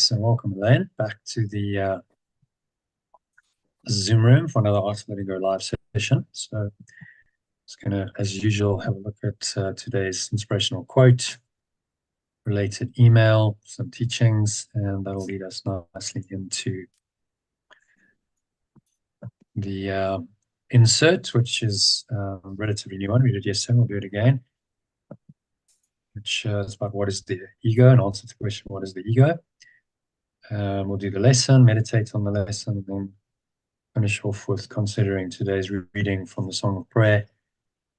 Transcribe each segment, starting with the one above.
So welcome, Elaine, back to the Zoom room for another Art of Letting Go live session. So just going to, as usual, have a look at today's inspirational quote, related email, some teachings, and that'll lead us nicely into the insert, which is a relatively new one. We did yesterday, we'll do it again, which is about what is the ego, and answer to the question, what is the ego? We'll do the lesson, meditate on the lesson, and then finish off with considering today's reading from the Song of Prayer,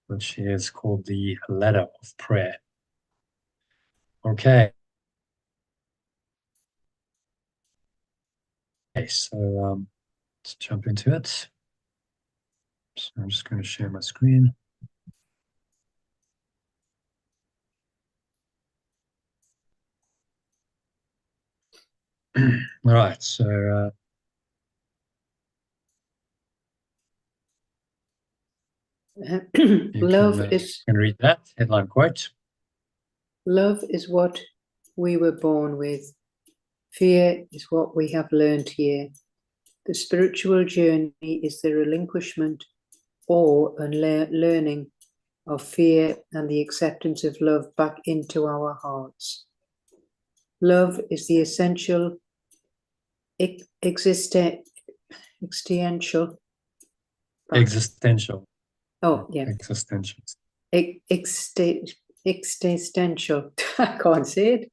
which is called the Ladder of Prayer. Okay. So let's jump into it. So I'm just going to share my screen. All right, so love is can read that headline quote. Love is what we were born with. Fear is what we have learned here. The spiritual journey is the relinquishment or unlearning of fear and the acceptance of love back into our hearts. Love is the essential existential. Oh, yeah. Existential. I can't say it.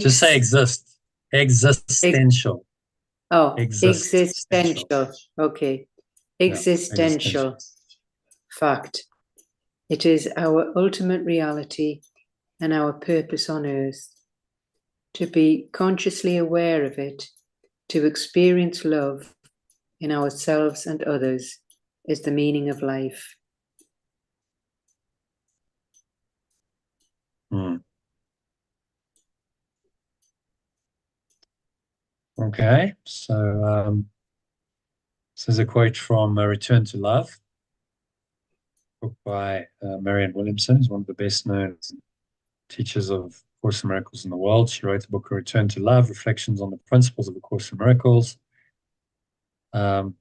Just say exist. Existential. Existential. Okay. Existential fact. It is our ultimate reality and our purpose on earth. To be consciously aware of it, to experience love in ourselves and others, is the meaning of life. Okay, so this is a quote from Return to Love, book by Marianne Williamson, who's one of the best-known teachers of Course in Miracles in the world. She wrote the book Return to Love, Reflections on the Principles of A Course in Miracles. And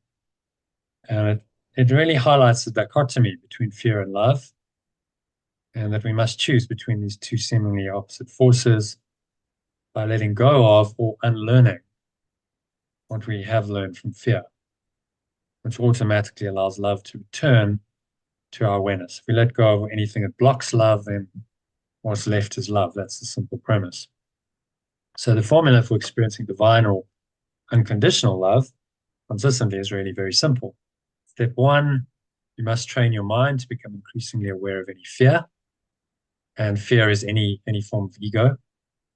it really highlights the dichotomy between fear and love, and that we must choose between these two seemingly opposite forces by letting go of or unlearning what we have learned from fear, which automatically allows love to return to our awareness. If we let go of anything that blocks love, then what's left is love. That's the simple premise. So the formula for experiencing divine or unconditional love consistently is really very simple. Step one, you must train your mind to become increasingly aware of any fear. And fear is any form of ego.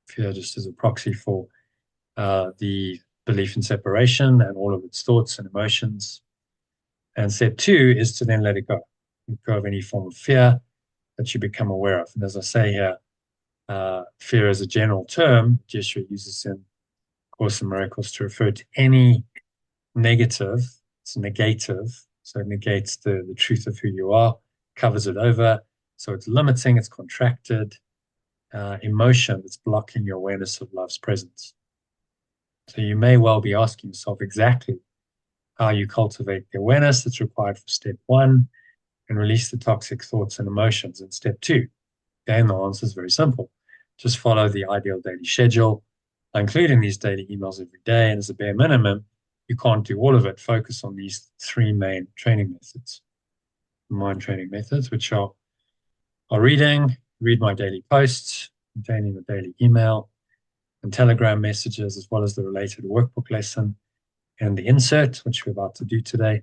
Fear just is a proxy for the belief in separation and all of its thoughts and emotions. And step two is to then let it go. Let go of any form of fear that you become aware of. And as I say here, fear is a general term Yeshua uses in Course in Miracles to refer to any negative. It's negative, so it negates the truth of who you are, covers it over. So it's limiting, it's contracted emotion that's blocking your awareness of love's presence. So you may well be asking yourself exactly how you cultivate the awareness that's required for step one and release the toxic thoughts and emotions in step two. Again, the answer is very simple. Just follow the ideal daily schedule, including these daily emails every day. And as a bare minimum, you can't do all of it. Focus on these three main training methods, mind training methods, which are reading, read my daily posts containing the daily email and Telegram messages, as well as the related workbook lesson and the insert, which we're about to do today.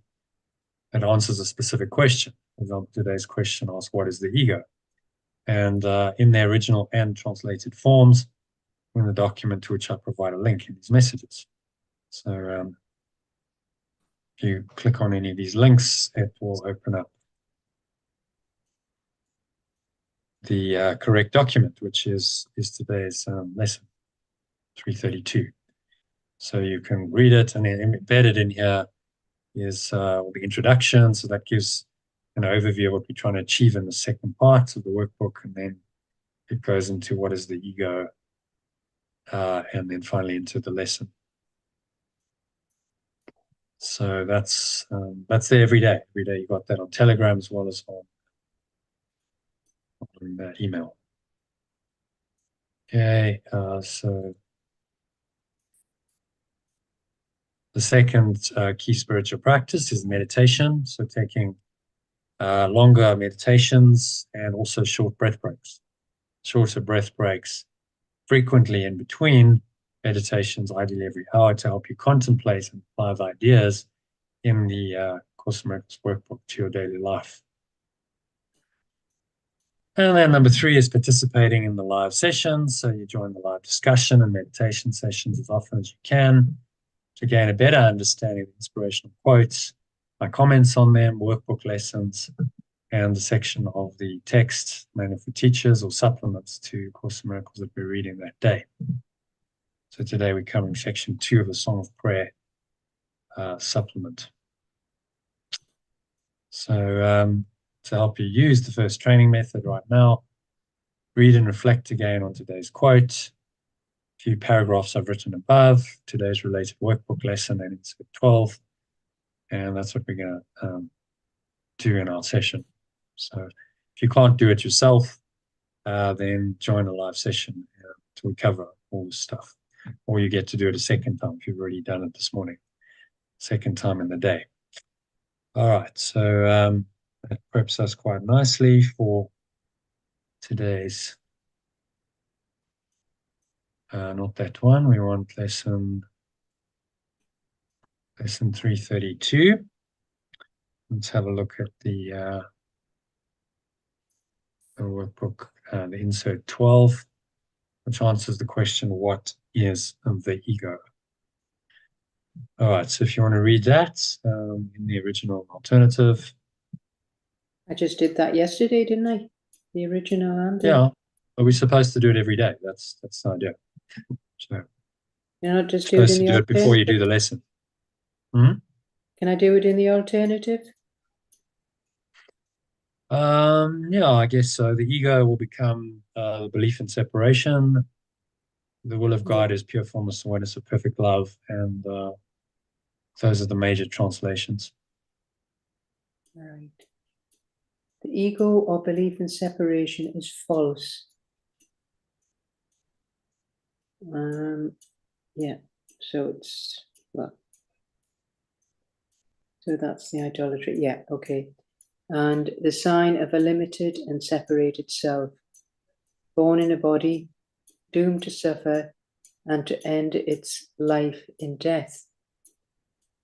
It answers a specific question. For example, today's question asks, what is the ego? And in their original and translated forms, in the document to which I provide a link in these messages. So if you click on any of these links, it will open up the correct document, which is today's lesson, 332. So you can read it, and then embedded in here is the introduction. So that gives an overview of what we're trying to achieve in the second part of the workbook, and then it goes into what is the ego, and then finally into the lesson. So that's there every day. Every day you got that on Telegram as well as on email. Okay, so the second key spiritual practice is meditation. So taking longer meditations and also short breath breaks. Shorter breath breaks frequently in between meditations, ideally every hour, to help you contemplate and apply the ideas in the Course in Miracles workbook to your daily life. And then number 3 is participating in the live sessions. So you join the live discussion and meditation sessions as often as you can to gain a better understanding of inspirational quotes, my comments on them, workbook lessons, and the section of the text, mainly for teachers or supplements to Course in Miracles that we're reading that day. So today we're covering section 2 of the Song of Prayer supplement. So to help you use the first training method right now, read and reflect again on today's quote, a few paragraphs I've written above, today's related workbook lesson and insert 12, and that's what we're going to do in our session. So if you can't do it yourself, then join a live session to cover all this stuff. Or you get to do it a second time if you've already done it this morning, second time in the day. All right, so that preps us quite nicely for today's, not that one, we want lesson 332. Let's have a look at the workbook, the insert 12, which answers the question, what is the ego? All right, so if you want to read that in the original alternative. I just did that yesterday, didn't I? The original and yeah, but we're supposed to do it every day. That's the idea. So you're not just supposed doing to do it before you do the lesson. Can I do it in the alternative? Yeah, I guess so. The ego will become the belief in separation. The will of God is pure formless awareness of perfect love, and those are the major translations. Right. The ego or belief in separation is false. Yeah, so it's, well, so that's the idolatry. Yeah, okay. And the sign of a limited and separated self, born in a body, doomed to suffer and to end its life in death.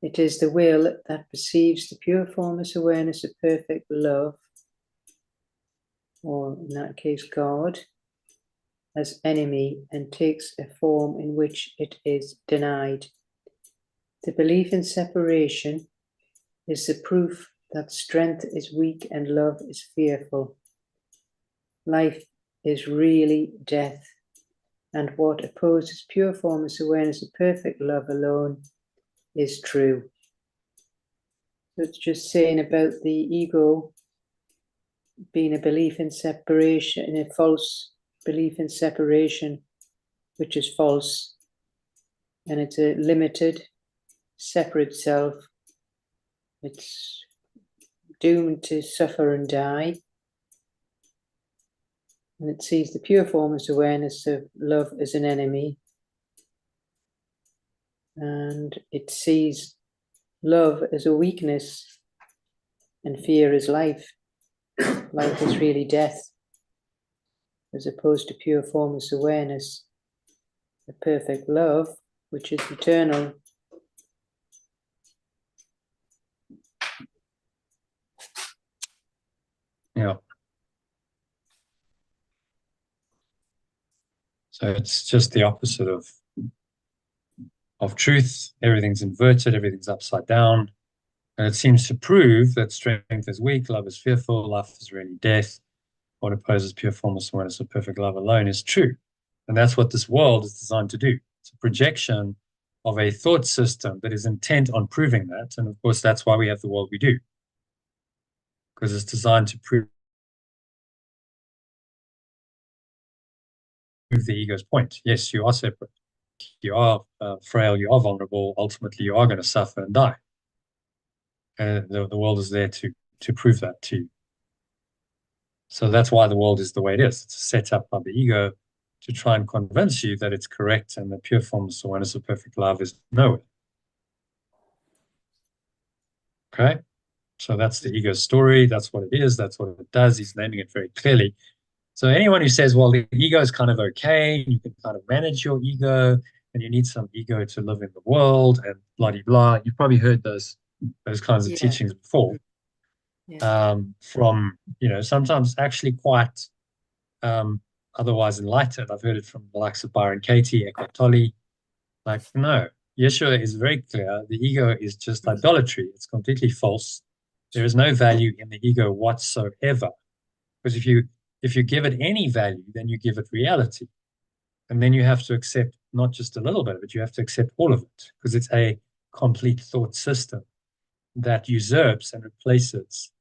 It is the will that perceives the pure formless awareness of perfect love, or in that case, God, as enemy and takes a form in which it is denied. The belief in separation is the proof that strength is weak and love is fearful. Life is really death, and what opposes pure formless awareness of perfect love alone is true. So it's just saying about the ego being a belief in separation, a false belief in separation, which is false, and it's a limited, separate self. It's doomed to suffer and die. And it sees the pure formless awareness of love as an enemy. And it sees love as a weakness and fear as life. Life is really death, as opposed to pure formless awareness, the perfect love, which is eternal. Yeah. So it's just the opposite of truth. Everything's inverted, everything's upside down. And it seems to prove that strength is weak, love is fearful, life is really death. What opposes pure formless awareness of perfect love alone is true. And that's what this world is designed to do. It's a projection of a thought system that is intent on proving that. And of course, that's why we have the world we do, because it's designed to prove the ego's point. Yes, you are separate. You are frail. You are vulnerable. Ultimately, you are going to suffer and die. The world is there to prove that to you. So that's why the world is the way it is. It's set up by the ego to try and convince you that it's correct and the pure formless awareness of perfect love is nowhere. Okay? So that's the ego's story. That's what it is. That's what it does. He's naming it very clearly. So anyone who says, well, the ego is kind of okay, you can kind of manage your ego, and you need some ego to live in the world, and blah, blah, blah. You've probably heard those kinds of teachings before. From, sometimes actually quite otherwise enlightened. I've heard it from the likes of Byron Katie, Eckhart Tolle. Like, no, Yeshua is very clear. The ego is just idolatry. It's completely false. There is no value in the ego whatsoever. Because if you give it any value, then you give it reality. And then you have to accept not just a little bit of it, you have to accept all of it, because it's a complete thought system that usurps and replaces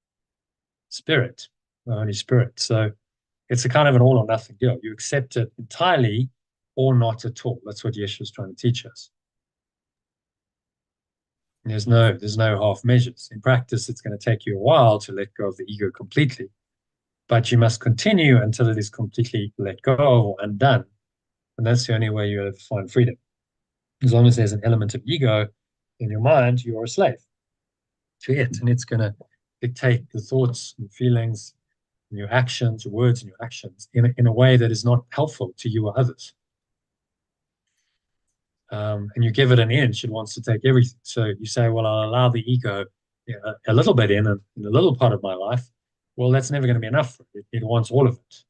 spirit, the Holy Spirit. So it's a kind of an all or nothing deal. You accept it entirely or not at all. That's what Yeshua is trying to teach us. And there's no half measures. In practice, it's going to take you a while to let go of the ego completely, but you must continue until it is completely let go or undone. And that's the only way you'll ever find freedom. As long as there's an element of ego in your mind, you're a slave to it. And it's going to dictate the thoughts and feelings and your actions, your words and your actions in a way that is not helpful to you or others. And you give it an inch, it wants to take everything. So you say, well, I'll allow the ego a little bit in a little part of my life. Well, that's never going to be enough for it. It wants all of it.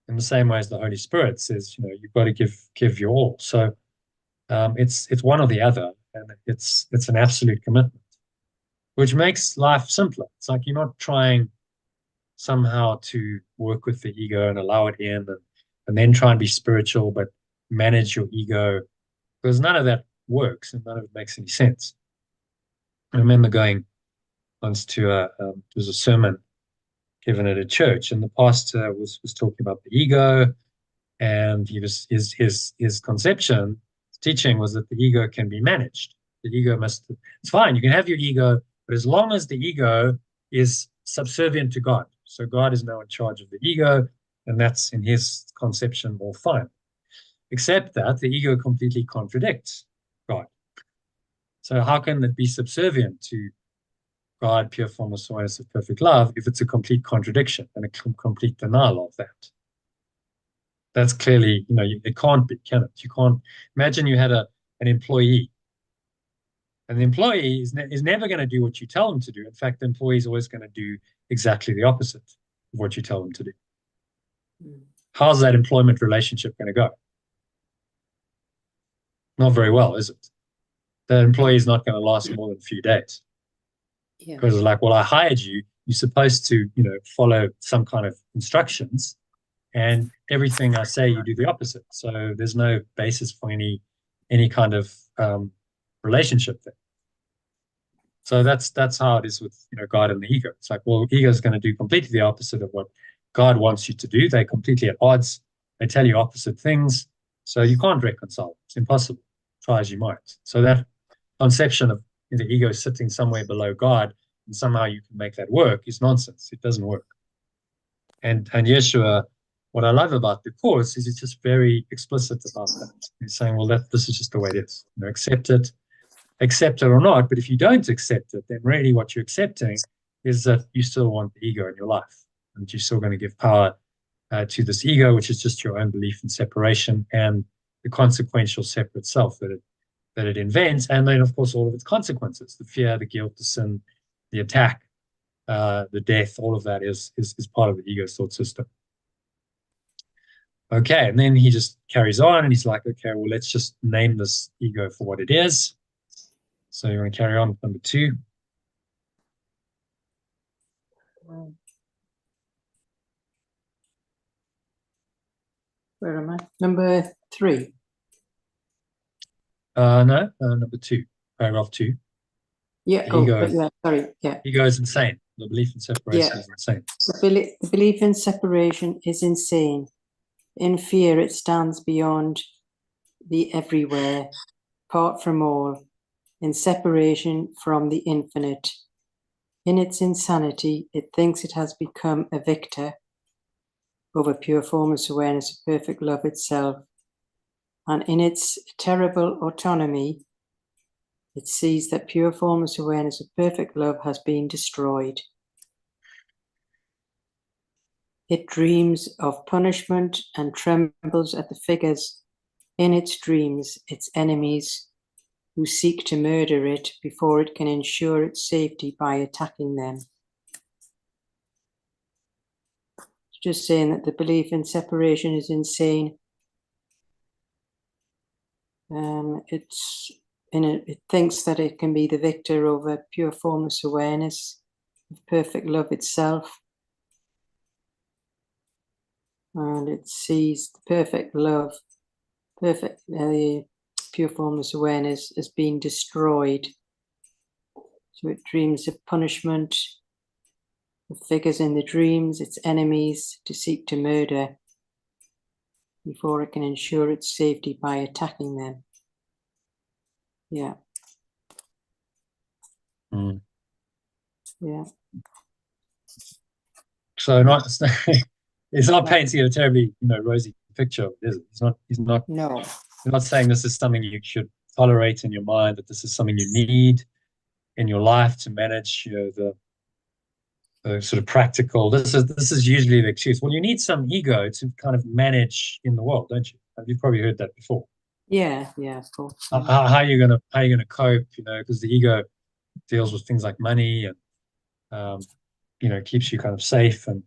In the same way as the Holy Spirit says, you've got to give your all. So it's one or the other, and it's an absolute commitment, which makes life simpler. It's like you're not trying somehow to work with the ego and allow it in and then try and be spiritual, but manage your ego, because none of that works and none of it makes any sense. I remember going once to there was a sermon given at a church, and the pastor was talking about the ego, and his conception, his teaching was that the ego can be managed. The ego it's fine, you can have your ego, but as long as the ego is subservient to God. So God is now in charge of the ego, and that's in his conception all fine. Except that the ego completely contradicts God. So how can it be subservient to God, pure formless awareness of perfect love, if it's a complete contradiction and a complete denial of that? That's clearly, it can't be, can it? You can't imagine you had an employee, and the employee is never going to do what you tell them to do. In fact, the employee is always going to do exactly the opposite of what you tell them to do. How's that employment relationship going to go? Not very well, is it? The employee is not going to last more than a few days. Because it's like, well, I hired you. You're supposed to, follow some kind of instructions, and everything I say, you do the opposite. So there's no basis for any kind of relationship there. So that's how it is with God and the ego. It's like, well, ego is going to do completely the opposite of what God wants you to do. They're completely at odds. They tell you opposite things. So you can't reconcile. It's impossible. Try as you might. So that conception of the ego sitting somewhere below God and somehow you can make that work is nonsense. It doesn't work. And Yeshua, what I love about the Course is it's just very explicit about that. He's saying, well, this is just the way it is. Accept it or not. But if you don't accept it, then really what you're accepting is that you still want the ego in your life, and you're still going to give power to this ego, which is just your own belief in separation and the consequential separate self that it invents, and then of course all of its consequences, the fear, the guilt, the sin, the attack, the death, all of that is part of the ego's thought system. Okay, and then he just carries on and he's like, okay, well, let's just name this ego for what it is. So you want to carry on with number 2? Where am I? Number 3. No, number 2, paragraph 2. Yeah. Sorry. Yeah. Ego is insane. The belief in separation is insane. The belief in separation is insane. In fear, it stands beyond the everywhere, apart from all, in separation from the infinite. In its insanity, it thinks it has become a victor over pure formless awareness of perfect love itself. And in its terrible autonomy, it sees that pure formless awareness of perfect love has been destroyed. It dreams of punishment and trembles at the figures in its dreams, its enemies, who seek to murder it before it can ensure its safety by attacking them. It's just saying that the belief in separation is insane. It thinks that it can be the victor over pure formless awareness of perfect love itself. And it sees the perfect love, pure formless awareness as being destroyed. So it dreams of punishment, the figures in the dreams, its enemies, to seek to murder before it can ensure its safety by attacking them. Yeah. Mm. Yeah. So it's not painting a terribly, rosy picture, is it? No. He's not saying this is something you should tolerate in your mind, that this is something you need in your life to manage, the sort of practical. This is usually the excuse. Well, you need some ego to kind of manage in the world, don't you? You've probably heard that before. Yeah, of course. Yeah. How are you gonna cope? Because the ego deals with things like money and keeps you kind of safe, and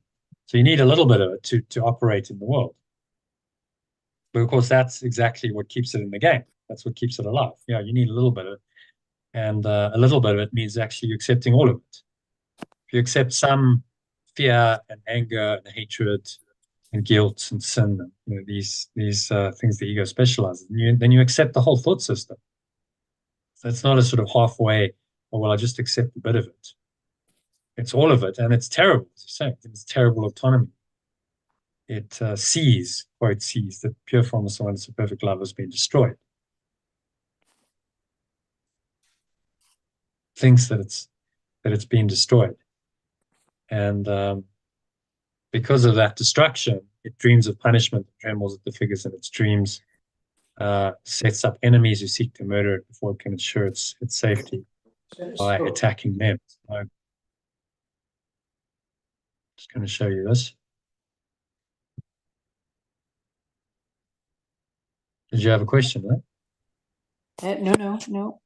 so you need a little bit of it to operate in the world. But of course, that's exactly what keeps it in the game. That's what keeps it alive. Yeah, you need a little bit of it, and a little bit of it means actually you accepting all of it. If you accept some fear and anger and hatred and guilt and sin, and, these things the ego specializes in, then you accept the whole thought system. So it's not a sort of halfway, oh, well, I just accept a bit of it. It's all of it, and it's terrible, as you say. It's terrible autonomy. It sees that pure formless awareness of perfect love has been destroyed. Thinks that it's been destroyed, and because of that destruction, it dreams of punishment, trembles at the figures in its dreams, sets up enemies who seek to murder it before it can ensure its safety by attacking them. So I'm just going to show you this. Did you have a question, right? No.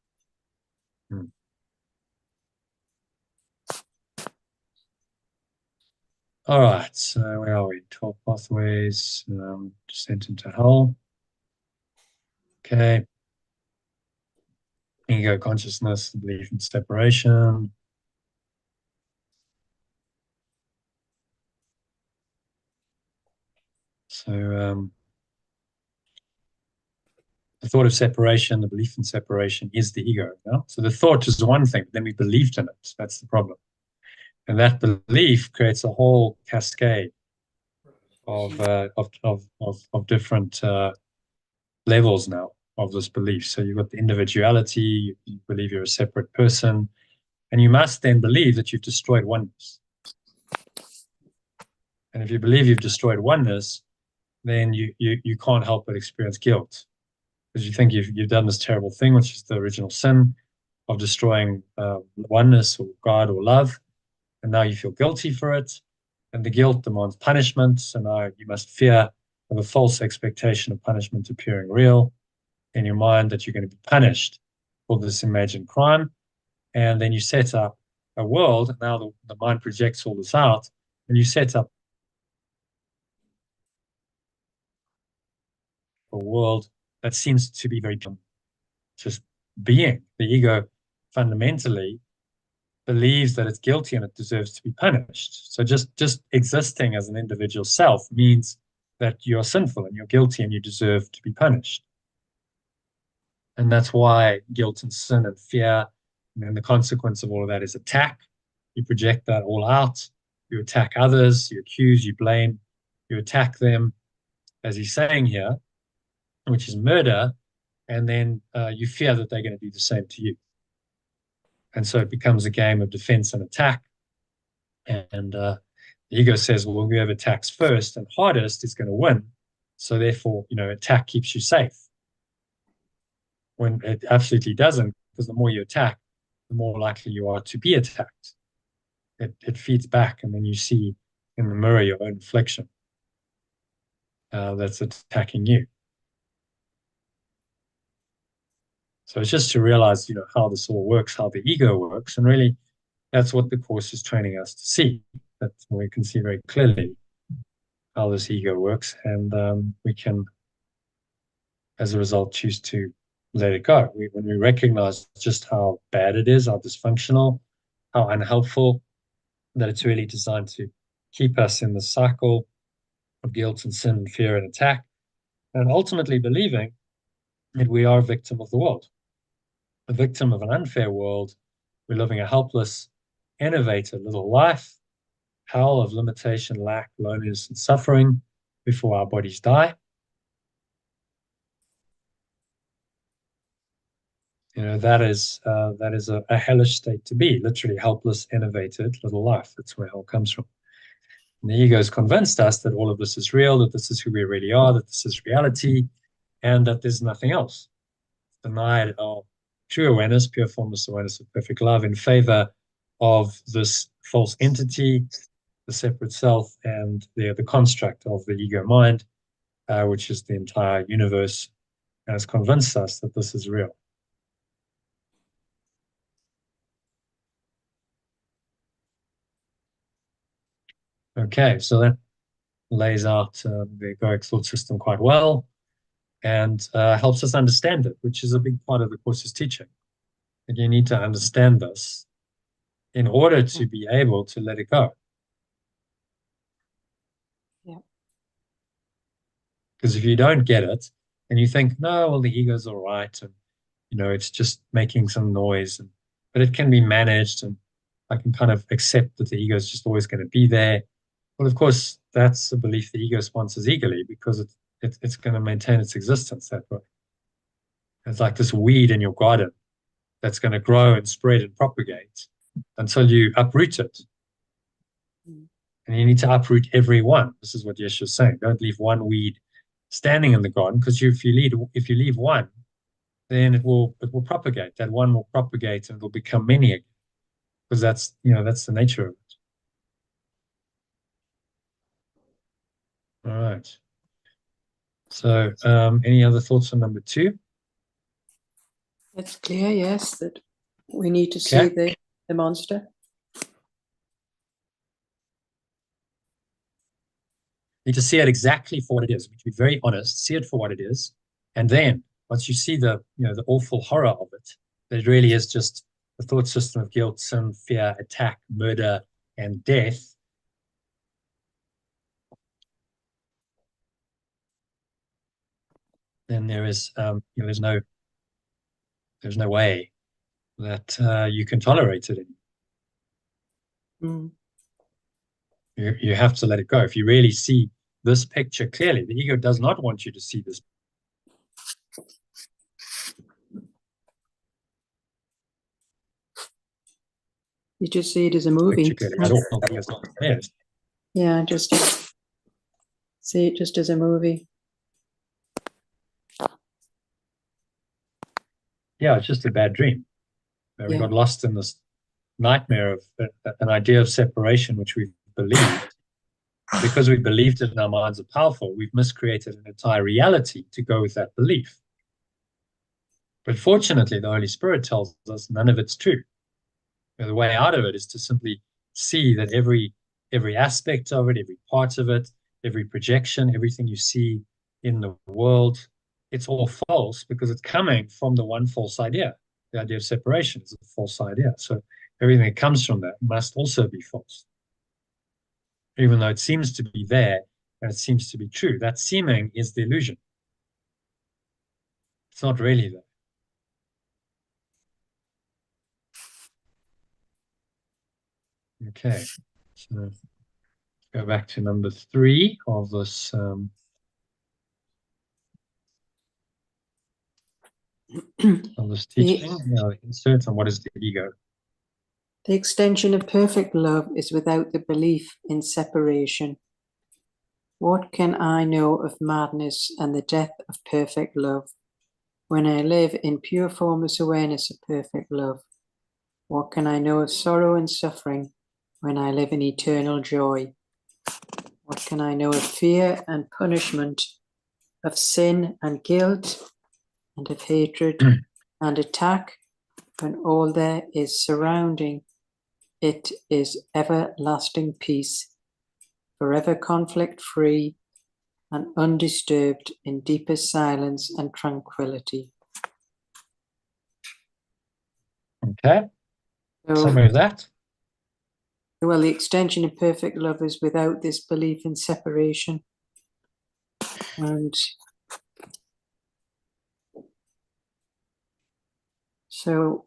All right, so where are we? 12 pathways, descent into hell. Okay. Ego consciousness, belief in separation. So the thought of separation, the belief in separation is the ego. So the thought is one thing, but then we believed in it. That's the problem. And that belief creates a whole cascade of different levels now of this belief. So you've got the individuality, you believe you're a separate person, and you must then believe that you've destroyed oneness. And if you believe you've destroyed oneness, then you can't help but experience guilt, because you think you've done this terrible thing, which is the original sin of destroying oneness or God or love, and now you feel guilty for it, and the guilt demands punishment, so now you must fear of a false expectation of punishment appearing real in your mind, that you're going to be punished for this imagined crime, and then you set up a world. Now the mind projects all this out, and you set up a world that seems to be very just being. The ego fundamentally believes that it's guilty and it deserves to be punished. So just existing as an individual self means that you're sinful and you're guilty and you deserve to be punished. And that's why guilt and sin and fear, and then the consequence of all of that is attack. You project that all out. You attack others, you accuse, you blame, you attack them. as he's saying here, which is murder, and then you fear that they're going to do the same to you. And so it becomes a game of defense and attack. And the ego says, well, whoever attacks first and hardest is going to win. So therefore, attack keeps you safe. When it absolutely doesn't, because the more you attack, the more likely you are to be attacked. It feeds back, and then you see in the mirror your own reflection that's attacking you. So it's just to realize, how this all works, how the ego works, and really that's what the Course is training us to see. That we can see very clearly how this ego works, and we can, as a result, choose to let it go. When we recognize just how bad it is, how dysfunctional, how unhelpful, that it's really designed to keep us in the cycle of guilt and sin and fear and attack, and ultimately believing that we are a victim of the world, a victim of an unfair world. We're living a helpless, innovative little life, hell of limitation, lack, loneliness, and suffering before our bodies die. That is a hellish state to be, literally helpless, innovated little life. That's where hell comes from. And the ego has convinced us that all of this is real, that this is who we really are, that this is reality, and that there's nothing else. Denied our true awareness, pure formless awareness of perfect love, in favor of this false entity, the separate self, and the construct of the ego mind, which is the entire universe, and has convinced us that this is real. Okay, so that lays out the egoic thought system quite well, and helps us understand it, which is a big part of the Course's teaching. And you need to understand this in order to be able to let it go. Yeah. Because if you don't get it, and you think, no, well, the ego's all right, and it's just making some noise, but it can be managed, and I can kind of accept that the ego is just always going to be there. Well, of course, that's a belief the ego sponsors eagerly, because it's going to maintain its existence that way. It's like this weed in your garden that's going to grow and spread and propagate until you uproot it. And you need to uproot every one. This is what Yeshua's saying. Don't leave one weed standing in the garden, because if you leave one, then it will propagate. That one will propagate, and it will become many again, because that's the nature of it. All right. So, any other thoughts on number 2? It's clear, yes, that we need to see the monster. Need to see it exactly for what it is. We need to be very honest, see it for what it is, and then once you see the awful horror of it, that it really is just the thought system of guilt, sin, fear, attack, murder, and death. Then there is there's no way that you can tolerate it anymore. You have to let it go. If you really see this picture clearly, the ego does not want you to see this. You just see it as a movie. Clearly at all. Yes. Yeah, just see it just as a movie. Yeah, it's just a bad dream. We got lost in this nightmare of an idea of separation, which we believed. Because we believed it in our minds are powerful, we've miscreated an entire reality to go with that belief. But fortunately, the Holy Spirit tells us none of it's true. The way out of it is to simply see that every aspect of it, every part of it, every projection, everything you see in the world, it's all false, because it's coming from the one false idea. The idea of separation is a false idea. So everything that comes from that must also be false. Even though it seems to be there and it seems to be true, that seeming is the illusion. It's not really there. Okay, so go back to number 3 of this On this The, teaching, inserts on what is the ego. the extension of perfect love is without the belief in separation. What can I know of madness and the death of perfect love when I live in pure formless awareness of perfect love? What can I know of sorrow and suffering when I live in eternal joy? What can I know of fear and punishment, of sin and guilt, and of hatred and attack, when all there is surrounding it is everlasting peace, forever conflict-free and undisturbed in deepest silence and tranquility? Okay. So, Summary of that. well, the extension of perfect love is without this belief in separation. And so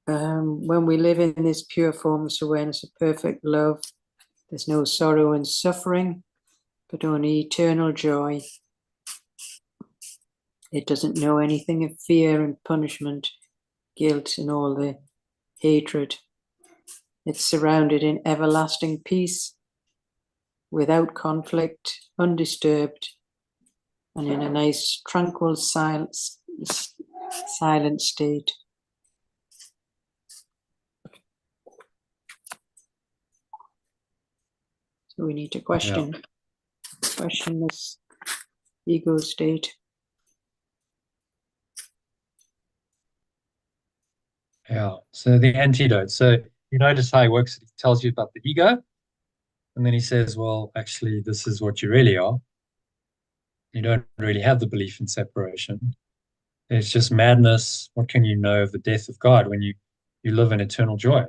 when we live in this pure formless awareness of perfect love, there's no sorrow and suffering, but only eternal joy. It doesn't know anything of fear and punishment, guilt, and all the hatred. It's surrounded in everlasting peace, without conflict, undisturbed, and in a nice, tranquil, silent state. So we need to question this ego state. Yeah. So the antidote. So you notice how he works. He tells you about the ego, and then he says, well, actually, this is what you really are. You don't really have the belief in separation. It's just madness. What can you know of the death of God when you live in eternal joy?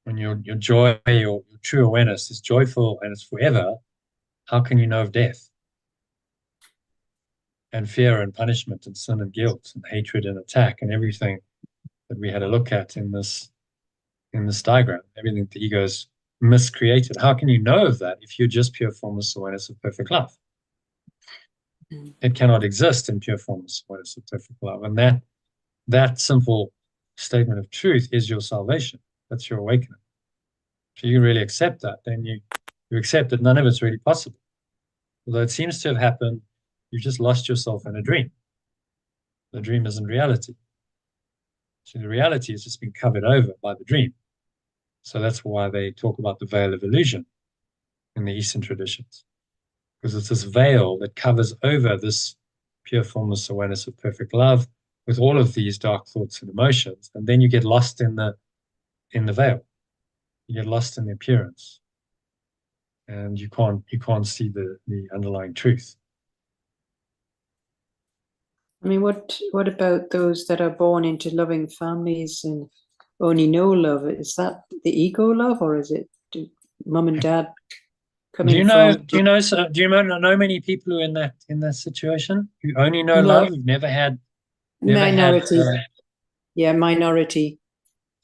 When your joy, your true awareness is joyful and it's forever, how can you know of death? And fear and punishment and sin and guilt and hatred and attack and everything that we had a look at in this diagram, everything the ego's miscreated. How can you know of that if you're just pure formless awareness of perfect love? It cannot exist in pure formless awareness of perfect love. And that simple statement of truth is your salvation. That's your awakening. If you really accept that, then you accept that none of it's really possible. Although it seems to have happened, you've just lost yourself in a dream. The dream isn't reality. So the reality has just been covered over by the dream. So that's why they talk about the veil of illusion in the Eastern traditions, because it's this veil that covers over this pure formless awareness of perfect love with all of these dark thoughts and emotions, and then you get lost in the veil. You get lost in the appearance, and you can't see the underlying truth. I mean, what about those that are born into loving families and only know love? Is that the ego love, or is it mum and dad coming from? Do you know many people who are in that situation who only know No, love, who've never had minority. Yeah, minority.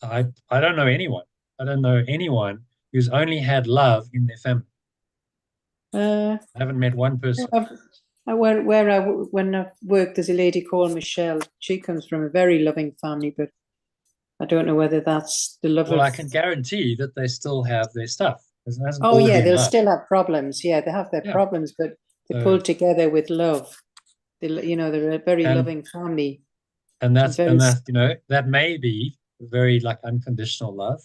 I don't know anyone. I don't know anyone who's only had love in their family. Uh, I haven't met one person. when I worked, there's a lady called Michelle. She comes from a very loving family, but I don't know whether that's the love Well, of. I can guarantee that they still have their stuff. It hasn't Oh all yeah, been they'll love. still have problems. Yeah, they have their Yeah. problems, but they're pulled together with love. They're a very loving family. And that may be very like unconditional love,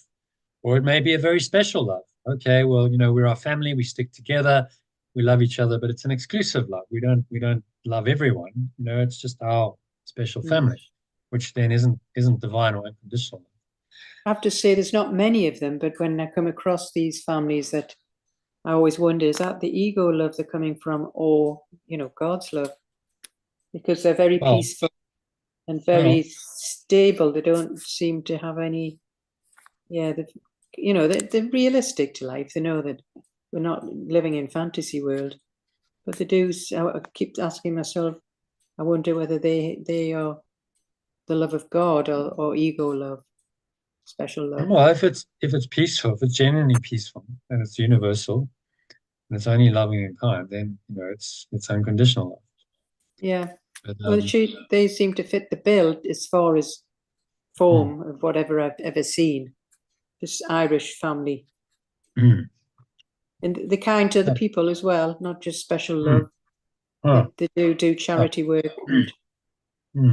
or it may be a very special love. Okay, well, we're our family, we stick together, we love each other, but it's an exclusive love. We don't love everyone. It's just our special family, which then isn't divine or unconditional. I have to say, there's not many of them, but when I come across these families, that I always wonder, is that the ego love they're coming from, or God's love? Because they're very peaceful and very stable. They don't seem to have any. Yeah, they're realistic to life. They know that we're not living in fantasy world, but they do. I keep asking myself, I wonder whether they are the love of God, or ego love, special love. Well, if it's peaceful, if it's genuinely peaceful and it's universal and it's only loving and kind, then it's unconditional love. Yeah. But Well, they seem to fit the bill as far as form of whatever I've ever seen. This Irish family. mm, And they're kind to the yeah, people as well, not just special mm, love. oh, They do yeah, charity work, and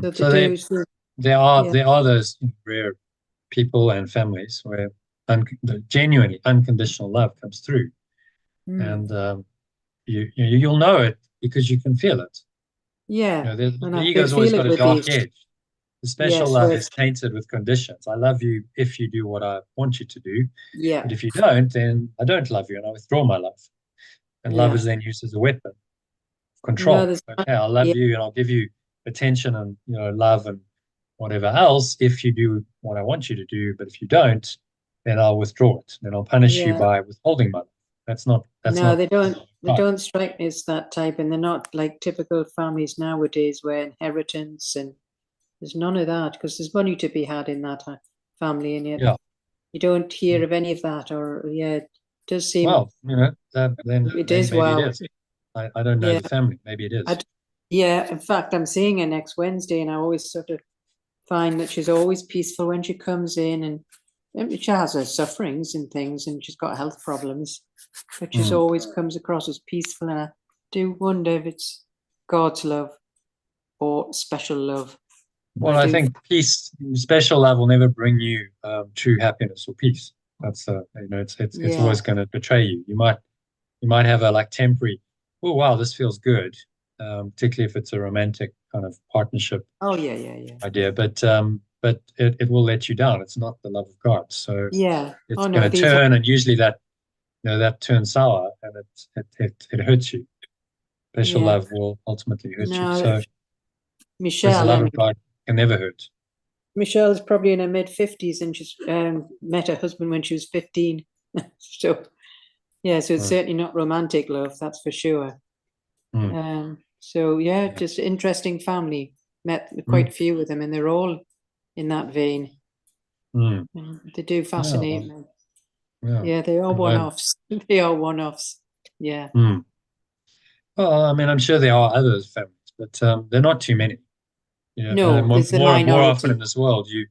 so they So do. Yeah, there are those rare people and families where the genuinely unconditional love comes through, mm. and you'll know it because you can feel it. Yeah, and The I could ego's always feel got it a with dark these. edge. The special Yes, love with is tainted with conditions. I love you if you do what I want you to do, yeah, but if you don't, then I don't love you and I withdraw my love. And love yeah. is then used as a weapon of No, control. there's Okay, I'll yeah, love you and I'll give you attention and love and whatever else if you do what I want you to do. But if you don't, then I'll withdraw it. Then I'll punish you yeah. by withholding my love. That's No, not they don't. They right. don't strike me as that type, and they're not like typical families nowadays where inheritance and there's none of that because there's money to be had in that family, and yet Yeah. you don't hear of any of that. Or yeah, it does seem Well, it then is maybe it wow. is. I don't know Yeah, the family. Maybe it is. I'd, yeah. In fact, I'm seeing her next Wednesday, and I always sort of find that she's always peaceful when she comes in, and she has her sufferings and things, and she's got health problems, but she's Mm. always comes across as peaceful. And I do wonder if it's God's love or special love. Well, I I do. think peace, special love will never bring you true happiness or peace. That's it's Yeah. always going to betray you. You might have a like temporary, oh wow, this feels good, particularly if it's a romantic kind of partnership Oh yeah, yeah, yeah, idea. But it will let you down. It's not the love of God, so yeah. it's Oh going no, to these are turn, and usually that turns sour, and it hurts you. Special yeah. love will ultimately hurt you. No, So, whereas the Michelle. love I mean, of God can never hurt. Michelle's probably in her mid 50s, and she's met her husband when she was 15. So yeah, so it's Mm, certainly not romantic love, that's for sure. mm, So yeah, yeah, just interesting family. Met quite mm, a few of them, and they're all in that vein. mm. They do Yeah, fascinate well, me. yeah. Yeah, they are And I, one-offs. They are one-offs. Yeah. mm. Well, I mean, I'm sure there are other families, but they're not too many. No, it's the More often in minority. this world, you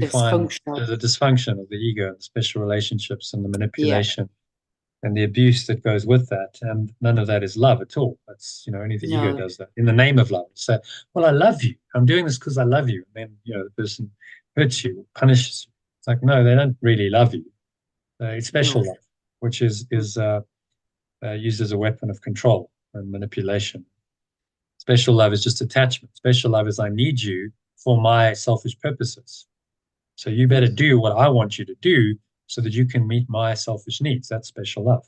find Dysfunctional. the dysfunction of the ego, and the special relationships, and the Yeah. manipulation, and the abuse that goes with that. And none of that is love at all. That's only the ego No. does that in the name of love. So, well, I love you. I'm doing this because I love you. And then the person hurts you, punishes you. It's like no, they don't really love you. It's No. special love, which is used as a weapon of control and manipulation. Special love is just attachment. Special love is I need you for my selfish purposes. So you better Mm. do what I want you to do so that you can meet my selfish needs. That's special love.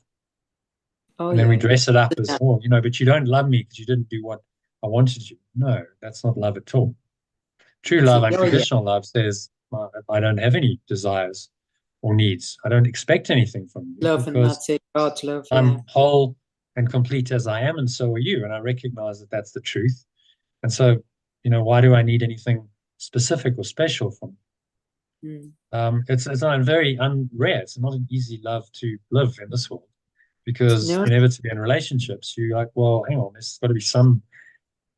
Oh And then we yeah, yeah. dress it up as, oh, but you don't love me because you didn't do what I wanted you. No, that's not love at all. True love, Oh yeah. unconditional love says, I don't have any desires or needs. I don't expect anything from you Love, and because that's it. God's love. Yeah. I'm whole and complete as I am, and so are you. And I recognize that that's the truth. And so, why do I need anything specific or special from you? Mm. It's not very rare. It's not an easy love to live in this world because No. inevitably in relationships, you're like, well, hang on, there's got to be some,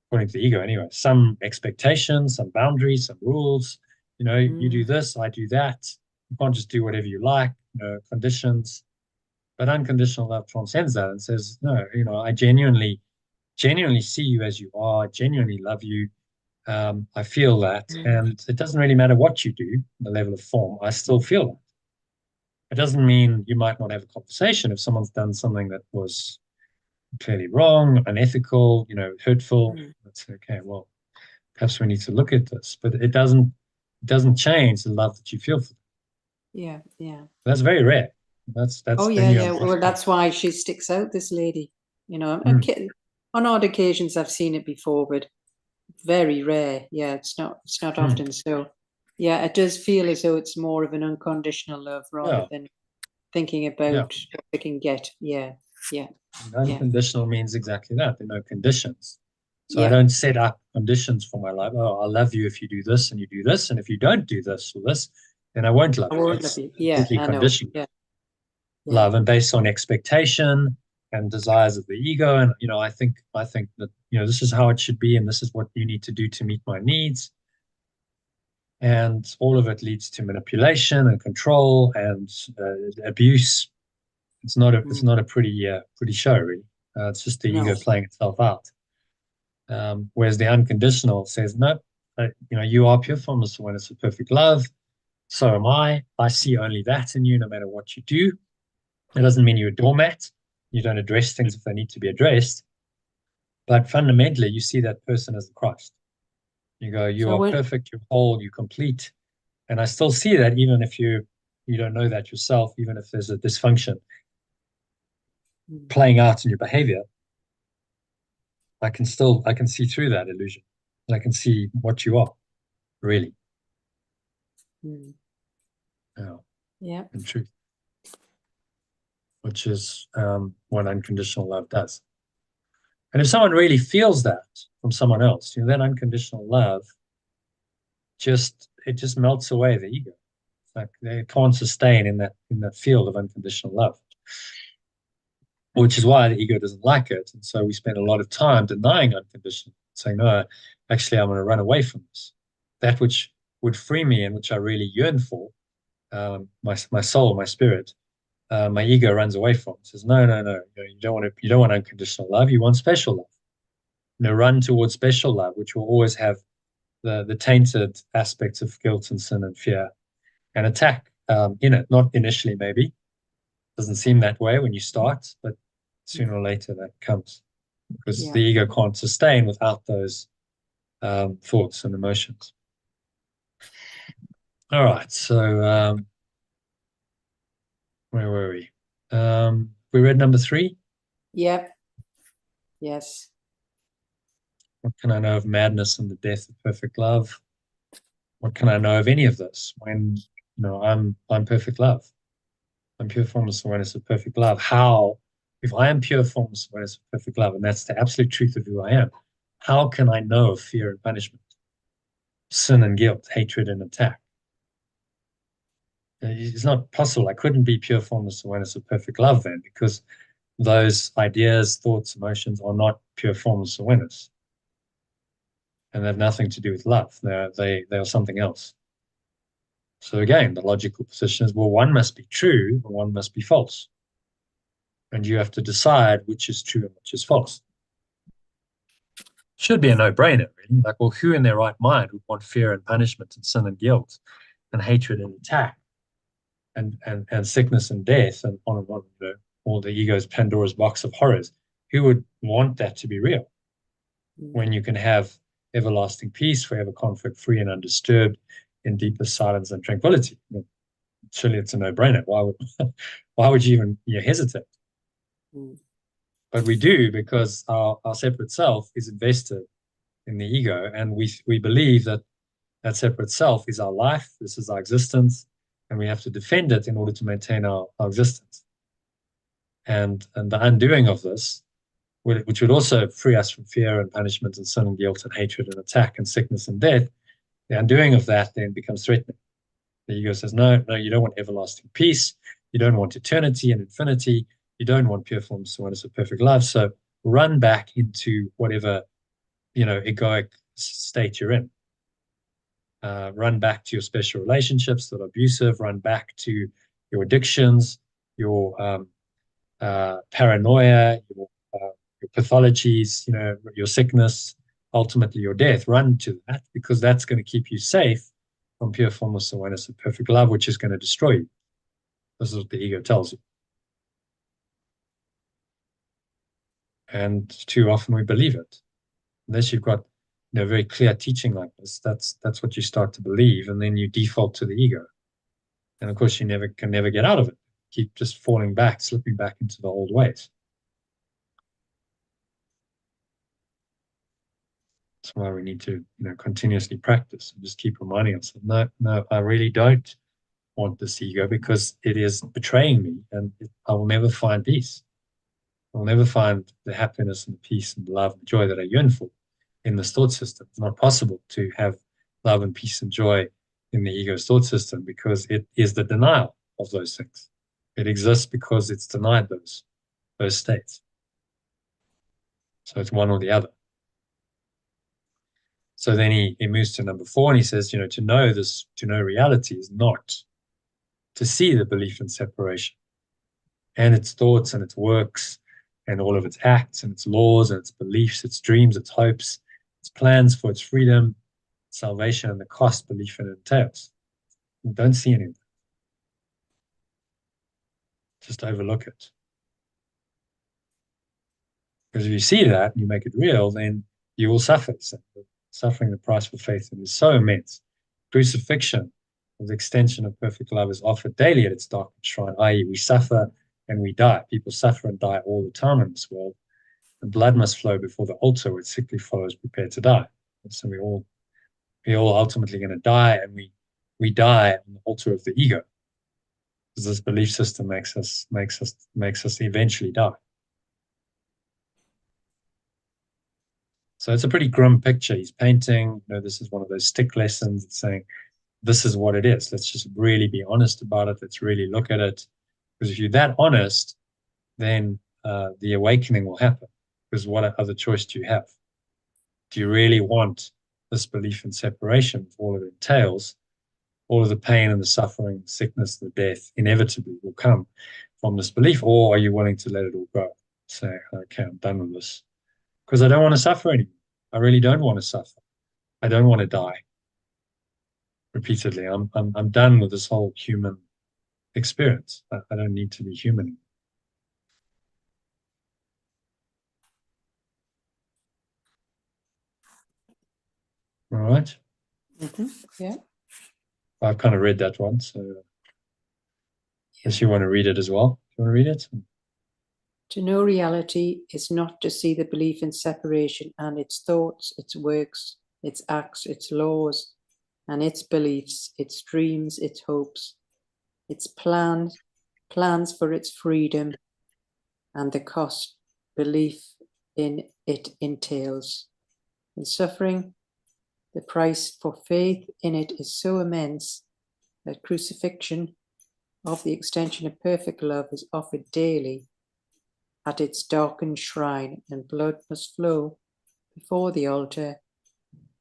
according to the ego anyway, some expectations, some boundaries, some rules. You do Mm. this, I do that. You can't just do whatever you like, conditions. But unconditional love transcends that and says, no, I genuinely see you as you are, genuinely love you. I feel that. Mm. And it doesn't really matter what you do, the level of form, I still feel that. It doesn't mean you might not have a conversation if someone's done something that was clearly wrong, unethical, hurtful. Mm. That's okay. Well, perhaps we need to look at this, but it doesn't change the love that you feel for them. Yeah. Yeah. That's very rare. That's Oh then yeah, you yeah. have Well, that's why she sticks out. This lady. mm, On odd occasions I've seen it before, but very rare. Yeah, it's not mm, often. So yeah, it does feel as though it's more of an unconditional love rather yeah, than thinking yeah. about what they can get. Yeah, yeah, And yeah, unconditional means exactly that. There are no conditions. So I yeah. don't set up conditions for my life. Oh, I'll love you if you do this and you do this. And if you don't do this or this, then I won't love I you. won't love That's you. Yeah, completely I know. conditional Yeah, yeah. love and based on expectation and desires of the ego. And, I think that, this is how it should be, and this is what you need to do to meet my needs. And all of it leads to manipulation and control and abuse. It's not a pretty show, really. It's just the No. ego playing itself out. Whereas the unconditional says, no, you are pure formless awareness of perfect love. So am I. I see only that in you, no matter what you do. It doesn't mean you're a doormat. You don't address things if they need to be addressed. But fundamentally, you see that person as the Christ. You go, you So are perfect, you're whole, you're complete. And I still see that even if you don't know that yourself, even if there's a dysfunction playing out in your behavior, I can see through that illusion. I can see what you are, really. Yeah. In truth. Which is what unconditional love does. And if someone really feels that from someone else, then unconditional love just melts away the ego. It's like they can't sustain in that field of unconditional love, which is why the ego doesn't like it. And so we spend a lot of time denying unconditional, saying, no, actually, I'm going to run away from this. That which would free me and which I really yearn for, my soul, my spirit, my ego runs away from. It says, no, no, no, you don't want unconditional love. You want special love. Run towards special love, which will always have the tainted aspects of guilt and sin and fear and attack in it. Not initially, maybe. Doesn't seem that way when you start, but sooner or later that comes because the ego can't sustain without those thoughts and emotions. All right, so where were we? We read number 3? Yep. Yes. What can I know of madness and the death of perfect love? What can I know of any of this when I'm perfect love? I'm pure formless awareness of perfect love. How, if I am pure formless awareness of perfect love, and that's the absolute truth of who I am, how can I know of fear and punishment, sin and guilt, hatred and attack? It's not possible. I couldn't be pure formless awareness of perfect love then, because those ideas, thoughts, emotions are not pure formless awareness. And they have nothing to do with love. They are something else. So again, the logical position is, well, one must be true and one must be false. And you have to decide which is true and which is false. Should be a no-brainer, really. Like, well, who in their right mind would want fear and punishment and sin and guilt and hatred and attack and sickness and death and on and on, all the ego's Pandora's box of horrors? Who would want that to be real when you can have everlasting peace, forever conflict-free and undisturbed in deepest silence and tranquility? Surely it's a no-brainer. Why would you even hesitate? But we do, because our separate self is invested in the ego, and we believe that separate self is our life, this is our existence, and we have to defend it in order to maintain our existence. And the undoing of this, which would also free us from fear and punishment and sin and guilt and hatred and attack and sickness and death, the undoing of that then becomes threatening. The ego says, no, you don't want everlasting peace. You don't want eternity and infinity. You don't want pure formless awareness of perfect love. So run back into whatever, egoic state you're in. Run back to your special relationships that are abusive. Run back to your addictions, your paranoia, your pathologies, your sickness, ultimately your death. Run to that, because that's going to keep you safe from pure formless awareness of perfect love, which is going to destroy you. This is what the ego tells you. And too often we believe it. Unless you've got very clear teaching like this, that's what you start to believe, and then you default to the ego. And of course, you can never get out of it. Keep just falling back, slipping back into the old ways. That's why we need to, continuously practice and just keep reminding ourselves, no, I really don't want this ego, because it is betraying me, and I will never find peace. I will never find the happiness and peace and love and joy that I yearn for in this thought system. It's not possible to have love and peace and joy in the ego's thought system, because it is the denial of those things. It exists because it's denied those states. So it's one or the other. So then he moves to number 4 and he says, to know this, to know reality is not to see the belief in separation and its thoughts and its works and all of its acts and its laws and its beliefs, its dreams, its hopes, its plans for its freedom, salvation, and the cost belief in it entails. You don't see any of that. Just overlook it. Because if you see that and you make it real, then you will suffer. So suffering the price for faith is so immense. Crucifixion, the extension of perfect love, is offered daily at its darkest shrine, i.e., we suffer and we die. People suffer and die all the time in this world. The blood must flow before the altar where sickly followers prepare to die. So we're all ultimately going to die, and we die on the altar of the ego, because this belief system makes us eventually die. So it's a pretty grim picture he's painting. This is one of those stick lessons. It's saying, this is what it is. Let's just really be honest about it. Let's really look at it. Because if you're that honest, then the awakening will happen. Because what other choice do you have? Do you really want this belief in separation with all it entails? All of the pain and the suffering, the sickness, the death inevitably will come from this belief. Or are you willing to let it all go? Say, okay, I'm done with this. Because I don't want to suffer anymore. I really don't want to suffer. I don't want to die repeatedly. I'm done with this whole human experience. I don't need to be human. All right. Yeah. I've kind of read that one, so unless you want to read it as well. Do you want to read it? To know reality is not to see the belief in separation and its thoughts, its works, its acts, its laws, and its beliefs, its dreams, its hopes, its plans for its freedom, and the cost belief in it entails. In suffering, the price for faith in it is so immense that crucifixion of the extension of perfect love is offered daily at its darkened shrine, and blood must flow before the altar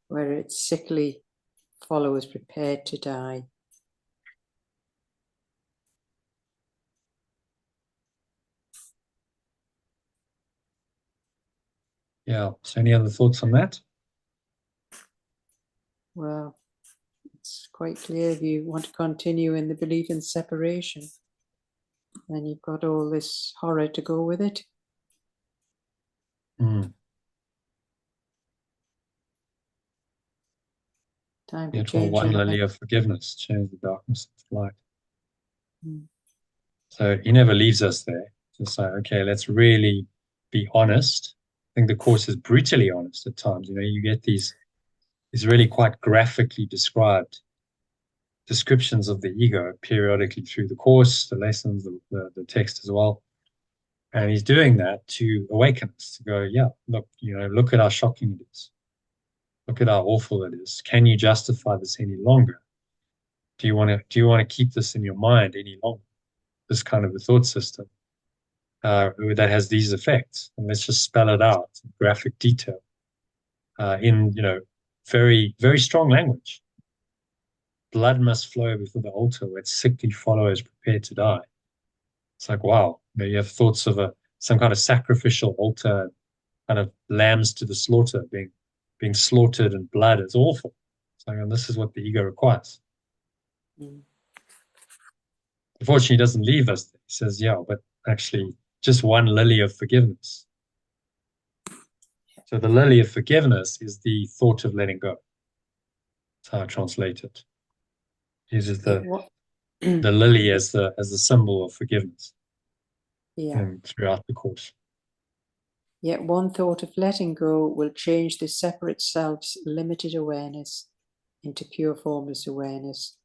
where its sickly followers prepared to die. Yeah. So any other thoughts on that? Well, it's quite clear if you want to continue in the belief in separation, then you've got all this horror to go with it. Time to change one your lily life. of forgiveness, change the darkness into light. So he never leaves us there. Just like, okay, let's really be honest. I think the Course is brutally honest at times. You get these really quite graphically described descriptions of the ego periodically through the Course, the lessons, the text as well. And he's doing that to awaken us, to go, yeah, look at how shocking it is. Look at how awful it is. Can you justify this any longer? Do you want to keep this in your mind any longer? This kind of a thought system that has these effects, and let's just spell it out in graphic detail in very, very strong language. Blood must flow before the altar where its sickly followers prepare to die. It's like, wow, you have thoughts of some kind of sacrificial altar, kind of lambs to the slaughter, being slaughtered in blood. It's awful. It's like, and this is what the ego requires. Unfortunately, he doesn't leave us there. He says, yeah, but actually just one lily of forgiveness. So the lily of forgiveness is the thought of letting go. That's how I translate it. He uses the lily as the symbol of forgiveness. Throughout the Course. Yet one thought of letting go will change the separate self's limited awareness into pure formless awareness,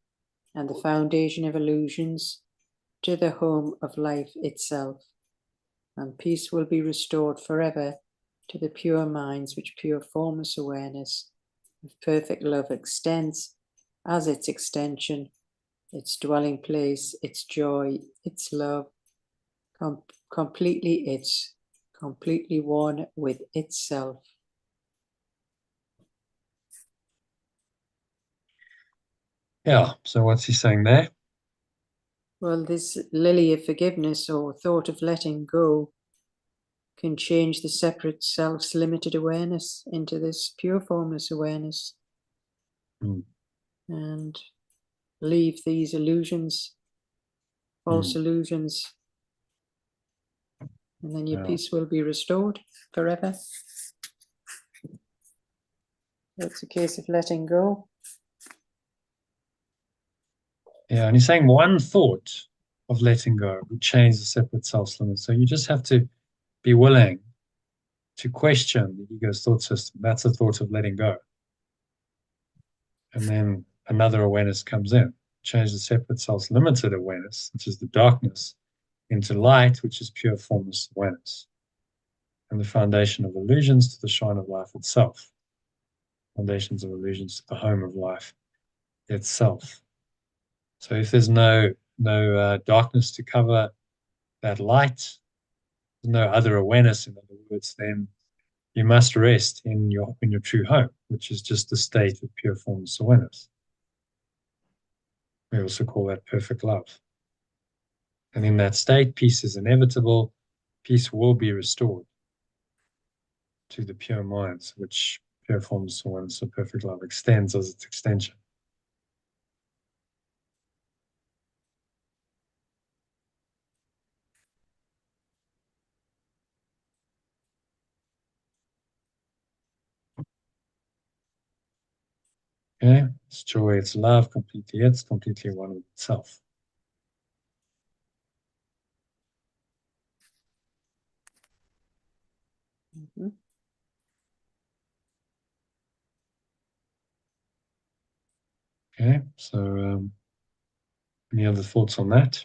and the foundation of illusions to the home of life itself. And peace will be restored forever to the pure minds which pure formless awareness of perfect love extends as its extension, its dwelling place, its joy, its love, completely its, completely one with itself. Yeah, so what's he saying there? Well, this lily of forgiveness or thought of letting go can change the separate self's limited awareness into this pure formless awareness and leave these illusions, false illusions, and then your peace will be restored forever. It's a case of letting go. Yeah, and he's saying one thought of letting go would change the separate self's limit. So you just have to be willing to question the ego's thought system. That's a thought of letting go. And then another awareness comes in, change the separate self's limited awareness, which is the darkness, into light, which is pure formless awareness. And the foundation of illusions to the shrine of life itself. Foundations of illusions to the home of life itself. So if there's no darkness to cover that light, no other awareness, in other words, then you must rest in your true home, which is just the state of pure formless awareness. We also call that perfect love. And in that state, peace is inevitable. Peace will be restored to the pure minds, which pure formless awareness of perfect love extends as its extension. Okay, it's joy, it's love, it's completely one with itself. Okay, so any other thoughts on that?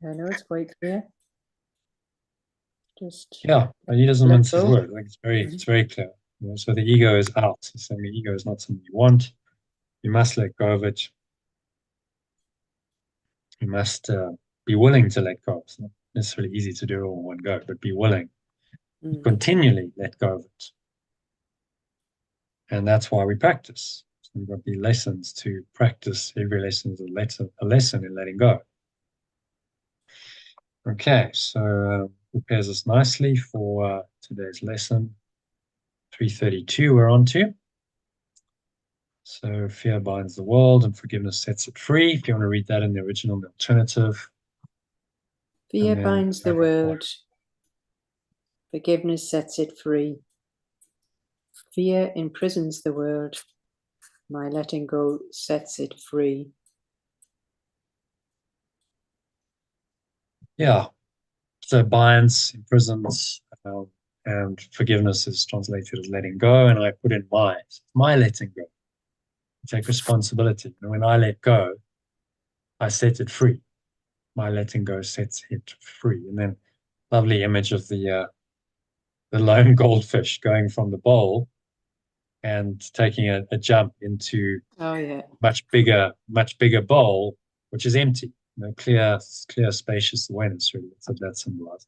I know it's quite clear. Just he doesn't mince his word. Like it's very clear. You know, so the ego is out. He's saying the ego is not something you want. You must let go of it. You must be willing to let go. It's not necessarily easy to do all in one go, but be willing to continually let go of it. And that's why we practice. So we've got the lessons to practice. Every lesson is a lesson in letting go. Okay, so prepares us nicely for today's lesson. 332 we're on to. So fear binds the world and forgiveness sets it free. If you want to read that in the original and the alternative. Fear binds the world. Forgiveness sets it free. Fear imprisons the world. My letting go sets it free. Yeah. So binds, imprisons, and forgiveness is translated as letting go. And I put in my letting go. Take responsibility. And when I let go, I set it free. My letting go sets it free. And then lovely image of the lone goldfish going from the bowl and taking a jump into much bigger bowl, which is empty. You know, clear, spacious awareness. Really, that's what that symbolizes.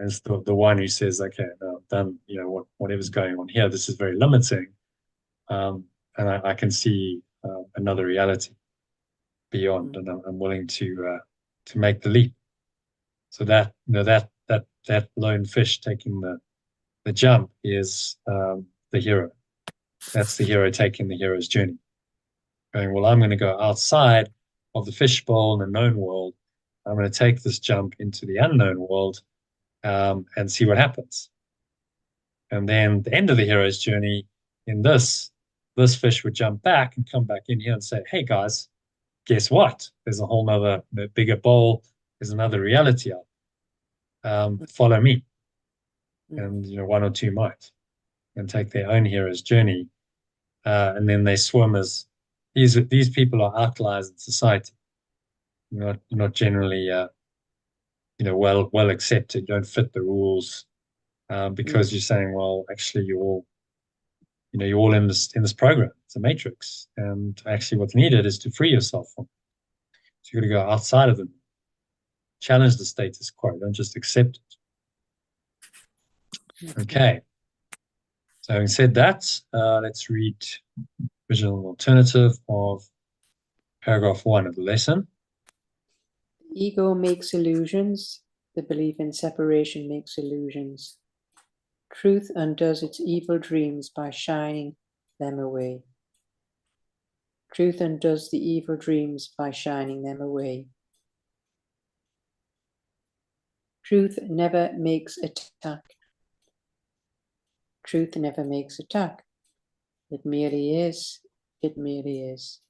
As the one who says, "Okay, no, I'm done. You know whatever's going on here. This is very limiting, and I can see another reality beyond, and I'm willing to make the leap." So that that lone fish taking the jump is the hero. That's the hero taking the hero's journey. Going, well, I'm going to go outside of the fishbowl in the known world. I'm going to take this jump into the unknown world and see what happens. And then the end of the hero's journey in this fish would jump back and come back in here and say, hey, guys, guess what? There's a whole nother bigger bowl. There's another reality out. Follow me. And, one or two might and take their own hero's journey. And then they swim as these people are outliers in society. Not generally, well accepted. You don't fit the rules because you're saying, well, actually, you're all in this program. It's a matrix, and actually, what's needed is to free yourself from it. So you got to go outside of them. challenge the status quo. Don't just accept it. Okay. So having said that, let's read original alternative of paragraph 1 of the lesson. Ego makes illusions. The belief in separation makes illusions. Truth undoes its evil dreams by shining them away. Truth undoes the evil dreams by shining them away. Truth never makes attack. Truth never makes attack. It merely is. It merely is.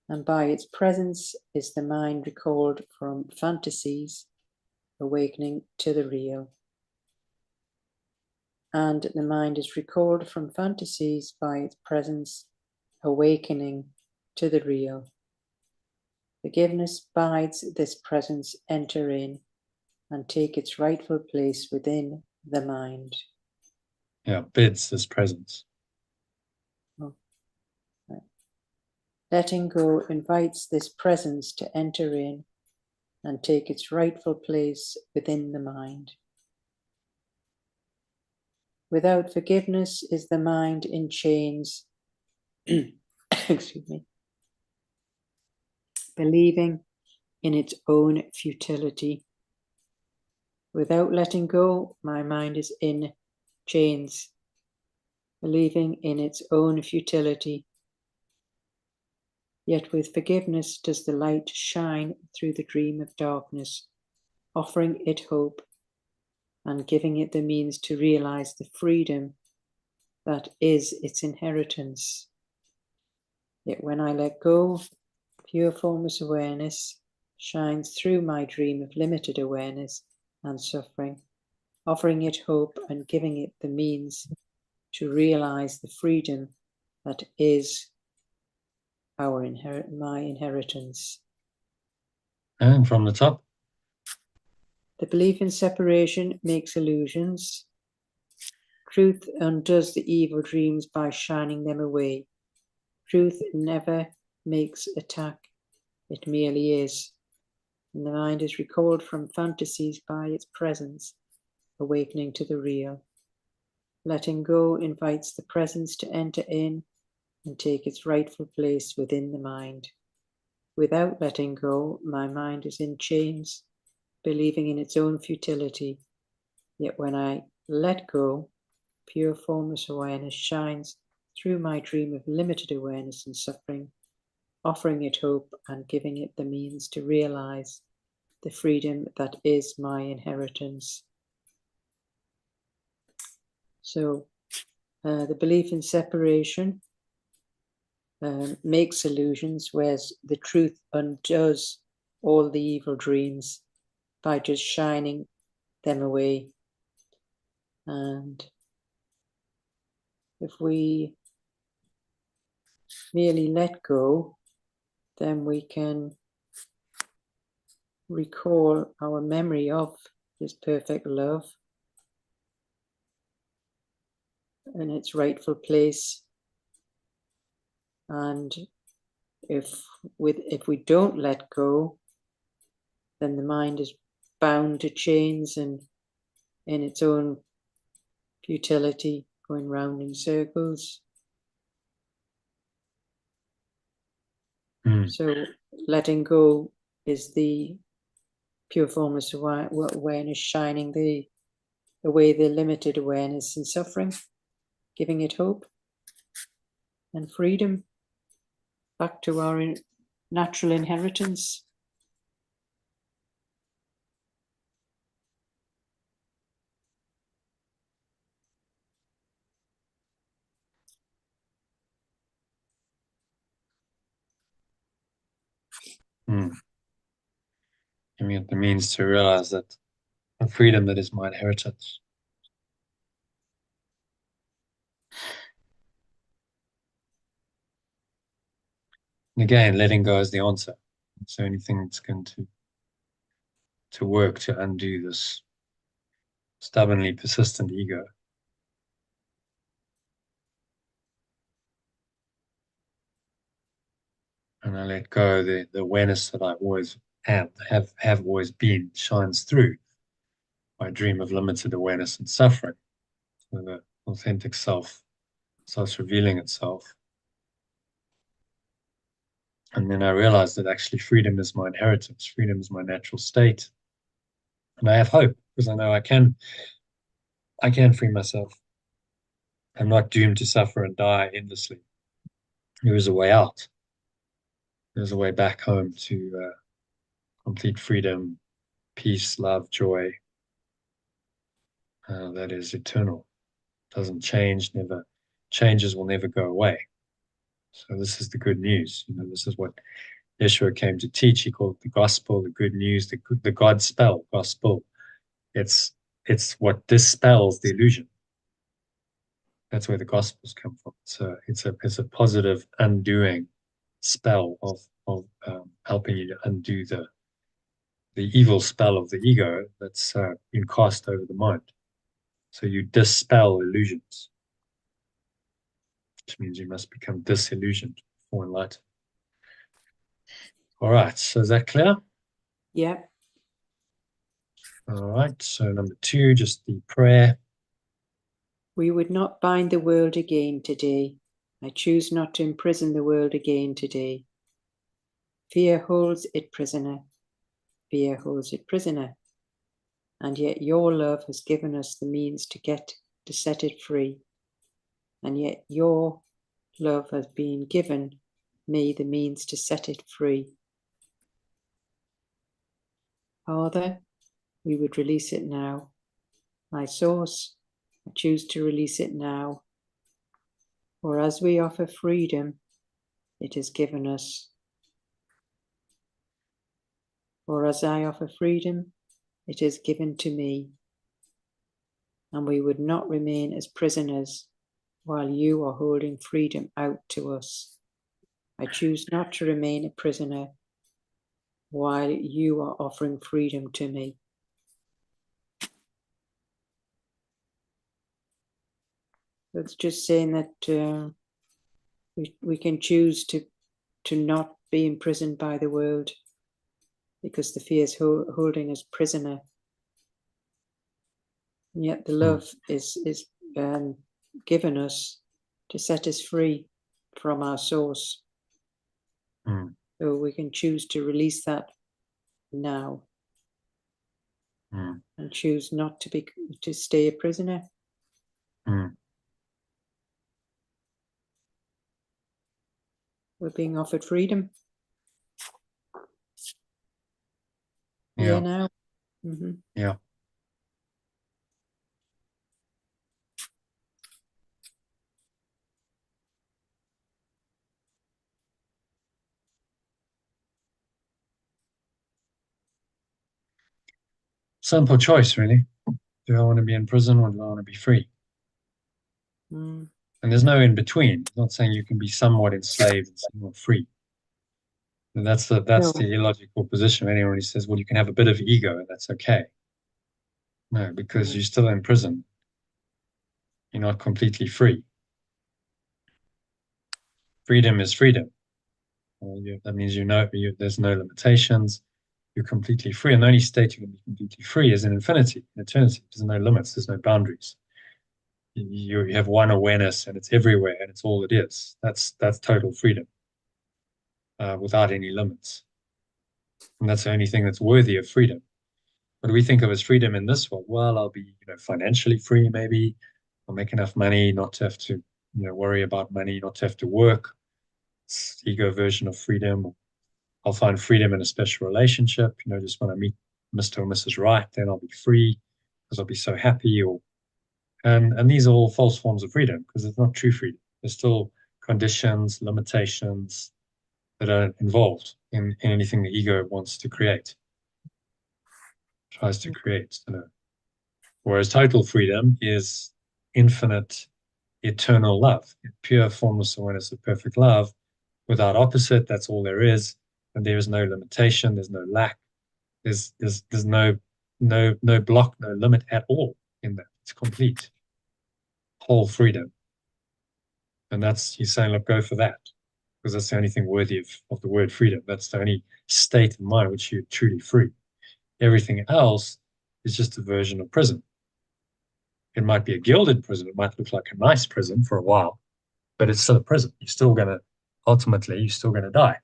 And by its presence is the mind recalled from fantasies, awakening to the real. And the mind is recalled from fantasies by its presence, awakening to the real. Forgiveness bides this presence enter in and take its rightful place within the mind. Yeah, bids this presence. Oh, right. Letting go invites this presence to enter in and take its rightful place within the mind. Without forgiveness is the mind in chains, excuse me, believing in its own futility. Without letting go, my mind is in chains, believing in its own futility. Yet with forgiveness does the light shine through the dream of darkness, offering it hope and giving it the means to realize the freedom that is its inheritance. Yet when I let go, pure formless awareness shines through my dream of limited awareness and suffering, offering it hope and giving it the means to realize the freedom that is my inheritance. And from the top. The belief in separation makes illusions. Truth undoes the evil dreams by shining them away. Truth never makes attack, it merely is. And the mind is recalled from fantasies by its presence, awakening to the real. Letting go invites the presence to enter in and take its rightful place within the mind. Without letting go, my mind is in chains, believing in its own futility. Yet when I let go, pure formless awareness shines through my dream of limited awareness and suffering, offering it hope and giving it the means to realize the freedom that is my inheritance. So the belief in separation makes illusions, whereas the truth undoes all the evil dreams by just shining them away. And if we merely let go, then we can recall our memory of this perfect love in its rightful place. And if we don't let go, then the mind is bound to chains and in its own futility, going round in circles. So letting go is the pure formless awareness shining away the limited awareness and suffering, giving it hope and freedom back to our natural inheritance. Giving it the means to realize that the freedom that is my inheritance. And again, letting go is the answer. It's the only thing that's going to work to undo this stubbornly persistent ego. And I let go the awareness that I always and have always been shines through. My dream of limited awareness and suffering. So the authentic self starts revealing itself. And then I realized that actually freedom is my inheritance, freedom is my natural state. And I have hope because I know I can free myself. I'm not doomed to suffer and die endlessly. There is a way out. There's a way back home to complete freedom, peace, love, joy. That is eternal. Doesn't change, never changes, will never go away. So this is the good news. This is what Yeshua came to teach. He called it the gospel, the good news, the God spell, gospel. It's it's what dispels the illusion. That's where the gospels come from. So it's a positive undoing spell of helping you to undo the evil spell of the ego that's been cast over the mind. So you dispel illusions, which means you must become disillusioned before enlightened. All right, so is that clear? Yeah. All right, so number 2, just the prayer. We would not bind the world again today. I choose not to imprison the world again today. Fear holds it prisoner. Fear holds it prisoner. And yet your love has given us the means to set it free. And yet your love has been given me the means to set it free. Father, we would release it now. My source, I choose to release it now. For as we offer freedom, it is given us. For as I offer freedom, it is given to me. And we would not remain as prisoners while you are holding freedom out to us. I choose not to remain a prisoner while you are offering freedom to me. It's just saying that we can choose to not be imprisoned by the world because the fear is holding us prisoner. And yet the love is given us to set us free from our source. So we can choose to release that now and choose not to stay a prisoner. We're being offered freedom. Yeah. Now. Mm-hmm. Yeah. Simple choice, really. Do I want to be in prison or do I want to be free? And there's no in between. I'm not saying you can be somewhat enslaved and somewhat free. And that's the illogical position of anyone who says, well, you can have a bit of ego and that's okay. No, because you're still in prison. You're not completely free. Freedom is freedom. That means there's no limitations. You're completely free. And the only state you can be completely free is in infinity, in eternity. There's no limits. There's no boundaries. You have one awareness and it's everywhere and it's all it is. That's total freedom without any limits. And that's the only thing that's worthy of freedom. What do we think of as freedom in this world? Well, I'll be financially free, maybe. I'll make enough money not to have to worry about money, not to have to work. It's the ego version of freedom. I'll find freedom in a special relationship. Just when I meet Mr. or Mrs. Right, then I'll be free because I'll be so happy. And these are all false forms of freedom because it's not true freedom. There's still conditions, limitations that are involved in anything the ego wants to create, tries to create. Whereas total freedom is infinite, eternal love, pure formless awareness of perfect love, without opposite. That's all there is, and there is no limitation. There's no lack. There's no block, no limit at all in that. It's complete, whole freedom, and that's he's saying, look, go for that, because that's the only thing worthy of the word freedom. That's the only state of mind which you're truly free. Everything else is just a version of prison. It might be a gilded prison. It might look like a nice prison for a while, but it's still a prison. Ultimately, you're still going to die.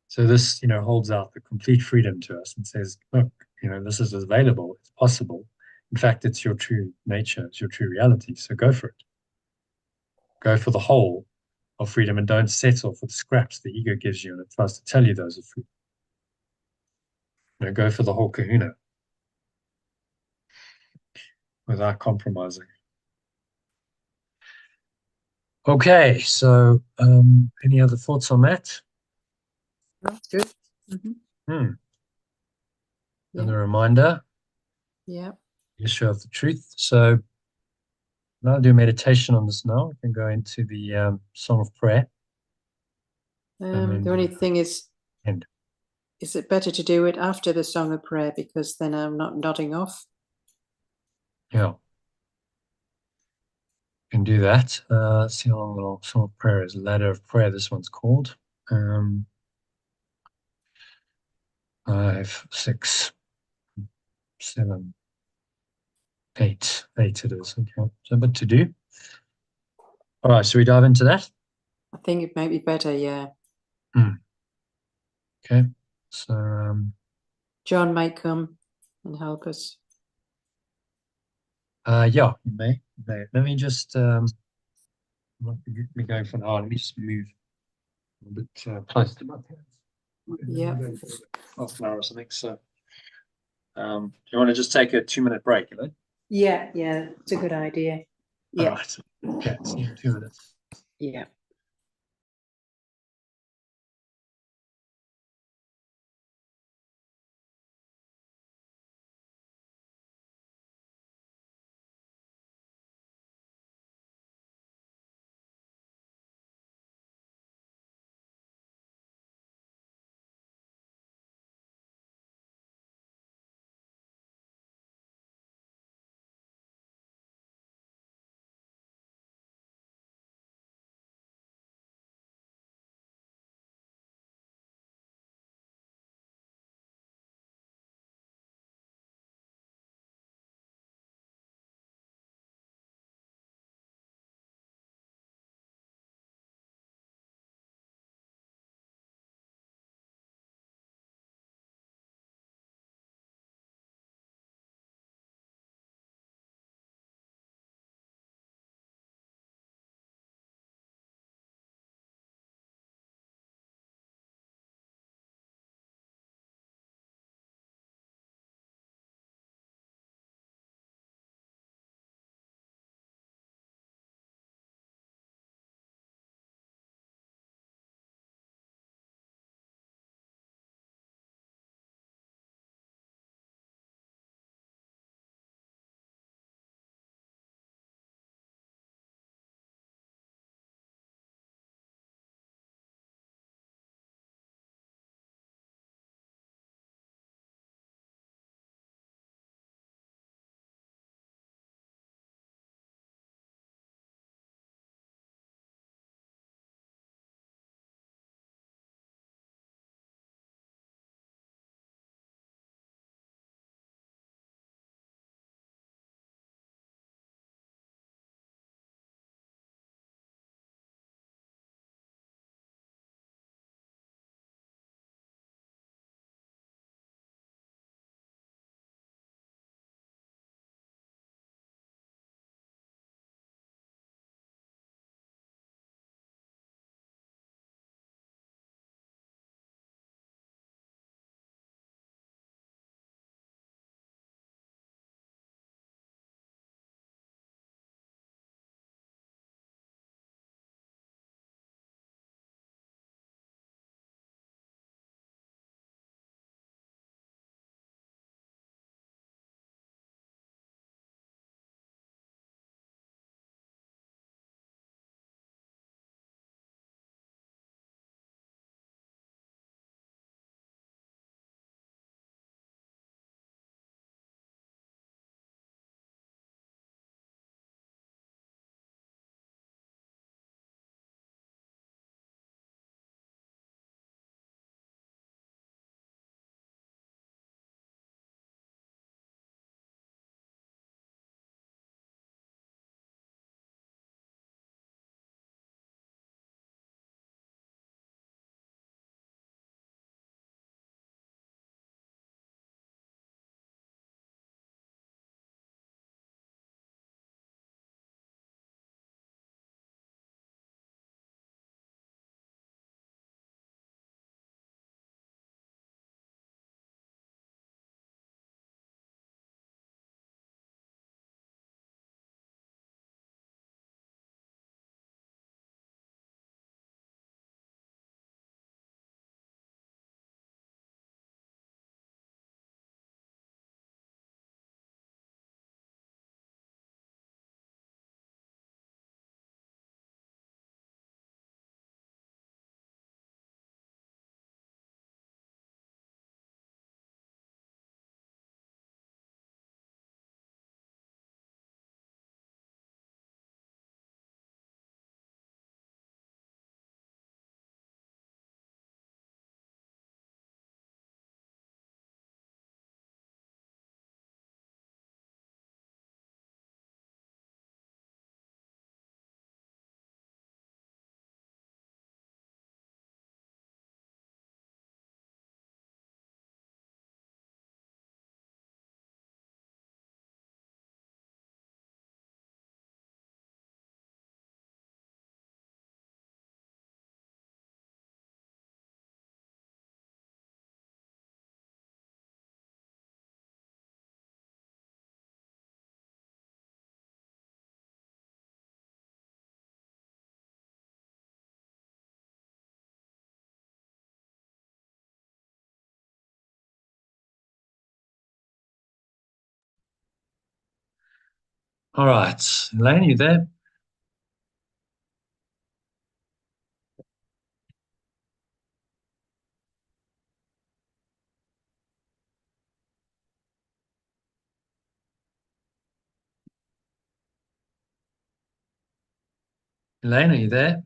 So this, holds out the complete freedom to us and says, look, this is available. It's possible. In fact, it's your true nature. It's your true reality. So go for it. Go for the whole of freedom and don't settle for the scraps the ego gives you and it tries to tell you those are freedom. Go for the whole kahuna without compromising. Okay, so any other thoughts on that? That's good. Mm-hmm. And Yeah. the reminder, Yeah. issue of the truth. So I'll do meditation on this now. We can go into the Song of Prayer. The only thing is it better to do it after the Song of Prayer because then I'm not nodding off? Yeah. Can do that. Let's see how long the Song of Prayer is. Ladder of Prayer, this one's called. 5, 6, 7, 8. 8 it is. Okay. So a bit to do. All right, so we dive into that? I think it might be better, yeah. Okay. So John might come and help us. yeah, you may. Let me just me going for an hour. Let me just move a bit close to my hands. Yeah. Half an hour or something. So do you want to just take a 2-minute break, Yeah, it's a good idea. Yeah. All right. Okay, see you in 2 minutes. Yeah. All right, Elaine, you there? Elaine, are you there?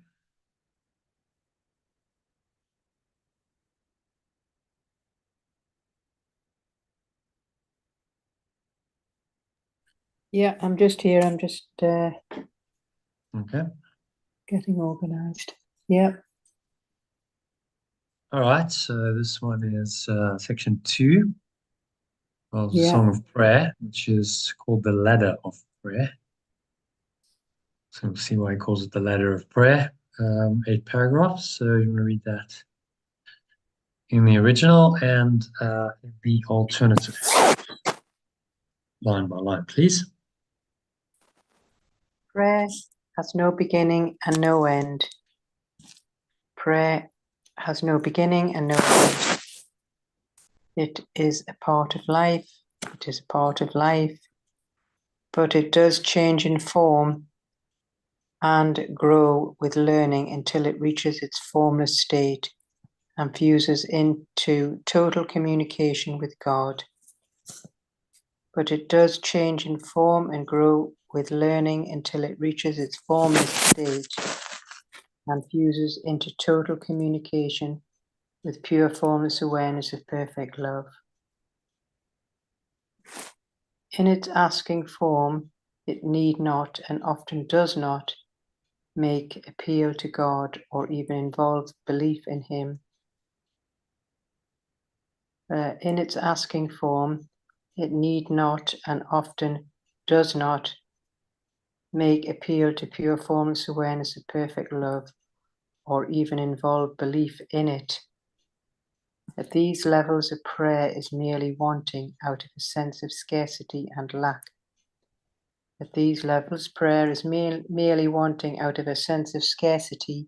Yeah, I'm just here. I'm just Okay. getting organized. Yeah. All right, so this one is section 2 of the Yeah. Song of Prayer, which is called the Ladder of Prayer. So we'll see why he calls it the Ladder of Prayer. 8 paragraphs, so you want to read that in the original and the alternative, line by line, please. Prayer has no beginning and no end. Prayer has no beginning and no end. It is a part of life. It is a part of life, but it does change in form and grow with learning until it reaches its formless state and fuses into total communication with God. But it does change in form and grow with learning until it reaches its formless state and fuses into total communication with pure formless awareness of perfect love. In its asking form, it need not and often does not make appeal to God or even involve belief in Him. In its asking form, it need not and often does not make appeal to pure formless awareness of perfect love or even involve belief in it. At these levels of prayer is merely wanting out of a sense of scarcity and lack. At these levels, prayer is merely wanting out of a sense of scarcity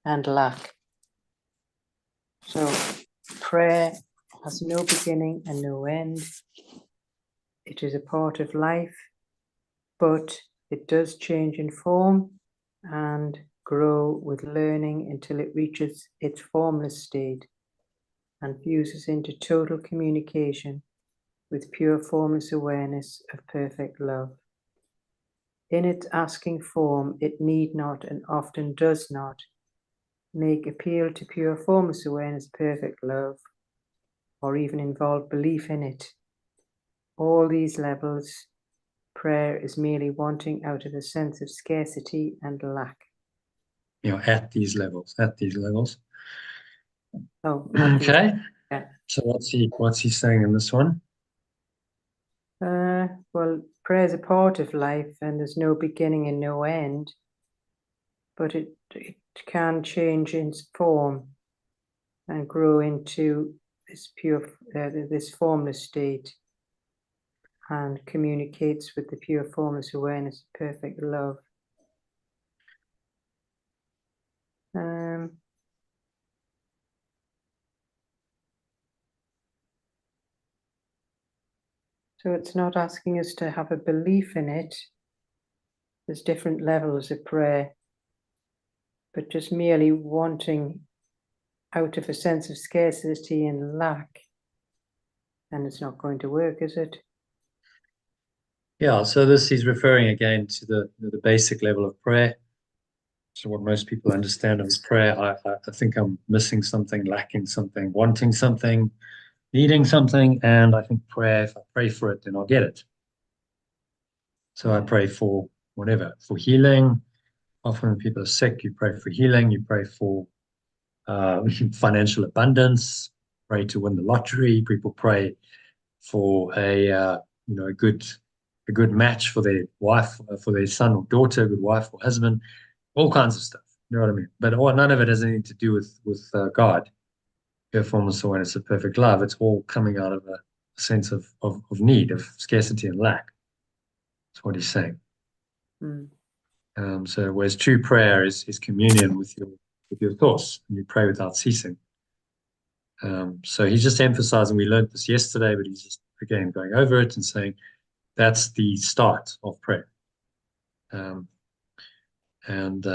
and lack. So, prayer has no beginning and no end. It is a part of life, but it does change in form and grow with learning until it reaches its formless state and fuses into total communication with pure formless awareness of perfect love. In its asking form, it need not and often does not make appeal to pure formless awareness of perfect love or even involve belief in it. All these levels, prayer is merely wanting out of a sense of scarcity and lack. You know, at these levels, at these levels. Oh, Okay. yeah. So what's he saying in this one? Well, prayer is a part of life and there's no beginning and no end, but it can change its form and grow into this pure, this formless state and communicates with the pure formless awareness of perfect love. So it's not asking us to have a belief in it. There's different levels of prayer, but just merely wanting out of a sense of scarcity and lack. And it's not going to work, is it? Yeah, so this he's referring again to the basic level of prayer. So what most people understand as prayer, I think I'm missing something, lacking something, wanting something, needing something, and I think prayer, if I pray for it, then I'll get it. So I pray for whatever, for healing. Often when people are sick, you pray for healing, you pray for financial abundance, pray to win the lottery. People pray for a good match for their wife, for their son or daughter, a good wife or husband, all kinds of stuff. You know what I mean? But none of it has anything to do with God. Pure formless awareness of perfect love. It's all coming out of a sense of need, of scarcity and lack. That's what he's saying. Mm. So whereas true prayer is communion with your thoughts, and you pray without ceasing. So he's just emphasizing, we learned this yesterday, but he's just again going over it and saying that's the start of prayer. Um, and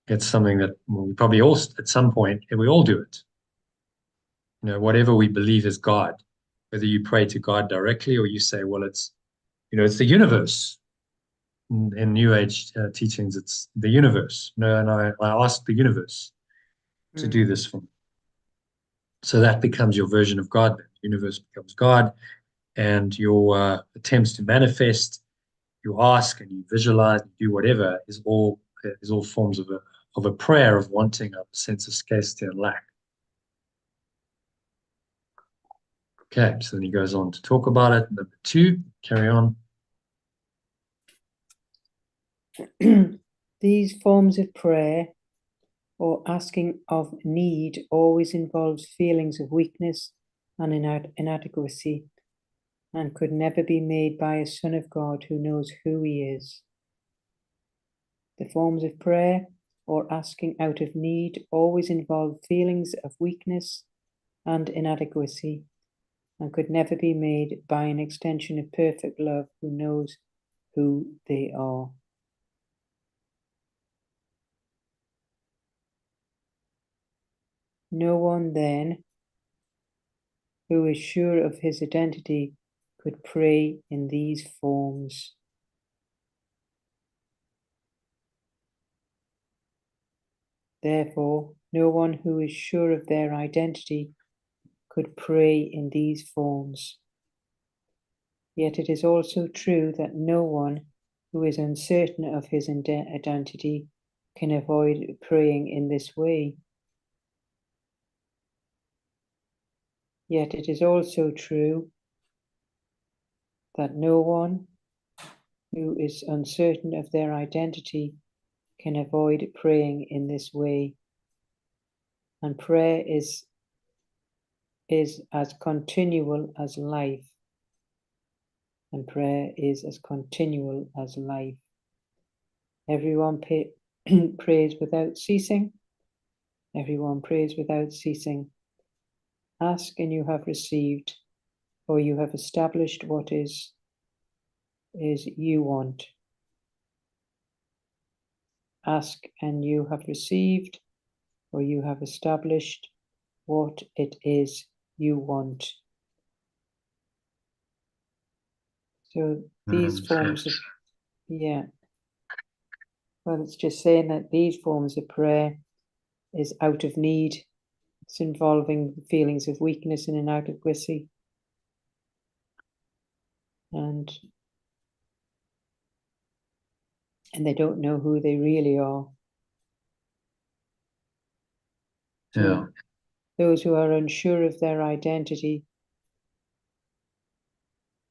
it's something that we probably all, at some point, and we all do it. Whatever we believe is God, whether you pray to God directly or you say, well, it's the universe. In New Age teachings, it's the universe. No, and I ask the universe to do this for me. So that becomes your version of God. The universe becomes God, and your attempts to manifest, you ask and you visualize, and do whatever is all forms of a prayer of wanting a sense of scarcity and lack. Okay, so then he goes on to talk about it. Number 2, carry on. These forms of prayer or asking of need always involves feelings of weakness and inadequacy, and could never be made by a son of God who knows who he is. The forms of prayer or asking out of need always involve feelings of weakness and inadequacy, and could never be made by an extension of perfect love who knows who they are. No one then who is sure of his identity could pray in these forms. Therefore, no one who is sure of their identity could pray in these forms. Yet it is also true that no one who is uncertain of his identity can avoid praying in this way. Yet it is also true that no one who is uncertain of their identity can avoid praying in this way. And prayer is as continual as life. And prayer is as continual as life. Everyone prays without ceasing. Everyone prays without ceasing. Ask and you have received, or you have established what is you want. Ask and you have received, or you have established what it is you want. So these forms of, well, it's just saying that these forms of prayer is out of need. It's involving feelings of weakness and inadequacy. And they don't know who they really are. So those who are unsure of their identity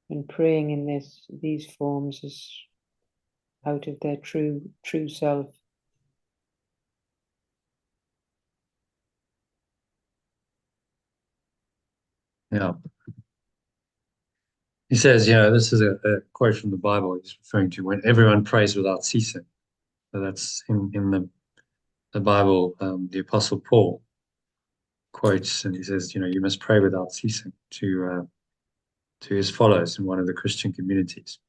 and praying in these forms is out of their true self. Yeah. He says, this is a quote from the Bible. He's referring to when everyone prays without ceasing. So that's in the Bible. The Apostle Paul quotes, and he says, you must pray without ceasing to his followers in one of the Christian communities.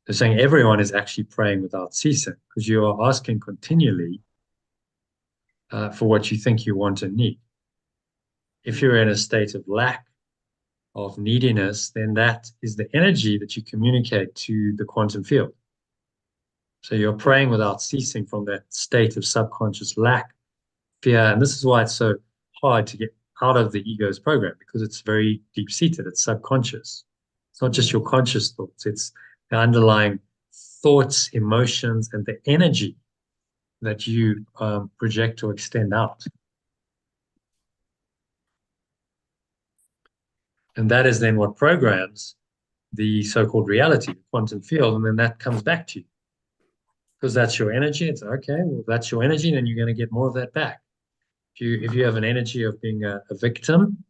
They're saying everyone is actually praying without ceasing because you are asking continually for what you think you want and need. If you're in a state of lack, of neediness, then that is the energy that you communicate to the quantum field. So you're praying without ceasing from that state of subconscious lack, fear. And this is why it's so hard to get out of the ego's program, because it's very deep-seated, it's subconscious. It's not just your conscious thoughts, it's the underlying thoughts, emotions, and the energy that you project or extend out. And that is then what programs the so-called reality, the quantum field, and then that comes back to you. Because that's your energy. It's okay, well, that's your energy, then you're going to get more of that back. If you have an energy of being a victim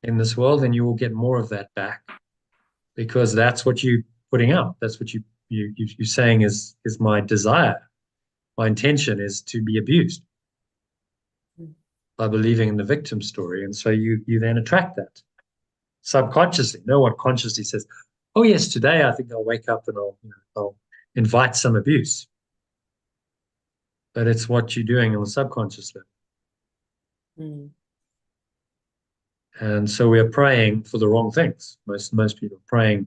in this world, then you will get more of that back, because that's what you're putting out. That's what you're saying is my desire. My intention is to be abused by believing in the victim story. And so you then attract that subconsciously. No one consciously says, oh yes, today I think I'll wake up and I'll invite some abuse. But it's what you're doing on the subconscious level. Mm. And so we are praying for the wrong things. Most people are praying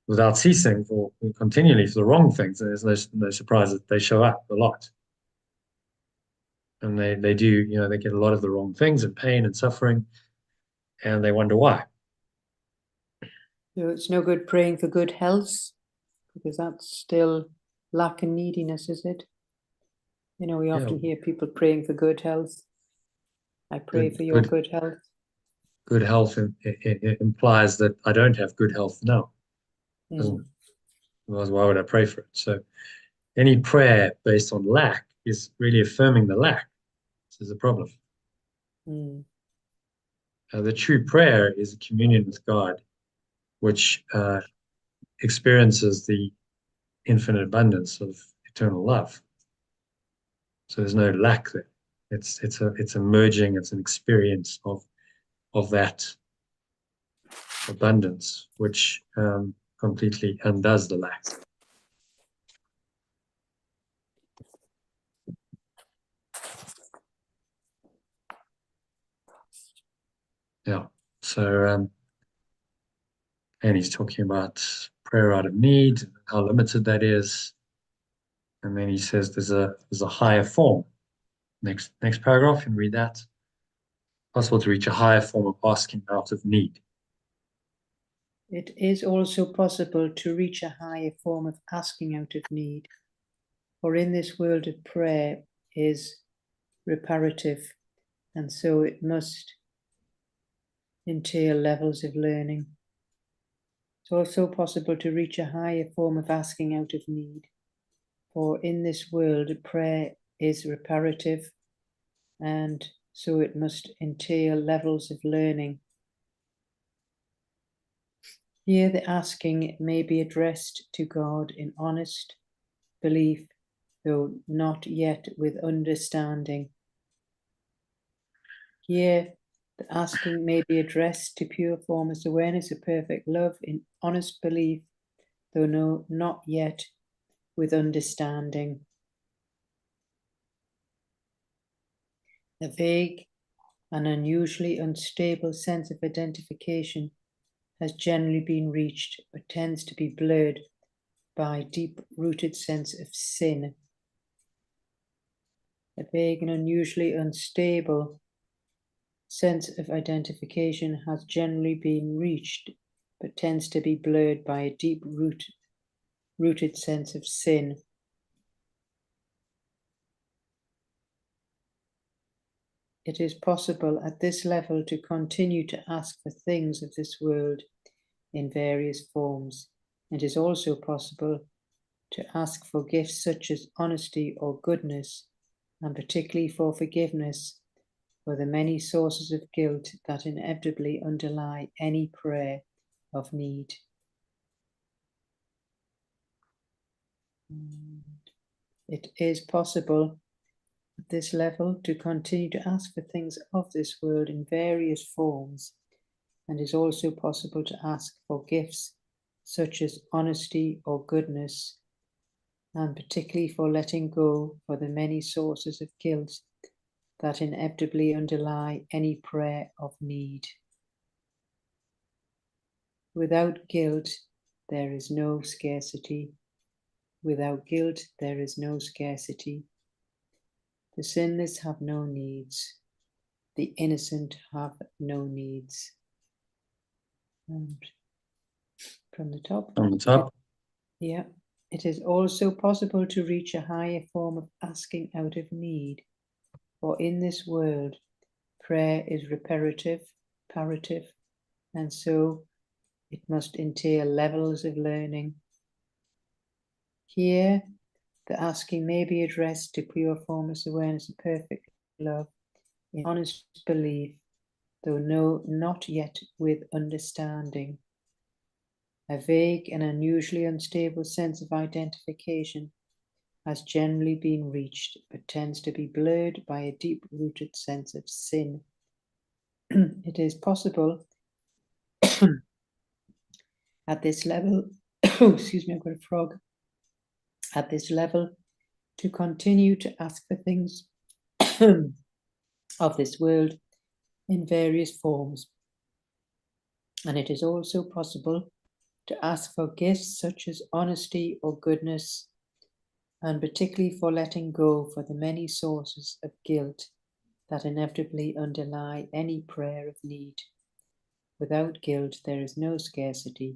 without ceasing for continually for the wrong things. And there's no surprise that they show up a lot. And they do, they get a lot of the wrong things and pain and suffering, and they wonder why. So it's no good praying for good health, because that's still lack and neediness, is it? We often hear people praying for good health. I pray for your good health. Good health it implies that I don't have good health now, doesn't it? Otherwise, why would I pray for it? So any prayer based on lack is really affirming the lack. This is the problem. The true prayer is a communion with God, which experiences the infinite abundance of eternal love. So there's no lack there. It's a merging. It's an experience of that abundance, which completely undoes the lack. Yeah. So, and he's talking about prayer out of need, how limited that is, and then he says there's a higher form. Next paragraph, you can read that. Possible to reach a higher form of asking out of need. It is also possible to reach a higher form of asking out of need, for in this world of prayer is reparative, and so it must entail levels of learning. It's also possible to reach a higher form of asking out of need, for in this world prayer is reparative, and so it must entail levels of learning. Here the asking may be addressed to God in honest belief, though not yet with understanding. Here the asking may be addressed to pure formless awareness of perfect love in honest belief, though not yet with understanding. A vague and unusually unstable sense of identification has generally been reached, but tends to be blurred by a deep-rooted sense of sin. A vague and unusually unstable sense of identification has generally been reached, but tends to be blurred by a deep-rooted sense of sin. It is possible at this level to continue to ask for things of this world in various forms. It is also possible to ask for gifts such as honesty or goodness, and particularly for forgiveness for the many sources of guilt that inevitably underlie any prayer of need. It is possible at this level to continue to ask for things of this world in various forms, and is also possible to ask for gifts such as honesty or goodness, and particularly for letting go for the many sources of guilt that inevitably underlie any prayer of need. Without guilt, there is no scarcity. Without guilt, there is no scarcity. The sinless have no needs. The innocent have no needs. And from the top. From the top. Yeah. It is also possible to reach a higher form of asking out of need. For in this world, prayer is reparative, and so it must entail levels of learning. Here, the asking may be addressed to pure formless awareness of perfect love in honest belief, though not yet with understanding. A vague and unusually unstable sense of identification has generally been reached, but tends to be blurred by a deep-rooted sense of sin. It is possible At this level, excuse me, I've got a frog. At this level, to continue to ask for things of this world in various forms. And it is also possible to ask for gifts such as honesty or goodness, and particularly for letting go for the many sources of guilt that inevitably underlie any prayer of need. Without guilt, there is no scarcity.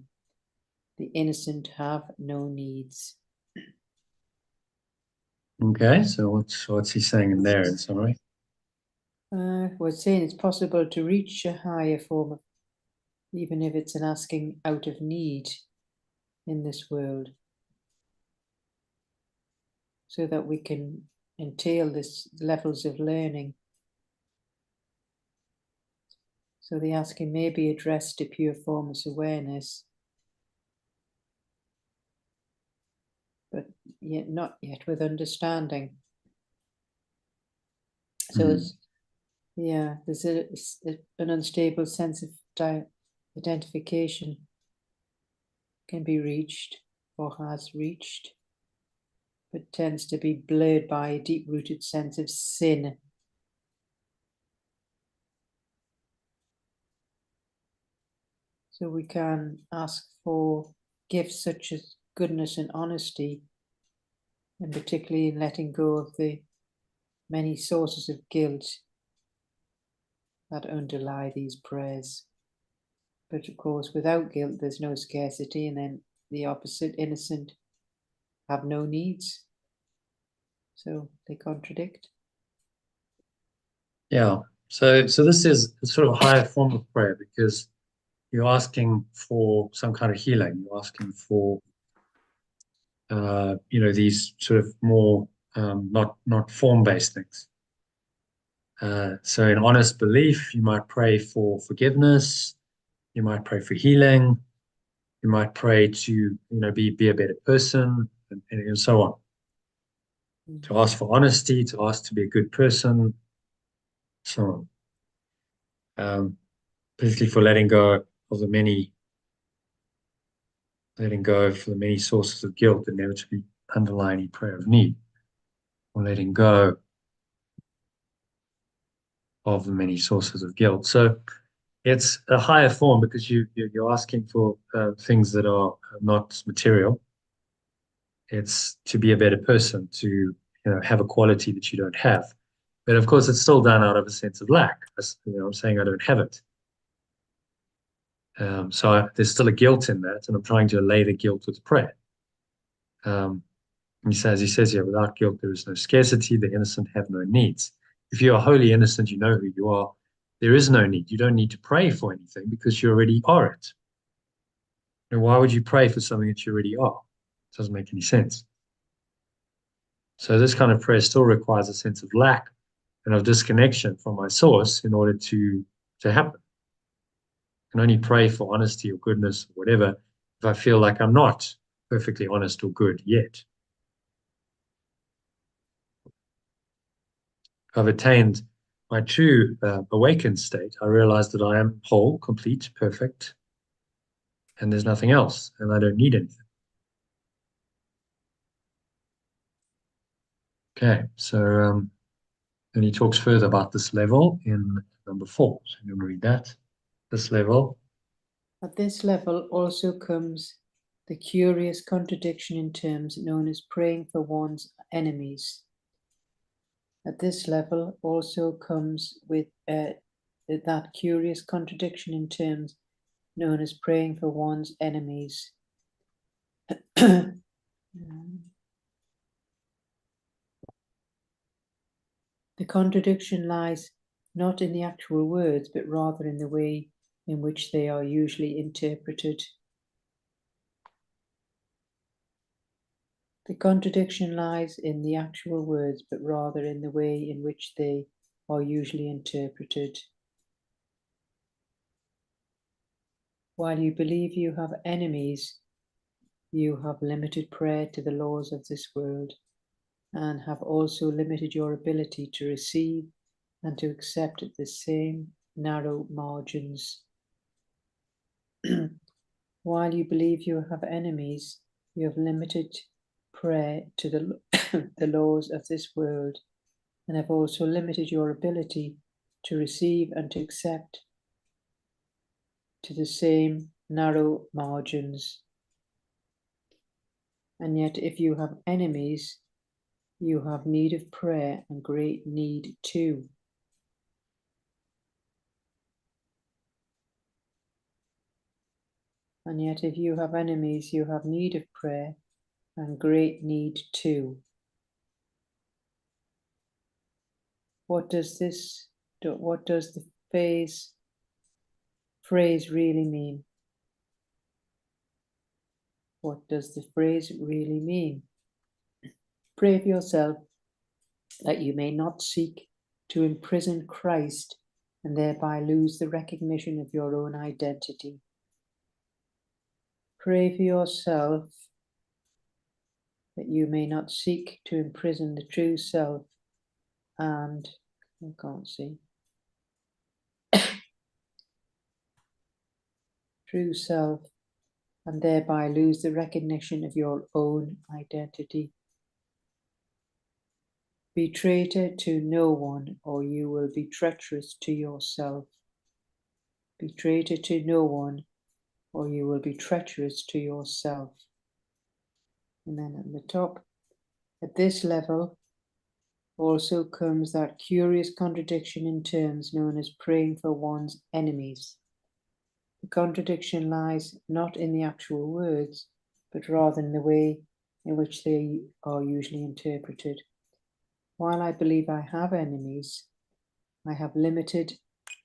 The innocent have no needs. Okay, so what's he saying in there in summary? We're saying it's possible to reach a higher form of, even if it's an asking out of need in this world, so that we can entail this levels of learning. So the asking may be addressed to pure formless awareness, but yet not yet with understanding. So it's, yeah, there's an unstable sense of identification can be reached or has reached, but tends to be blurred by a deep-rooted sense of sin. So we can ask for gifts such as goodness and honesty, and particularly in letting go of the many sources of guilt that underlie these prayers. But of course, without guilt, there's no scarcity, and then the opposite, innocent, have no needs. So they contradict. Yeah. So this is sort of a higher form of prayer because you're asking for some kind of healing. You're asking for these sort of more not form-based things. So in honest belief, you might pray for forgiveness, you might pray for healing, you might pray to be a better person, and so on. To ask for honesty, to ask to be a good person, so on. Particularly for letting go for the many sources of guilt that inevitably underlie any prayer of need, or letting go of the many sources of guilt. So it's a higher form because you're asking for things that are not material. It's to be a better person, to have a quality that you don't have. But of course, it's still done out of a sense of lack. I'm saying I don't have it. So there's still a guilt in that, and I'm trying to allay the guilt with prayer. He says here, without guilt, there is no scarcity. The innocent have no needs. If you are wholly innocent, you know who you are. There is no need. You don't need to pray for anything because you already are it. And why would you pray for something that you already are? It doesn't make any sense. So this kind of prayer still requires a sense of lack and of disconnection from my source in order to happen. I can only pray for honesty or goodness or whatever if I feel like I'm not perfectly honest or good yet. If I've attained my true awakened state, I realize that I am whole, complete, perfect, and there's nothing else, and I don't need anything. Okay, so then he talks further about this level in number 4. So I'm going to read that. This level. At this level also comes the curious contradiction in terms known as praying for one's enemies. At this level also comes with that curious contradiction in terms known as praying for one's enemies. The contradiction lies not in the actual words, but rather in the way in which they are usually interpreted. The contradiction lies in the actual words, but rather in the way in which they are usually interpreted. While you believe you have enemies, you have limited prayer to the laws of this world, and have also limited your ability to receive and to accept the same narrow margins. While you believe you have enemies, you have limited prayer to the laws of this world, and have also limited your ability to receive and to accept to the same narrow margins. And yet, if you have enemies, you have need of prayer and great need too. And yet, if you have enemies, you have need of prayer and great need too. What does the phrase really mean? What does the phrase really mean? Pray for yourself that you may not seek to imprison Christ and thereby lose the recognition of your own identity. Pray for yourself that you may not seek to imprison the true self and, I can't see, true self, and thereby lose the recognition of your own identity. Be traitor to no one, or you will be treacherous to yourself. Be traitor to no one, or you will be treacherous to yourself. And then at the top, at this level, also comes that curious contradiction in terms known as praying for one's enemies. The contradiction lies not in the actual words, but rather in the way in which they are usually interpreted. While I believe I have enemies, I have limited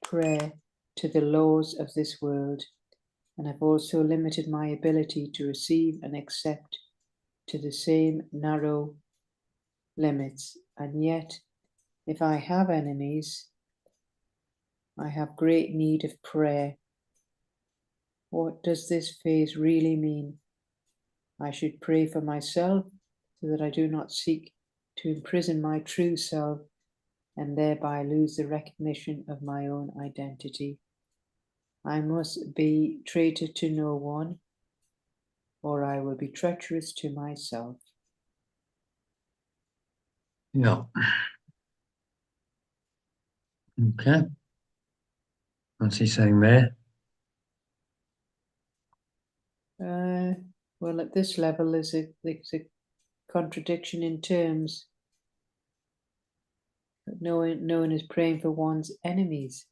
prayer to the laws of this world, and have also limited my ability to receive and accept to the same narrow limits. And yet, if I have enemies, I have great need of prayer. What does this phrase really mean? I should pray for myself so that I do not seek to imprison my true self and thereby lose the recognition of my own identity. I must be traitor to no one, or I will be treacherous to myself. Yeah. Okay. What's he saying there? Well, at this level, there's a contradiction in terms. No one is praying for one's enemies.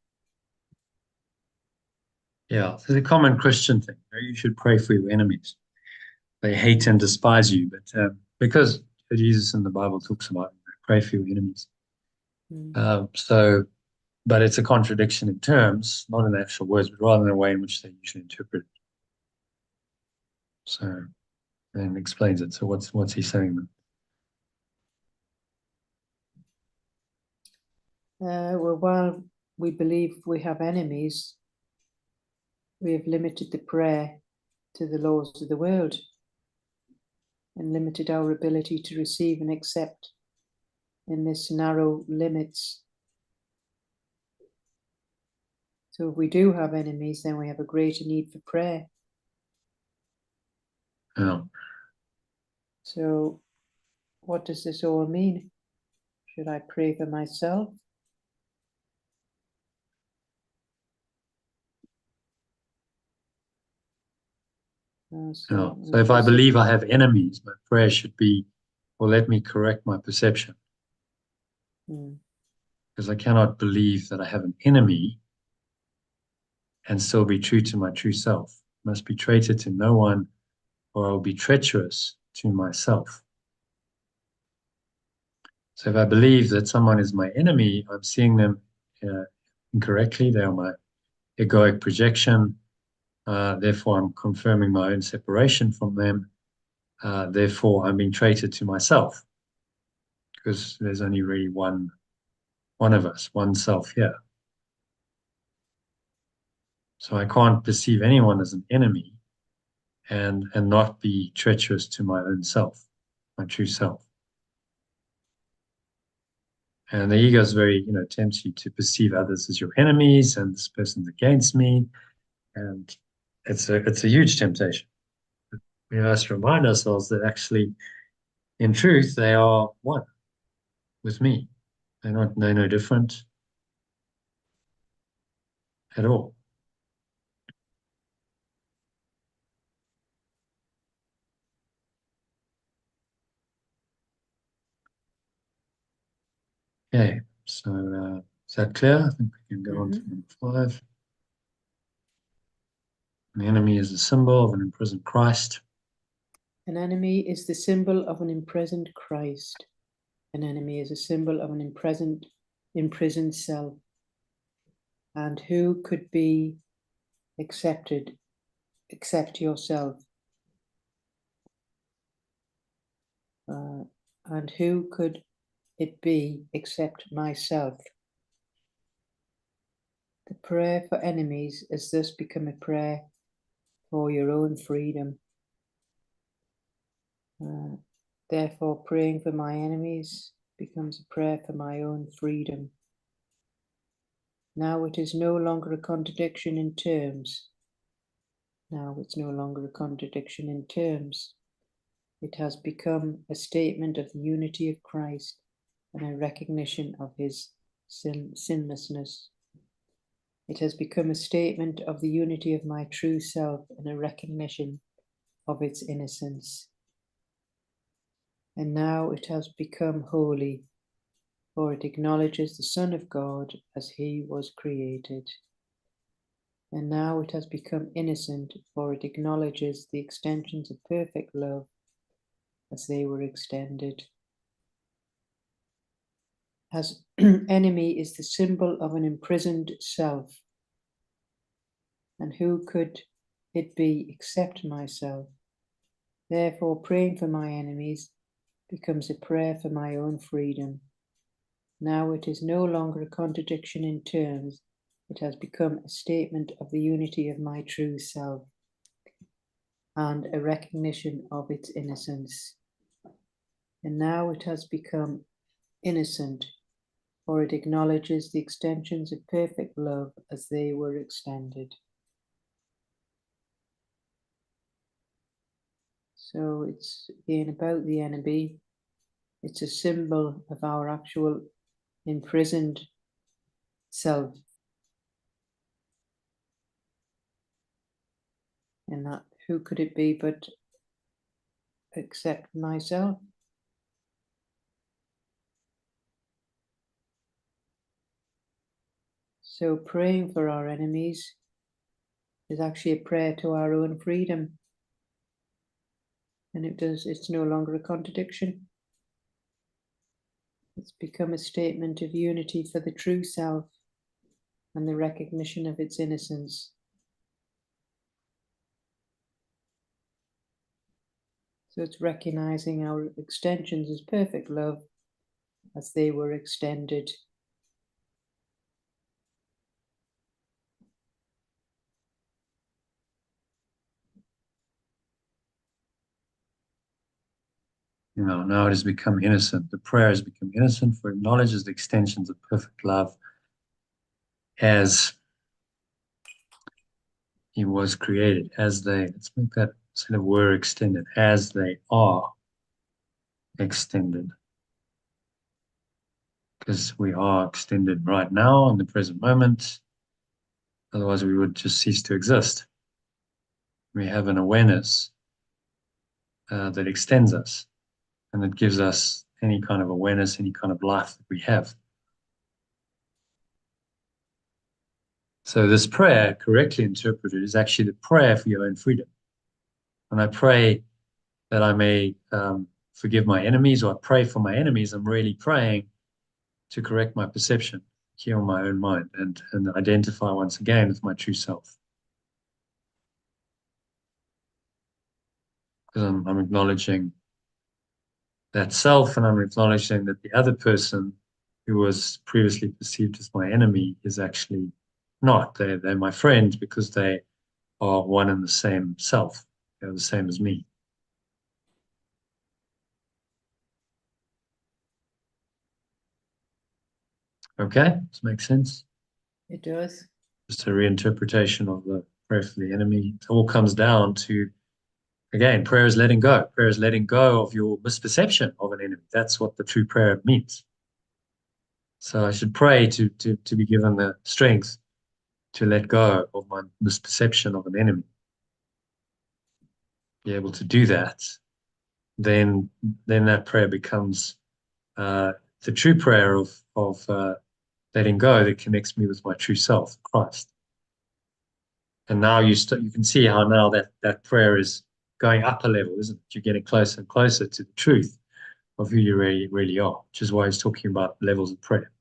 Yeah, so the common Christian thing. You should pray for your enemies. They hate and despise you, but because Jesus in the Bible talks about pray for your enemies. But it's a contradiction in terms, not in the actual words, but rather in the way in which they usually interpret it. So then explains it. So what's he saying then? Well, while we believe we have enemies, we have limited the prayer to the laws of the world and limited our ability to receive and accept in this narrow limits. So if we do have enemies, then we have a greater need for prayer. Yeah. So what does this all mean? Should I pray for myself? So if I believe I have enemies, my prayer should be, well, let me correct my perception. Because I cannot believe that I have an enemy and still be true to my true self. I must be traitor to no one, or I'll be treacherous to myself. So if I believe that someone is my enemy, I'm seeing them incorrectly. They are my egoic projection. Therefore, I'm confirming my own separation from them. Therefore, I'm being traitor to myself, because there's only really one of us, one self here. So I can't perceive anyone as an enemy and not be treacherous to my own self, my true self. And the ego is very, tempts you to perceive others as your enemies, and this person's against me. And it's a huge temptation. We must remind ourselves that actually, in truth, they are one with me. They're no different at all. Okay, so is that clear? I think we can go on to number 5. The enemy is a symbol of an imprisoned Christ. An enemy is the symbol of an imprisoned Christ. An enemy is a symbol of an imprisoned self. And who could be accepted except yourself? And who could it be except myself? The prayer for enemies has thus become a prayer for your own freedom. Therefore, praying for my enemies becomes a prayer for my own freedom. Now it is no longer a contradiction in terms. Now it's no longer a contradiction in terms. It has become a statement of the unity of Christ and a recognition of his sinlessness. It has become a statement of the unity of my true self and a recognition of its innocence. And now it has become holy, for it acknowledges the Son of God as he was created. And now it has become innocent, for it acknowledges the extensions of perfect love as they were extended. As enemy is the symbol of an imprisoned self. And who could it be except myself? Therefore, praying for my enemies becomes a prayer for my own freedom. Now it is no longer a contradiction in terms. It has become a statement of the unity of my true self and a recognition of its innocence. And now it has become innocent, for it acknowledges the extensions of perfect love as they were extended. So it's again about the enemy. It's a symbol of our actual imprisoned self. And that who could it be but except myself? So praying for our enemies is actually a prayer to our own freedom. And it's no longer a contradiction. It's become a statement of unity for the true self and the recognition of its innocence. So it's recognizing our extensions as perfect love as they were extended. Now it has become innocent. The prayer has become innocent, for it acknowledges the extensions of perfect love as he was created, let's make that sort of word extended, as they are extended. Because we are extended right now in the present moment. Otherwise, we would just cease to exist. We have an awareness that extends us and that gives us any kind of awareness, any kind of life that we have. So this prayer, correctly interpreted, is actually the prayer for your own freedom. When I pray that I may forgive my enemies, or I pray for my enemies, I'm really praying to correct my perception, heal my own mind, and identify once again with my true self. Because I'm acknowledging that self, and I'm acknowledging that the other person who was previously perceived as my enemy is actually not. They're my friend because they are one and the same self. They're the same as me. Okay, does that make sense? It does. Just a reinterpretation of pray for the enemy. It all comes down to, again, prayer is letting go. Prayer is letting go of your misperception of an enemy. That's what the true prayer means. So I should pray to be given the strength to let go of my misperception of an enemy. Be able to do that, then that prayer becomes the true prayer of letting go that connects me with my true self, Christ. And now you can see how now that prayer is going up a level, isn't it? You're getting closer and closer to the truth of who you really are, which is why he's talking about levels of prayer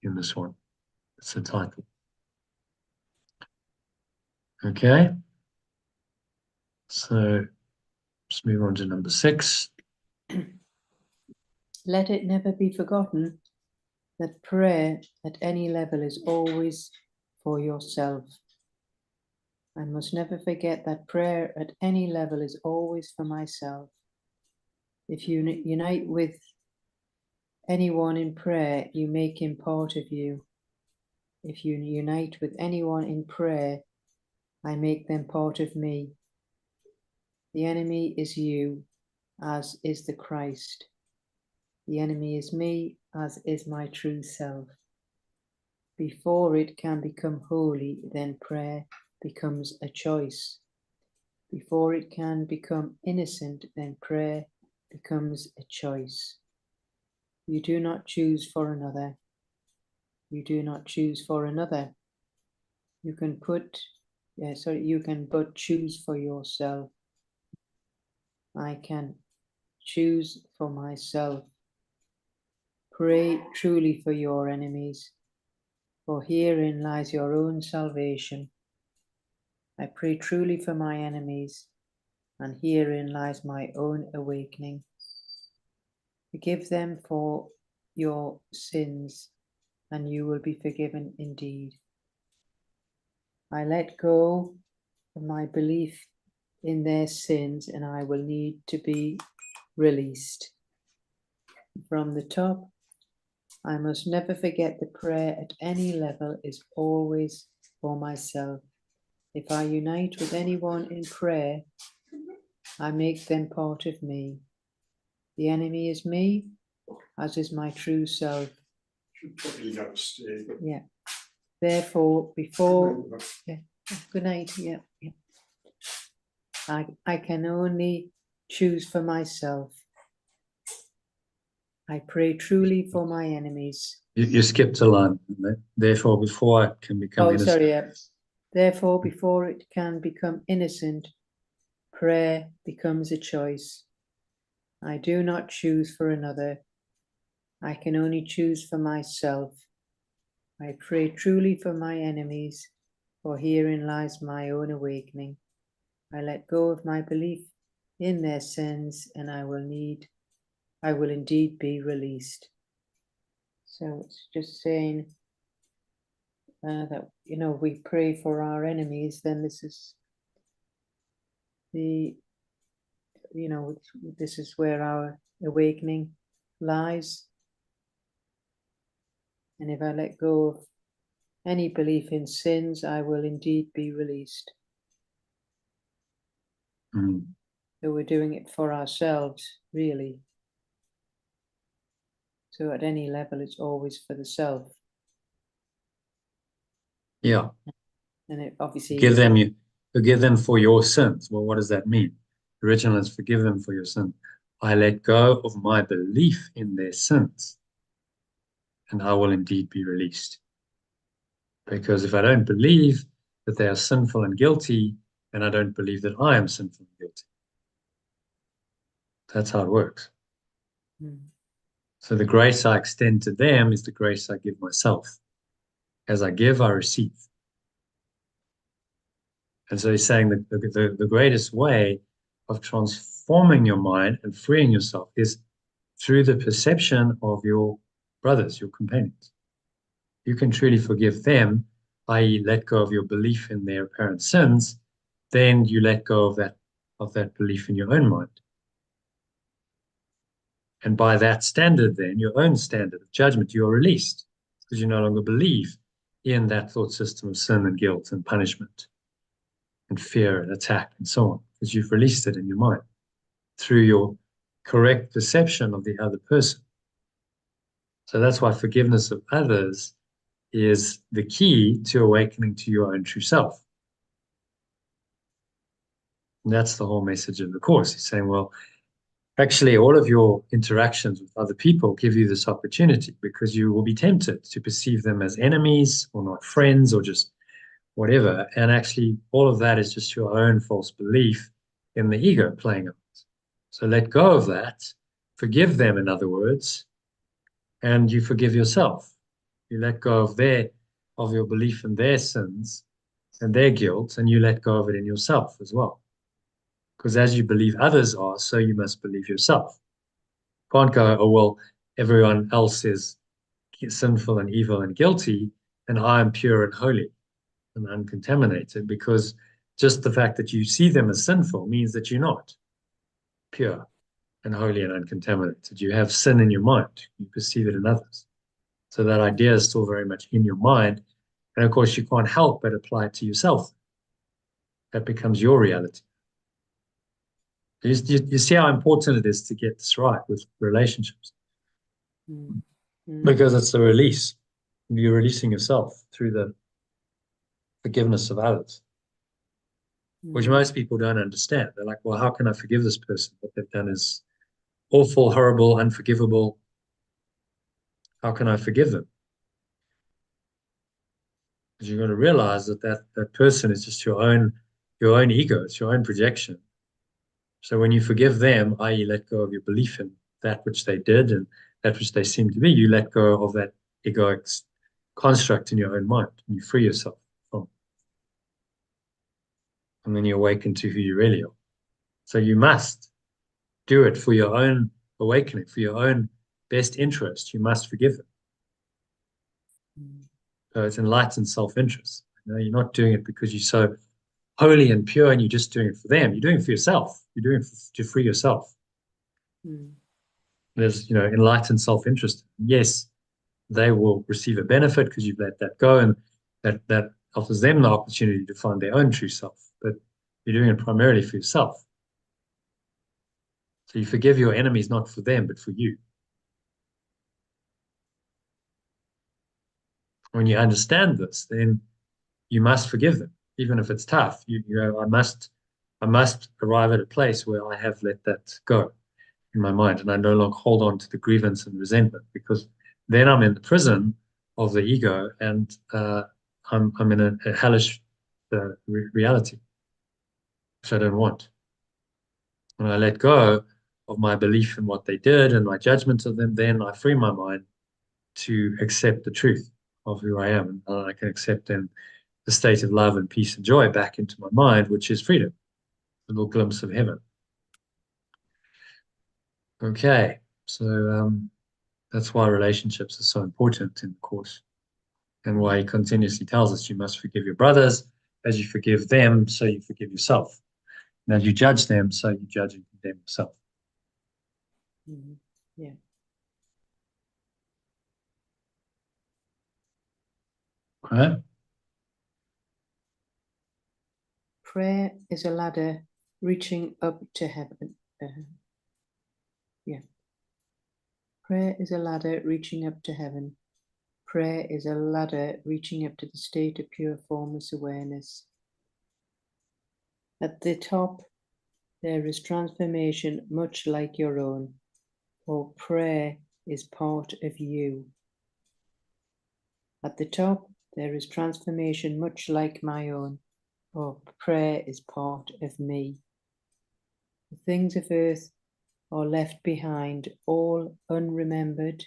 in this one. It's the title. Okay. So let's move on to number 6. Let it never be forgotten that prayer at any level is always for yourself. I must never forget that prayer at any level is always for myself. If you unite with anyone in prayer, you make him part of you. If you unite with anyone in prayer, I make them part of me. The enemy is you, as is the Christ. The enemy is me, as is my true self. Before it can become holy, then prayer becomes a choice. Before it can become innocent, then prayer becomes a choice. You do not choose for another. You do not choose for another. You can but choose for yourself. I can choose for myself. Pray truly for your enemies, for herein lies your own salvation. I pray truly for my enemies, and herein lies my own awakening. Forgive them for your sins, and you will be forgiven indeed. I let go of my belief in their sins, and I will need to be released. From the top, I must never forget that prayer at any level is always for myself. If I unite with anyone in prayer, I make them part of me. The enemy is me, as is my true self. Yeah. Therefore, good night. Yeah. I can only choose for myself. I pray truly for my enemies. You skipped a line. Therefore, before it can become innocent. Sorry. Yeah. Therefore, before it can become innocent, prayer becomes a choice. I do not choose for another. I can only choose for myself. I pray truly for my enemies, for herein lies my own awakening. I let go of my belief in their sins, and I will indeed be released. So it's just saying that, we pray for our enemies, then this is this is where our awakening lies. And if I let go of any belief in sins, I will indeed be released. So we're doing it for ourselves, really. So at any level, it's always for the self. Yeah. And it obviously... Forgive them for your sins. Well, what does that mean? The original is forgive them for your sins. I let go of my belief in their sins, and I will indeed be released. Because if I don't believe that they are sinful and guilty, then I don't believe that I am sinful and guilty. That's how it works. So the grace I extend to them is the grace I give myself. As I give, I receive. And so he's saying that the greatest way of transforming your mind and freeing yourself is through the perception of your brothers, your companions. You can truly forgive them, i.e., let go of your belief in their apparent sins, then you let go of that belief in your own mind. And by that standard, then, your own standard of judgment, you are released because you no longer believe in that thought system of sin and guilt and punishment and fear and attack and so on, because you've released it in your mind through your correct perception of the other person. So that's why forgiveness of others is the key to awakening to your own true self. And that's the whole message of the Course. He's saying, well, actually, all of your interactions with other people give you this opportunity because you will be tempted to perceive them as enemies or not friends or just whatever. And actually, all of that is just your own false belief in the ego playing out. So let go of that, forgive them, in other words, and you forgive yourself. You let go of your belief in their sins and their guilt, and you let go of it in yourself as well. Because as you believe others are, so you must believe yourself. You can't go, oh, well, everyone else is sinful and evil and guilty, and I am pure and holy and uncontaminated, because just the fact that you see them as sinful means that you're not pure and holy and uncontaminated. You have sin in your mind. You perceive it in others. So that idea is still very much in your mind. And of course, you can't help but apply it to yourself. That becomes your reality. You see how important it is to get this right with relationships, because it's a release. You're releasing yourself through the forgiveness of others, which most people don't understand. They're like, well, how can I forgive this person? What they've done is awful, horrible, unforgivable. How can I forgive them? Because you're going to realize that person is just your own ego. It's your own projection. So when you forgive them, i.e., let go of your belief in that which they did and that which they seem to be, you let go of that egoic construct in your own mind, and you free yourself from it. And then you awaken to who you really are. So you must do it for your own awakening, for your own best interest. You must forgive them. So it's enlightened self-interest. You're not doing it because you're so holy and pure and you're just doing it for them. You're doing it for yourself. You're doing it to free yourself. There's, enlightened self-interest. Yes, they will receive a benefit because you've let that go, and that offers them the opportunity to find their own true self. But you're doing it primarily for yourself. So you forgive your enemies not for them, but for you. When you understand this, then you must forgive them, even if it's tough. I must arrive at a place where I have let that go in my mind, and I no longer hold on to the grievance and resentment, because then I'm in the prison of the ego, and I'm in a hellish reality, which I don't want. When I let go of my belief in what they did and my judgment of them, then I free my mind to accept the truth of who I am, and I can accept then the state of love and peace and joy back into my mind, which is freedom, a little glimpse of heaven. Okay, so that's why relationships are so important in the Course, and why he continuously tells us you must forgive your brothers. As you forgive them, so you forgive yourself. And as you judge them, so you judge and condemn yourself. Yeah. Okay. Prayer is a ladder reaching up to heaven. Prayer is a ladder reaching up to heaven. Prayer is a ladder reaching up to the state of pure formless awareness. At the top, there is transformation much like your own, for prayer is part of you. At the top, there is transformation much like my own, for prayer is part of me. The things of earth are left behind, all unremembered.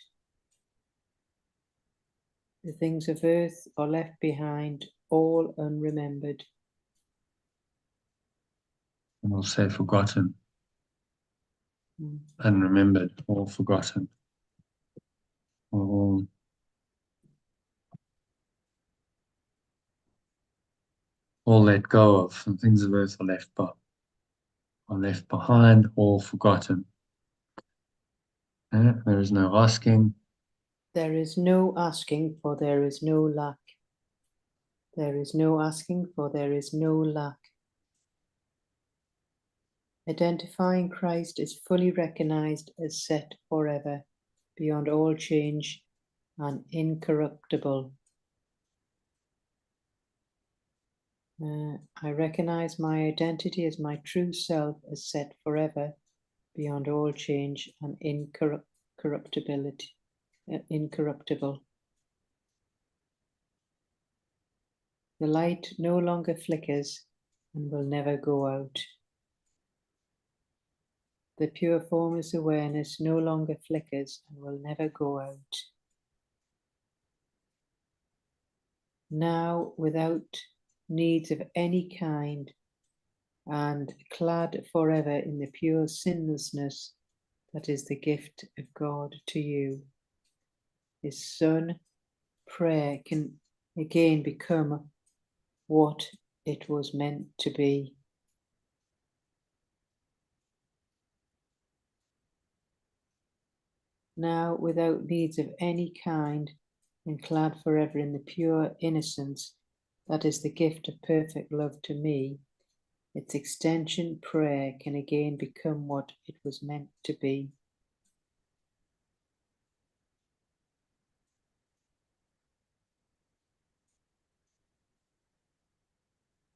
The things of earth are left behind, all unremembered. And we'll say forgotten, unremembered, or forgotten, or all let go of, and things of earth are left behind, all forgotten. There is no asking. There is no asking, for there is no lack. There is no asking, for there is no lack. Identifying Christ is fully recognized as set forever, beyond all change and incorruptible. I recognize my identity as my true self as set forever, beyond all change and incorruptible. The light no longer flickers and will never go out. The pure formless awareness no longer flickers and will never go out. Now, without needs of any kind, and clad forever in the pure sinlessness that is the gift of God to you, His Son, prayer can again become what it was meant to be. Now, without needs of any kind, and clad forever in the pure innocence that is the gift of perfect love to me, its extension, prayer, can again become what it was meant to be.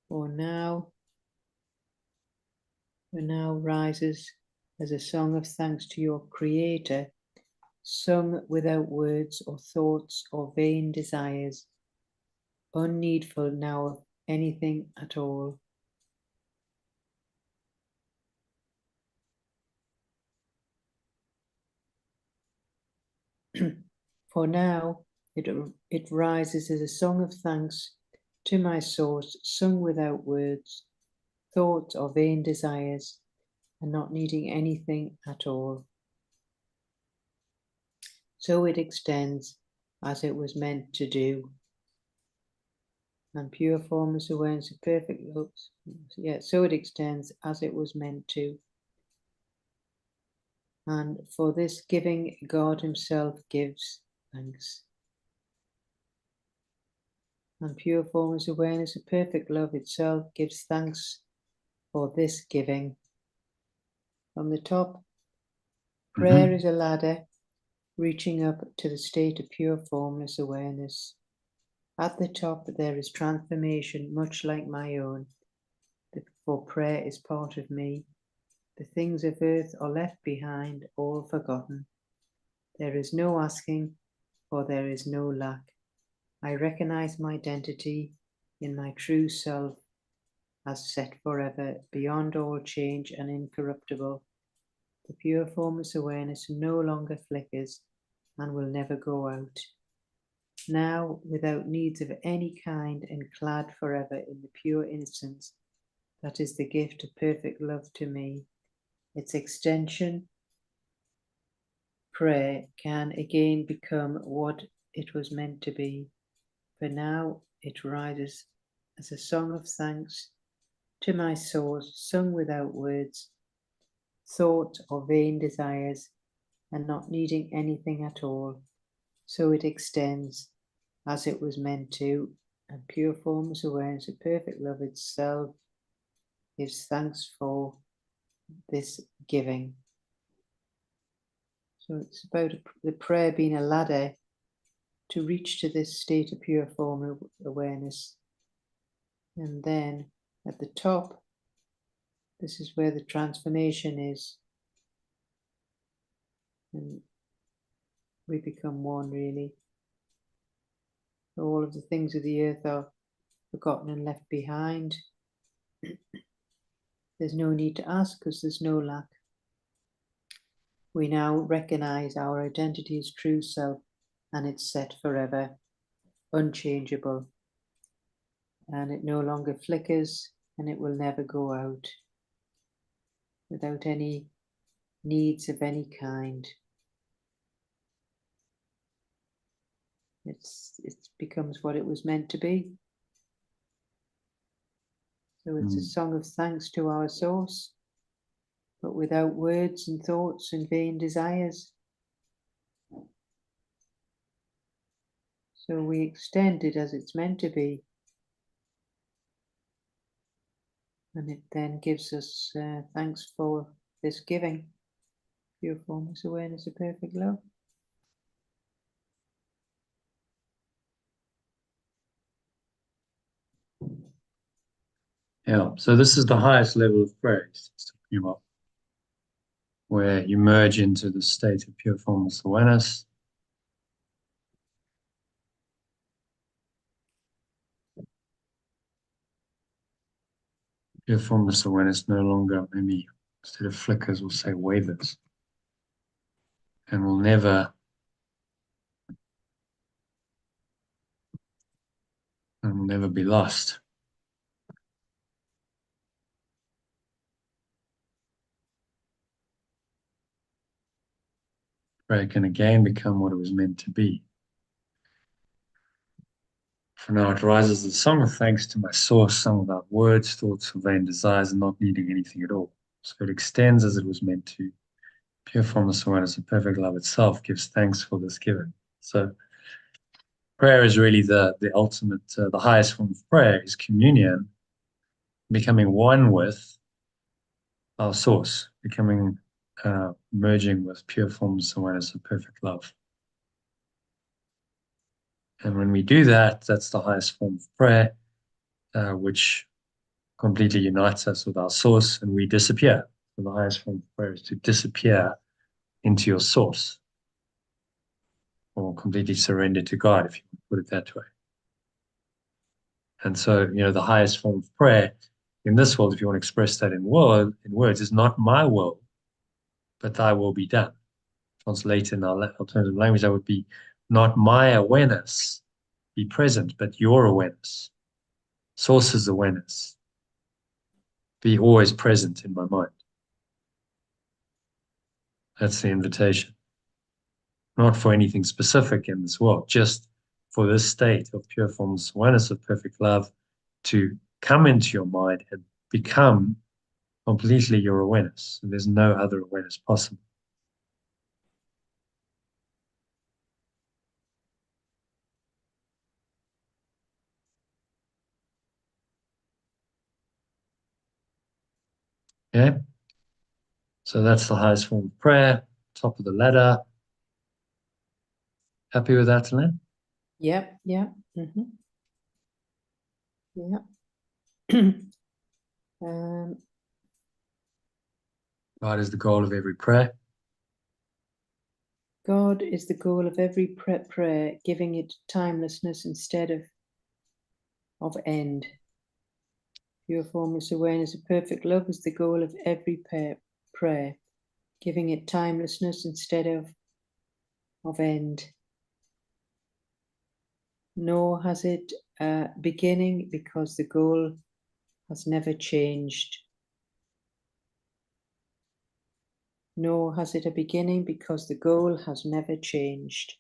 For now rises as a song of thanks to your Creator, sung without words or thoughts or vain desires, unneedful now of anything at all. For now it rises as a song of thanks to my source, sung without words, thoughts or vain desires, and not needing anything at all. So it extends as it was meant to do. And pure formless awareness of perfect love, so it extends as it was meant to. And for this giving, God Himself gives thanks. And pure formless awareness of perfect love itself gives thanks for this giving. From the top, prayer is a ladder reaching up to the state of pure formless awareness. At the top there is transformation much like my own, for prayer is part of me. The things of earth are left behind, all forgotten. There is no asking, for there is no lack. I recognize my identity in my true self as set forever, beyond all change and incorruptible. The pure formless awareness no longer flickers and will never go out. Now, without needs of any kind and clad forever in the pure innocence that is the gift of perfect love to me, its extension, prayer, can again become what it was meant to be. For now it rises as a song of thanks to my source, sung without words, thought or vain desires, and not needing anything at all. So it extends as it was meant to, and pure formless awareness of perfect love itself gives thanks for this giving. So it's about the prayer being a ladder to reach to this state of pure form awareness. And then at the top, this is where the transformation is. And we become one, really. All of the things of the earth are forgotten and left behind. There's no need to ask because there's no lack. We now recognize our identity as true self, and it's set forever, unchangeable. And it no longer flickers, and it will never go out without any needs of any kind. It becomes what it was meant to be. So it's a song of thanks to our source, but without words and thoughts and vain desires. So we extend it as it's meant to be. And it then gives us thanks for this giving. Pure formless awareness of perfect love. Yeah, so this is the highest level of prayer he's talking about, where you merge into the state of pure formless awareness. Pure formless awareness no longer, maybe instead of flickers, we'll say wavers, and will never be lost. Prayer can again become what it was meant to be. For now it rises as a song of thanks to my source, sung without words, thoughts, or vain desires, and not needing anything at all. So it extends as it was meant to. Pure formless awareness of perfect love itself gives thanks for this given. So prayer is really the ultimate, the highest form of prayer is communion, becoming one with our source, merging with pure formless awareness of perfect love. And when we do that, that's the highest form of prayer, which completely unites us with our source, and we disappear. So the highest form of prayer is to disappear into your source, or completely surrender to God, if you put it that way. And so, the highest form of prayer in this world, if you want to express that in words, is not my will, but thy will be done. Translated in our alternative language, that would be not my awareness be present, but your awareness, source's awareness, be always present in my mind. That's the invitation. Not for anything specific in this world, just for this state of pure formless awareness of perfect love to come into your mind and become completely your awareness. And there's no other awareness possible. Okay? So that's the highest form of prayer, top of the ladder. Happy with that, Lynn? Yep, yeah. Mm-hmm. Yeah. God is the goal of every prayer. God is the goal of every prayer, giving it timelessness instead of end. Pure formless awareness of perfect love is the goal of every prayer, giving it timelessness instead of end. Nor has it a beginning because the goal has never changed. Nor has it a beginning because the goal has never changed.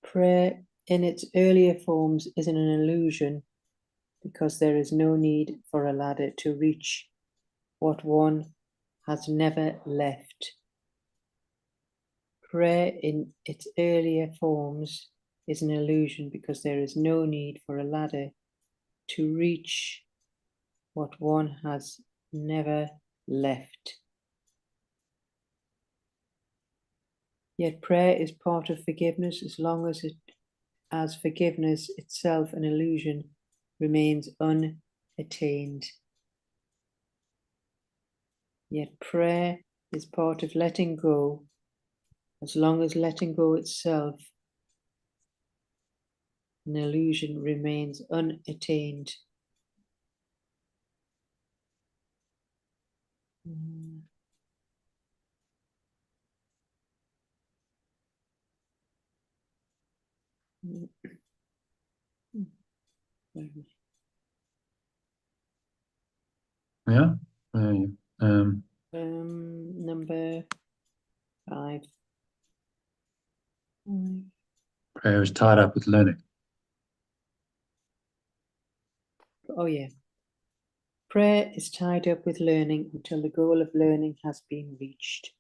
Prayer in its earlier forms is an illusion because there is no need for a ladder to reach what one has never left. Prayer in its earlier forms is an illusion because there is no need for a ladder to reach what one has never left. Yet prayer is part of forgiveness as long as forgiveness itself, an illusion, remains unattained. Yet prayer is part of letting go as long as letting go itself, an illusion, remains unattained. Yeah. Number 5. Prayer is tied up with learning. Oh yeah. Prayer is tied up with learning until the goal of learning has been reached.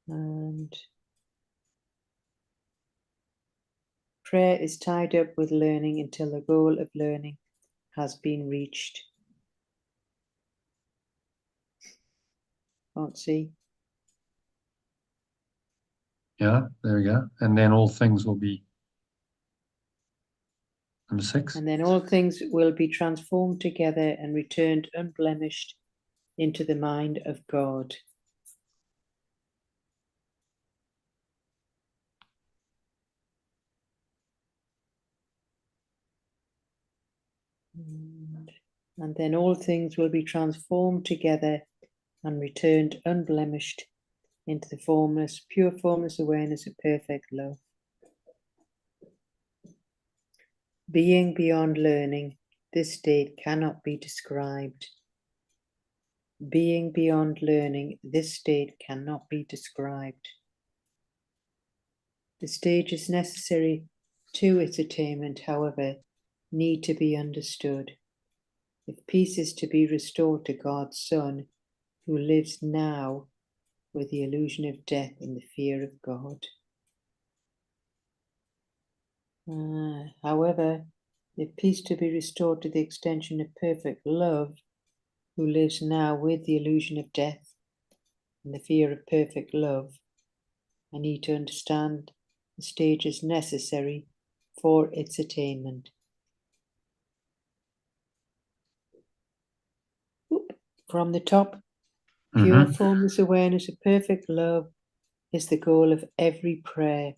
And Prayer is tied up with learning until the goal of learning has been reached. Can't see. Yeah, there we go. And then all things will be number 6. And then all things will be transformed together and returned unblemished into the mind of God. And then all things will be transformed together and returned unblemished into the formless, pure formless awareness of perfect love. Being beyond learning, this state cannot be described. Being beyond learning, this state cannot be described. The stage is necessary to its attainment, however, need to be understood. If peace is to be restored to God's Son, who lives now with the illusion of death and the fear of God. However, if peace to be restored to the extension of perfect love, who lives now with the illusion of death and the fear of perfect love, I need to understand the stage is necessary for its attainment. From the top, pure formless awareness of perfect love is the goal of every prayer,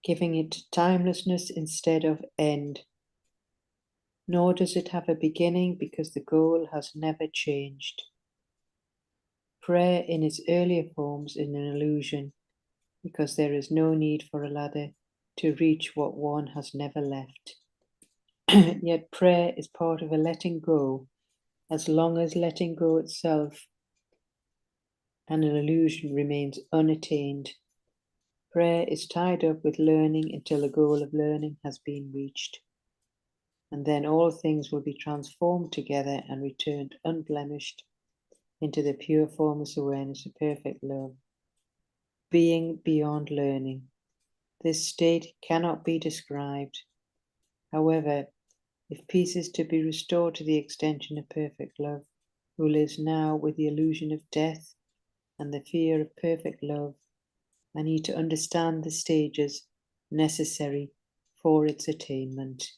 giving it timelessness instead of end. Nor does it have a beginning because the goal has never changed. Prayer in its earlier forms is an illusion because there is no need for a ladder to reach what one has never left. Yet prayer is part of a letting go, as long as letting go itself and an illusion remains unattained. Prayer is tied up with learning until the goal of learning has been reached. And then all things will be transformed together and returned unblemished into the pure formless awareness of perfect love. Being beyond learning, this state cannot be described. However, if peace is to be restored to the extension of perfect love, who lives now with the illusion of death and the fear of perfect love, I need to understand the stages necessary for its attainment.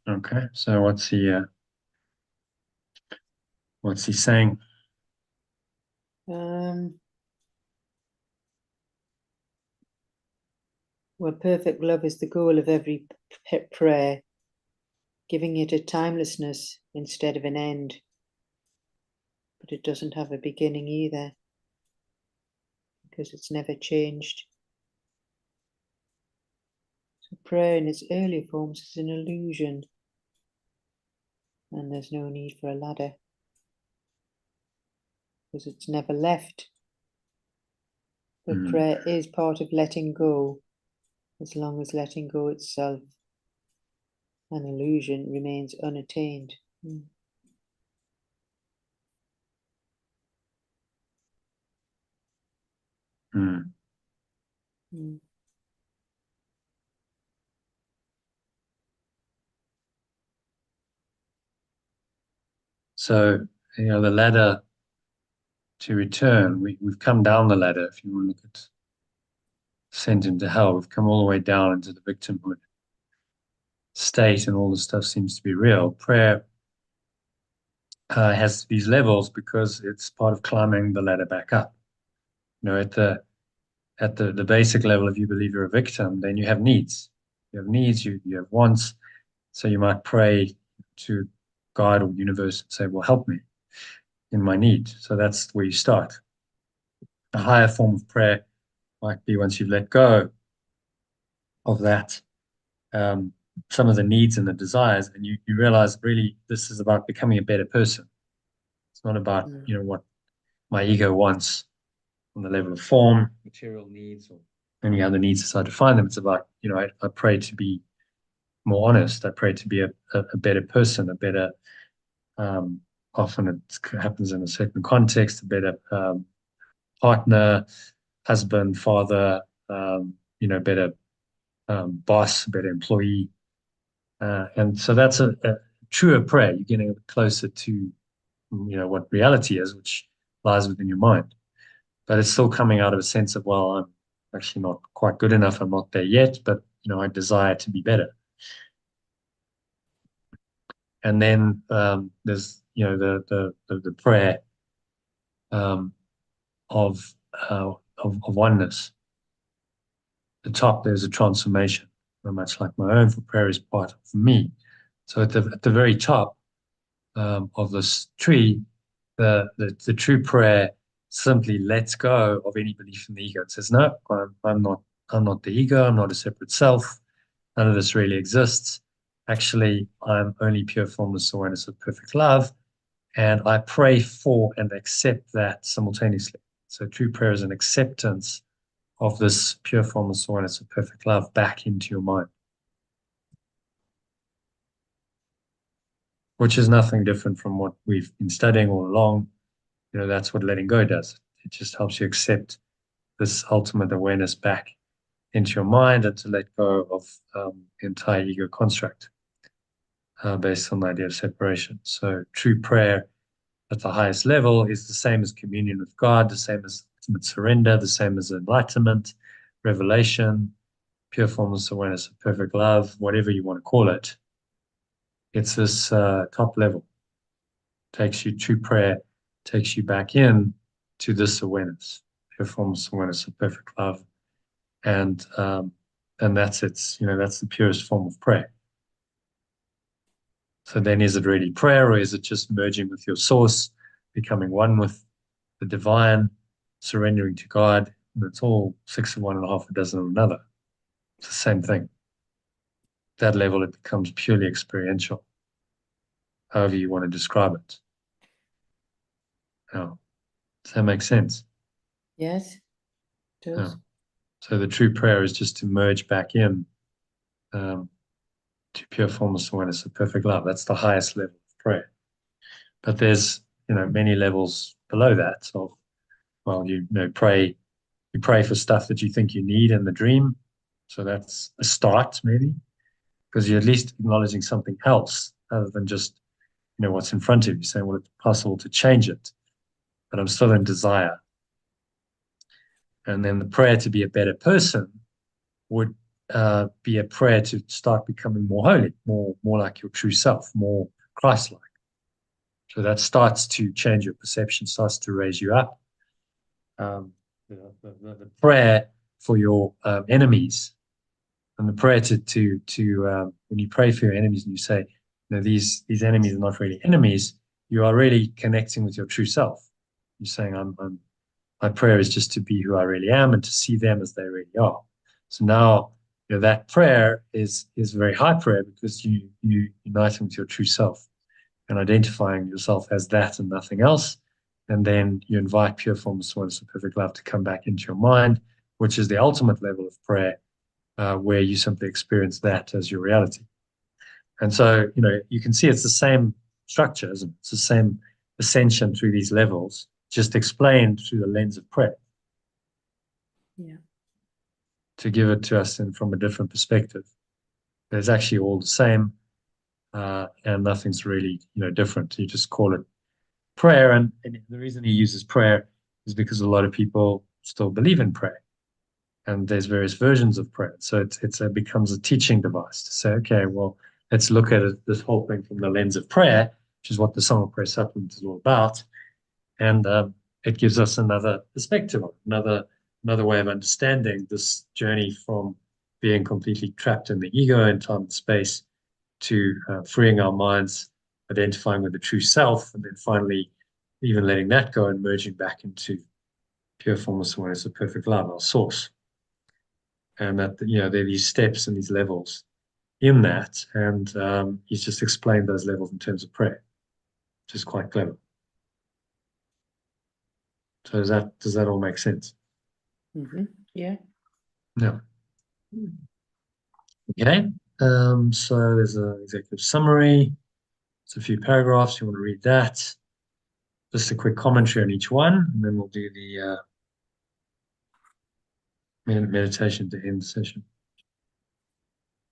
Okay, so what's he saying? Well, perfect love is the goal of every prayer, giving it a timelessness instead of an end. But it doesn't have a beginning either, because it's never changed. So prayer in its earlier forms is an illusion, and there's no need for a ladder, because it's never left. But prayer is part of letting go, as long as letting go itself, an illusion, remains unattained. So, the ladder to return, we've come down the ladder. If you want to look at sent into hell, we've come all the way down into the victimhood state, and all this stuff seems to be real. Prayer has these levels because it's part of climbing the ladder back up. At the basic level, if you believe you're a victim, then you have needs. You have needs, you have wants. So you might pray to God or universe and say, well, help me in my need. So that's where you start. A higher form of prayer might be once you've let go of that, some of the needs and the desires, and you realize really this is about becoming a better person. It's not about, what my ego wants on the level of form, material needs, or any other needs as I define them. It's about, I pray to be more honest. I pray to be a better person, a better, often it happens in a certain context, a better partner, husband, father, better boss, better employee. And so that's a truer prayer. You're getting a bit closer to, what reality is, which lies within your mind. But it's still coming out of a sense of, well, I'm actually not quite good enough. I'm not there yet, but, I desire to be better. And then there's, the prayer of oneness. The top, there's a transformation, very much like my own, for prayer is part of me. So at the very top of this tree, the true prayer simply lets go of any belief in the ego. It says, no, I'm not the ego. I'm not a separate self. None of this really exists. Actually, I'm only pure formless awareness of perfect love. And I pray for and accept that simultaneously. So true prayer is an acceptance of this pure formless awareness of perfect love back into your mind, which is nothing different from what we've been studying all along. That's what letting go does. It just helps you accept this ultimate awareness back into your mind and to let go of the entire ego construct based on the idea of separation. So true prayer at the highest level is the same as communion with God, the same as ultimate surrender, the same as enlightenment, revelation, pure formless awareness of perfect love, whatever you want to call it. It's this top level. True prayer takes you back in to this awareness, pure formless awareness of perfect love. And that's that's the purest form of prayer. So then is it really prayer, or is it just merging with your source, becoming one with the divine, surrendering to God? And it's all 6 of one and a half a dozen of another. It's the same thing. At that level, it becomes purely experiential, however you want to describe it. Now, does that make sense? Yes, it does. Yeah. So the true prayer is just to merge back in to pure formless awareness of perfect love. That's the highest level of prayer. But there's, many levels below that. So, well, you pray for stuff that you think you need in the dream. So that's a start, maybe, because you're at least acknowledging something else other than just, what's in front of you. Saying, well, it's possible to change it, but I'm still in desire. And then the prayer to be a better person would be a prayer to start becoming more holy, more like your true self, more Christ-like. So that starts to change your perception, starts to raise you up. The prayer for your enemies, and the prayer to when you pray for your enemies and you say, these enemies are not really enemies, you are really connecting with your true self. You're saying, my prayer is just to be who I really am and to see them as they really are. So now, that prayer is a very high prayer because you uniting with your true self and identifying yourself as that and nothing else. And then you invite pure formless awareness of perfect love to come back into your mind, which is the ultimate level of prayer, where you simply experience that as your reality. And so, you can see it's the same structure, isn't it? It's the same ascension through these levels, just explained through the lens of prayer. Yeah. To give it to us from a different perspective. But it's actually all the same, and nothing's really, different. You just call it prayer, and the reason he uses prayer is because a lot of people still believe in prayer, and there's various versions of prayer. So it becomes a teaching device to say, okay, well, let's look at this whole thing from the lens of prayer, which is what the Song of Prayer Supplement is all about, and it gives us another perspective, another way of understanding this journey from being completely trapped in the ego in time and space to freeing our minds, identifying with the true self, and then finally even letting that go and merging back into pure formless awareness of perfect love, our source. And that, there are these steps and these levels in that, and he's just explained those levels in terms of prayer, which is quite clever. So does that all make sense? Mm-hmm. Yeah. Yeah. Okay. So there's an executive summary. It's a few paragraphs. You want to read that. Just a quick commentary on each one, and then we'll do meditation to end the session.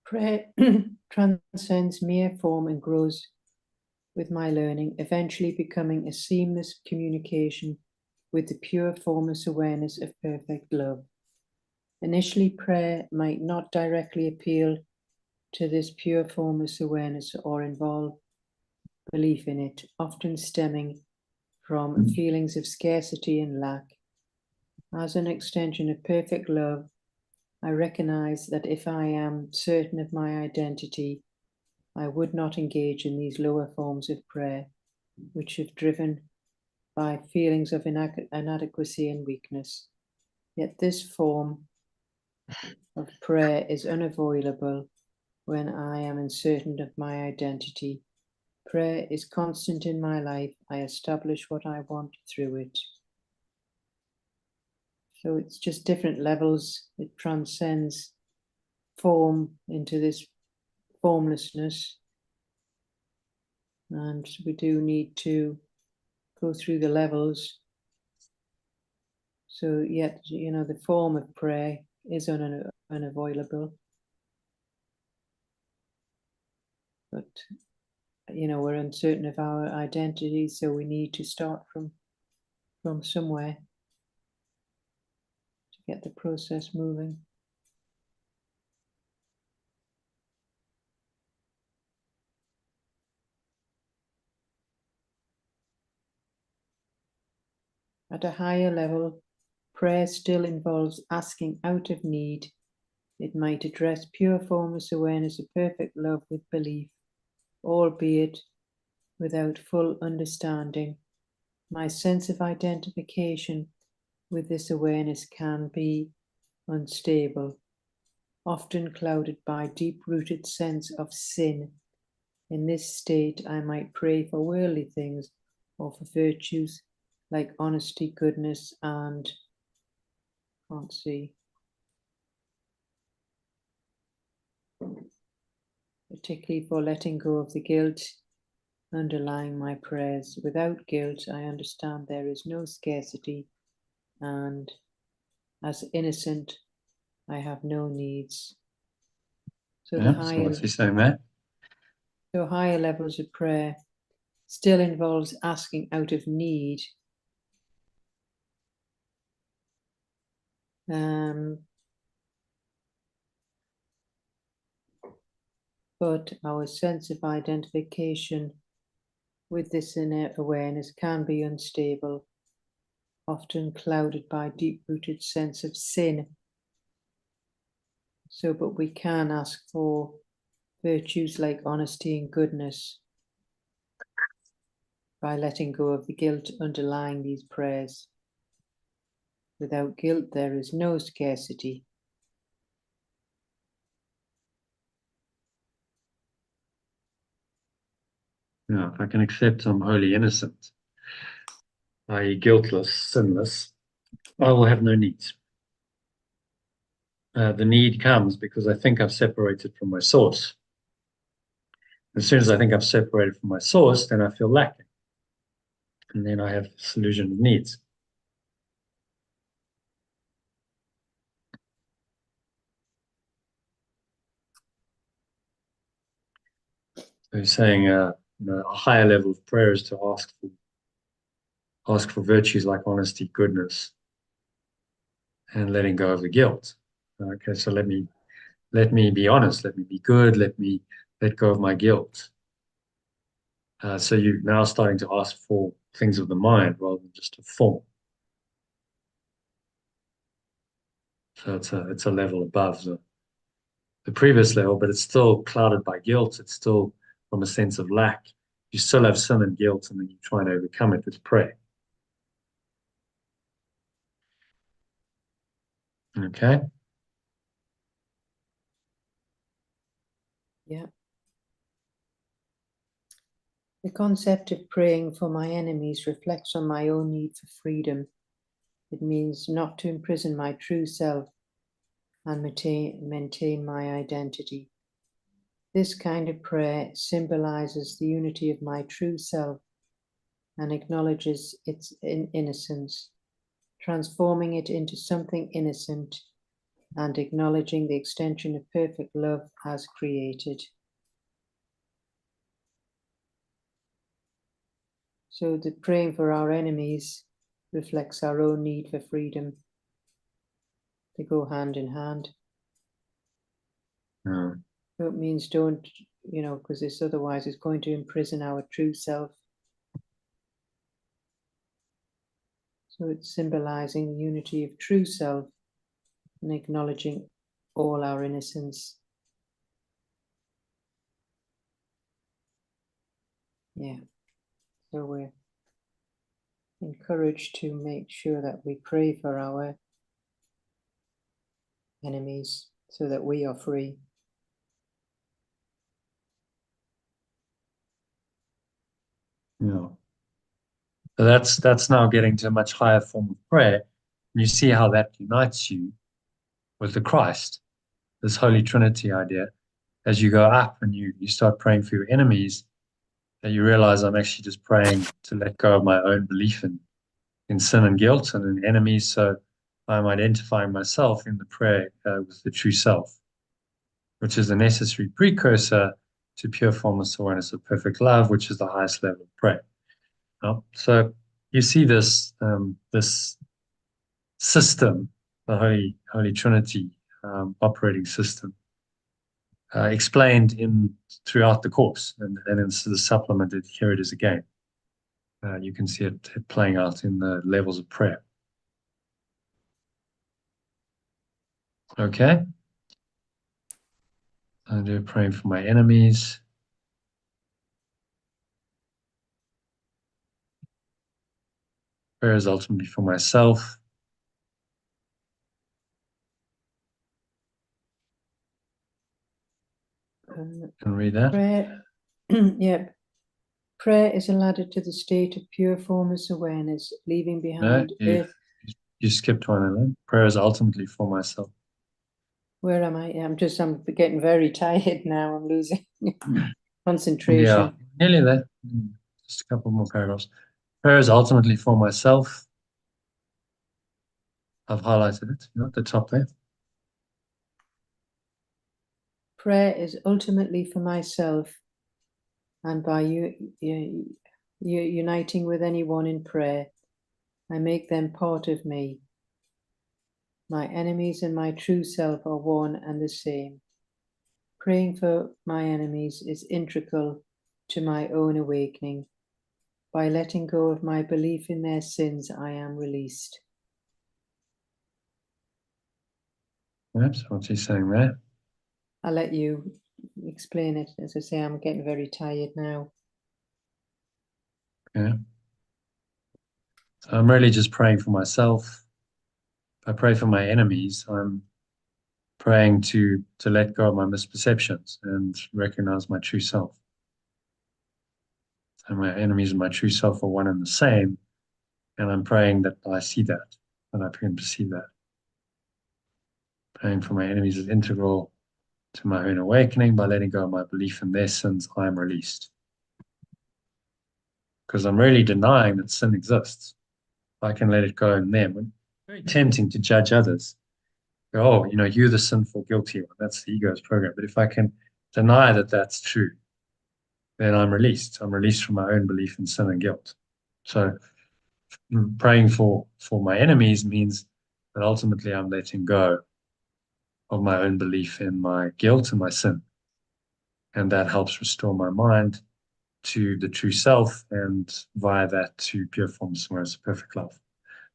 Prayer transcends mere form and grows with my learning, eventually becoming a seamless communication with the pure formless awareness of perfect love. Initially, prayer might not directly appeal to this pure formless awareness or involve belief in it, often stemming from feelings of scarcity and lack. As an extension of perfect love, I recognize that if I am certain of my identity, I would not engage in these lower forms of prayer, which are driven by feelings of inadequacy and weakness. Yet this form of prayer is unavoidable when I am uncertain of my identity. Prayer is constant in my life. I establish what I want through it. So it's just different levels. It transcends form into this formlessness. And we do need to go through the levels. So yet, the form of prayer is unavoidable. But, we're uncertain of our identity, so we need to start from somewhere to get the process moving. At a higher level, prayer still involves asking out of need. It might address pure formless awareness of perfect love with belief, albeit without full understanding. My sense of identification with this awareness can be unstable, often clouded by deep-rooted sense of sin. In this state, I might pray for worldly things or for virtues like honesty, goodness, and particularly for letting go of the guilt underlying my prayers. Without guilt, I understand there is no scarcity, and as innocent, I have no needs. So Yeah, so what's he saying there? So higher levels of prayer still involves asking out of need. But our sense of identification with this inner awareness can be unstable, often clouded by deep-rooted sense of sin. But we can ask for virtues like honesty and goodness by letting go of the guilt underlying these prayers. Without guilt, there is no scarcity. Yeah, if I can accept I'm wholly innocent, i.e. guiltless, sinless, I will have no needs. The need comes because I think I've separated from my source. As soon as I think I've separated from my source, then I feel lacking. And then I have this illusion of needs. So he's saying a higher level of prayer is to ask for virtues like honesty, goodness, and letting go of the guilt. Okay, so let me be honest, let me be good, let me let go of my guilt. So you're now starting to ask for things of the mind rather than just a form. So it's a level above the previous level, but it's still clouded by guilt. It's still from a sense of lack. You still have sin and guilt, and then you try to overcome it with prayer. Okay. Yeah. The concept of praying for my enemies reflects on my own need for freedom. It means not to imprison my true self and maintain my identity. This kind of prayer symbolizes the unity of my true self and acknowledges its innocence. Transforming it into something innocent and acknowledging the extension of perfect love as created. So the praying for our enemies reflects our own need for freedom. They go hand in hand. Mm. So it means don't, because this otherwise is going to imprison our true self. So it's symbolizing the unity of true self and acknowledging all our innocence. Yeah. So we're encouraged to make sure that we pray for our enemies so that we are free. Yeah. So that's now getting to a much higher form of prayer. And you see how that unites you with the Christ, this Holy Trinity idea. As you go up and you start praying for your enemies, that you realize I'm actually just praying to let go of my own belief in sin and guilt and in enemies. So I'm identifying myself in the prayer with the true self, which is a necessary precursor to pure formless awareness of perfect love, which is the highest level of prayer. So you see this system, the Holy Trinity operating system, explained throughout the course, and in the supplement, here it is again. You can see it playing out in the levels of prayer. Okay. I do praying for my enemies. Prayer is ultimately for myself. Can read that. Prayer, yeah. Prayer is a ladder to the state of pure formless awareness, leaving behind earth. You skipped one of them. Prayer is ultimately for myself. Where am I? I'm getting very tired now. I'm losing concentration. Yeah, nearly there. Just a couple more paragraphs. Prayer is ultimately for myself. I've highlighted it, at the top there. Prayer is ultimately for myself, and by you uniting with anyone in prayer, I make them part of me. My enemies and my true self are one and the same. Praying for my enemies is integral to my own awakening. By letting go of my belief in their sins, I am released. That's what he's saying there. I'll let you explain it. As I say, I'm getting very tired now. Yeah. So I'm really just praying for myself. If I pray for my enemies, I'm praying to let go of my misperceptions and recognize my true self. And my enemies and my true self are one and the same. And I'm praying that I see that, and I can perceive that. Praying for my enemies is integral to my own awakening. By letting go of my belief in their sins, I am released. Because I'm really denying that sin exists. I can let it go in them. It's very tempting to judge others. Go, oh, you're the sinful, guilty one. That's the ego's program. But if I can deny that that's true, then I'm released. I'm released from my own belief in sin and guilt. So praying for my enemies means that ultimately I'm letting go of my own belief in my guilt and my sin. And that helps restore my mind to the true self, and via that to pure formless awareness of perfect love.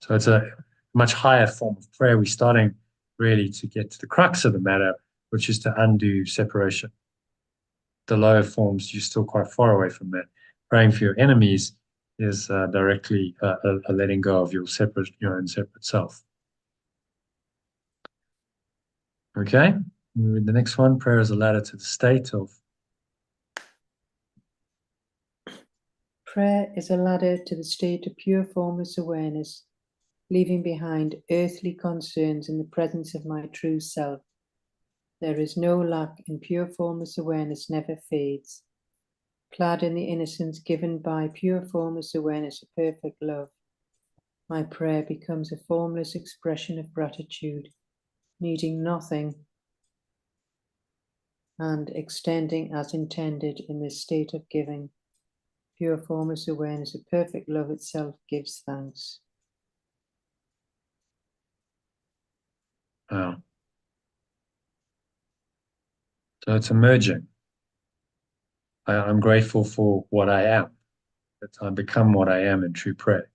So it's a much higher form of prayer. We're starting really to get to the crux of the matter, which is to undo separation. The lower forms, you're still quite far away from that. Praying for your enemies is directly a letting go of your own separate self. Okay, the next one, prayer is a ladder to the state of. Prayer is a ladder to the state of pure formless awareness, leaving behind earthly concerns in the presence of my true self. There is no lack, and pure formless awareness never fades. Clad in the innocence given by pure formless awareness of perfect love, my prayer becomes a formless expression of gratitude. needing nothing, and extending as intended in this state of giving. Pure formless awareness of perfect love itself gives thanks. Wow. So it's emerging. I'm grateful for what I am, that I become what I am in true prayer.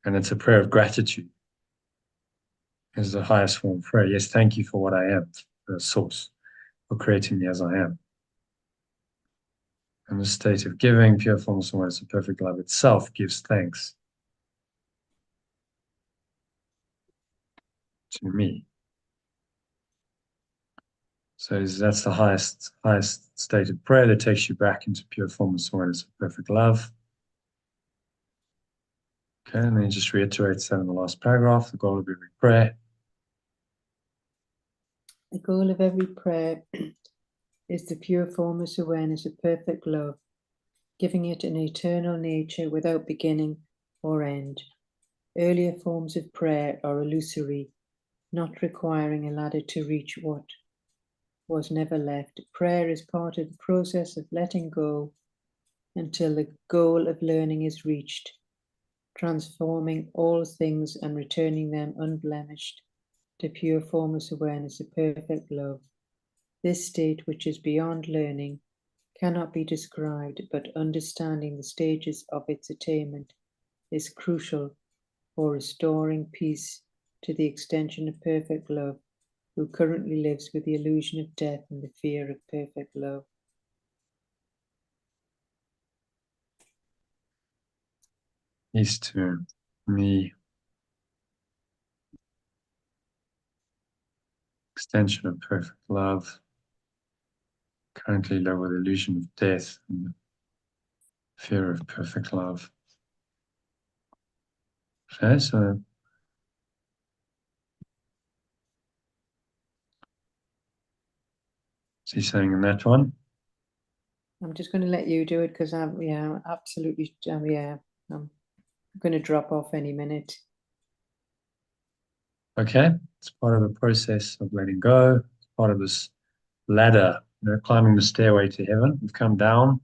And it's a prayer of gratitude. Is the highest form of prayer. Yes, thank you for what I am, the source, for creating me as I am. And the state of giving, pure formless awareness of perfect love itself gives thanks to me. So that's the highest state of prayer that takes you back into pure formless awareness of perfect love. Okay, and then he just reiterates that in the last paragraph, the goal of every prayer. The goal of every prayer is the pure formless awareness of perfect love, giving it an eternal nature without beginning or end. Earlier forms of prayer are illusory, not requiring a ladder to reach what was never left. Prayer is part of the process of letting go until the goal of learning is reached, transforming all things and returning them unblemished to pure formless awareness of perfect love. This state, which is beyond learning, cannot be described, but understanding the stages of its attainment is crucial for restoring peace to the extension of perfect love, who currently lives with the illusion of death and the fear of perfect love. Peace to me, extension of perfect love, currently live with the illusion of death and the fear of perfect love. Okay, so what's he saying in that one? I'm just going to let you do it because I'm absolutely I'm going to drop off any minute. Okay, it's part of a process of letting go. It's part of this ladder, climbing the stairway to heaven. We've come down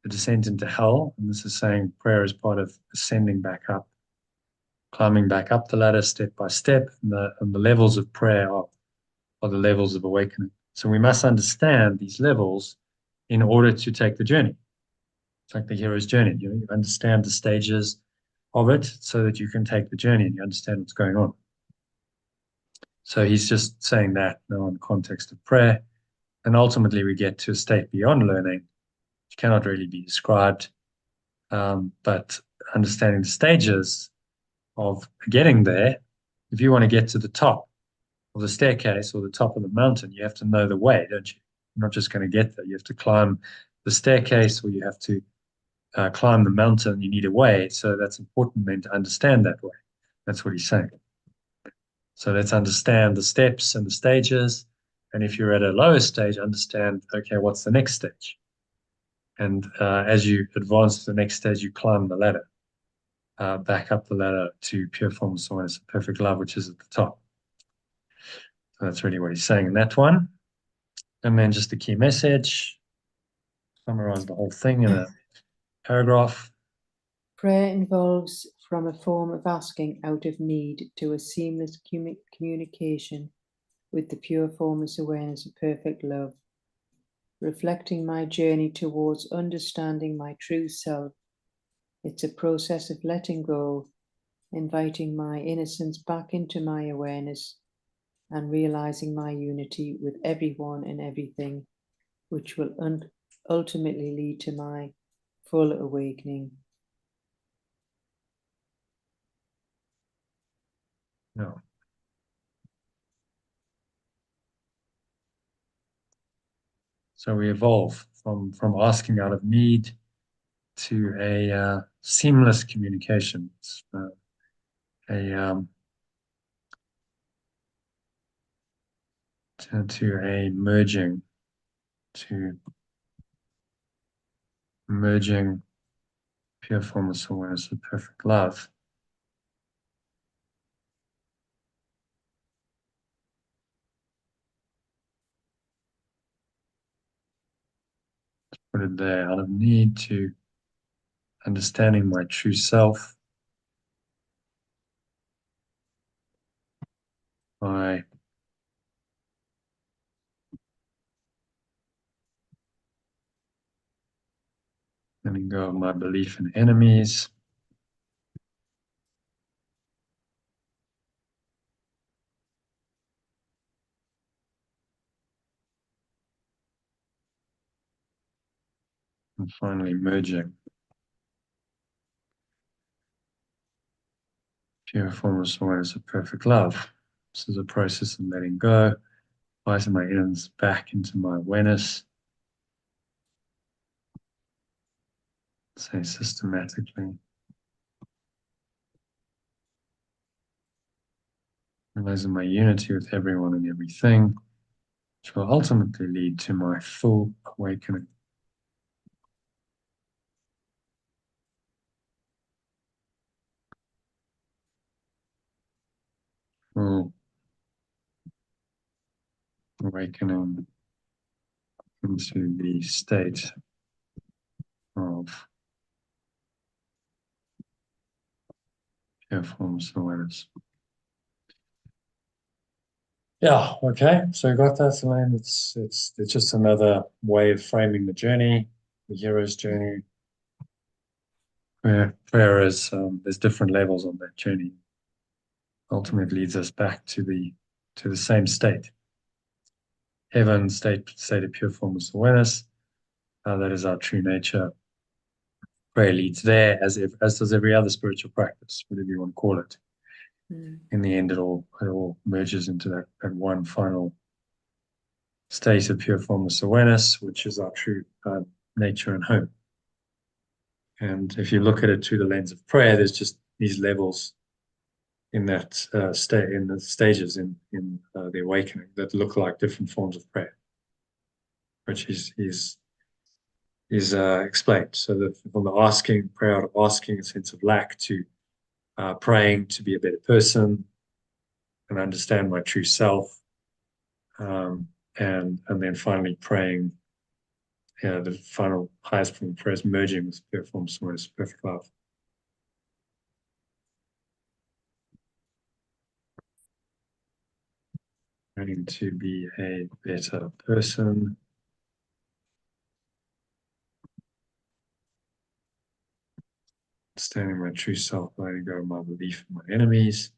the descent into hell, and this is saying prayer is part of ascending back up, climbing back up the ladder step by step, and the levels of prayer are the levels of awakening. So we must understand these levels in order to take the journey. It's like the hero's journey. You understand the stages of it so that you can take the journey and you understand what's going on. So he's just saying that now in the context of prayer. And ultimately, we get to a state beyond learning, which cannot really be described. But understanding the stages of getting there, if you want to get to the top of the staircase or the top of the mountain, you have to know the way, don't you? You're not just going to get there. You have to climb the staircase or you have to climb the mountain. You need a way. So that's important then to understand that way. That's what he's saying. So let's understand the steps and the stages. And if you're at a lower stage, understand, okay, what's the next stage? And as you advance to the next stage, you climb the ladder, back up the ladder to pure formless awareness, perfect love, which is at the top. So that's really what he's saying in that one. And then just the key message, summarize the whole thing in a paragraph. Prayer involves from a form of asking out of need to a seamless communication with the pure formless awareness of perfect love, reflecting my journey towards understanding my true self. It's a process of letting go, inviting my innocence back into my awareness, and realizing my unity with everyone and everything, which will ultimately lead to my full awakening. No. So we evolve from asking out of need to a seamless communication. It's, a to a merging, to merging pure formless awareness with perfect love. put it there, out of need to understanding my true self by letting go of my belief in enemies. And finally merging pure formless awareness of perfect love. This is a process of letting go, inviting my ends back into my awareness. Say systematically. Realizing my unity with everyone and everything, which will ultimately lead to my full awakening. Full awakening into the state of pure formless awareness. Yeah, okay. So you got that, Elaine. It's just another way of framing the journey, the hero's journey. Whereas there's different levels on that journey. Ultimately leads us back to the same state. Heaven, state of pure formless awareness. That is our true nature. Prayer leads there, as does every other spiritual practice, whatever you want to call it. In the end, it all merges into that one final state of pure formless awareness, which is our true nature and home. And if you look at it through the lens of prayer, there's just these levels in that state, in the stages in the awakening that look like different forms of prayer, which is explained. So that from the asking, prayer out of asking, a sense of lack, to praying to be a better person and understand my true self, and then finally praying, the final highest form of prayer is merging with pure formless awareness, perfect love. Learning to be a better person. Understanding my true self, letting go of my belief in my enemies.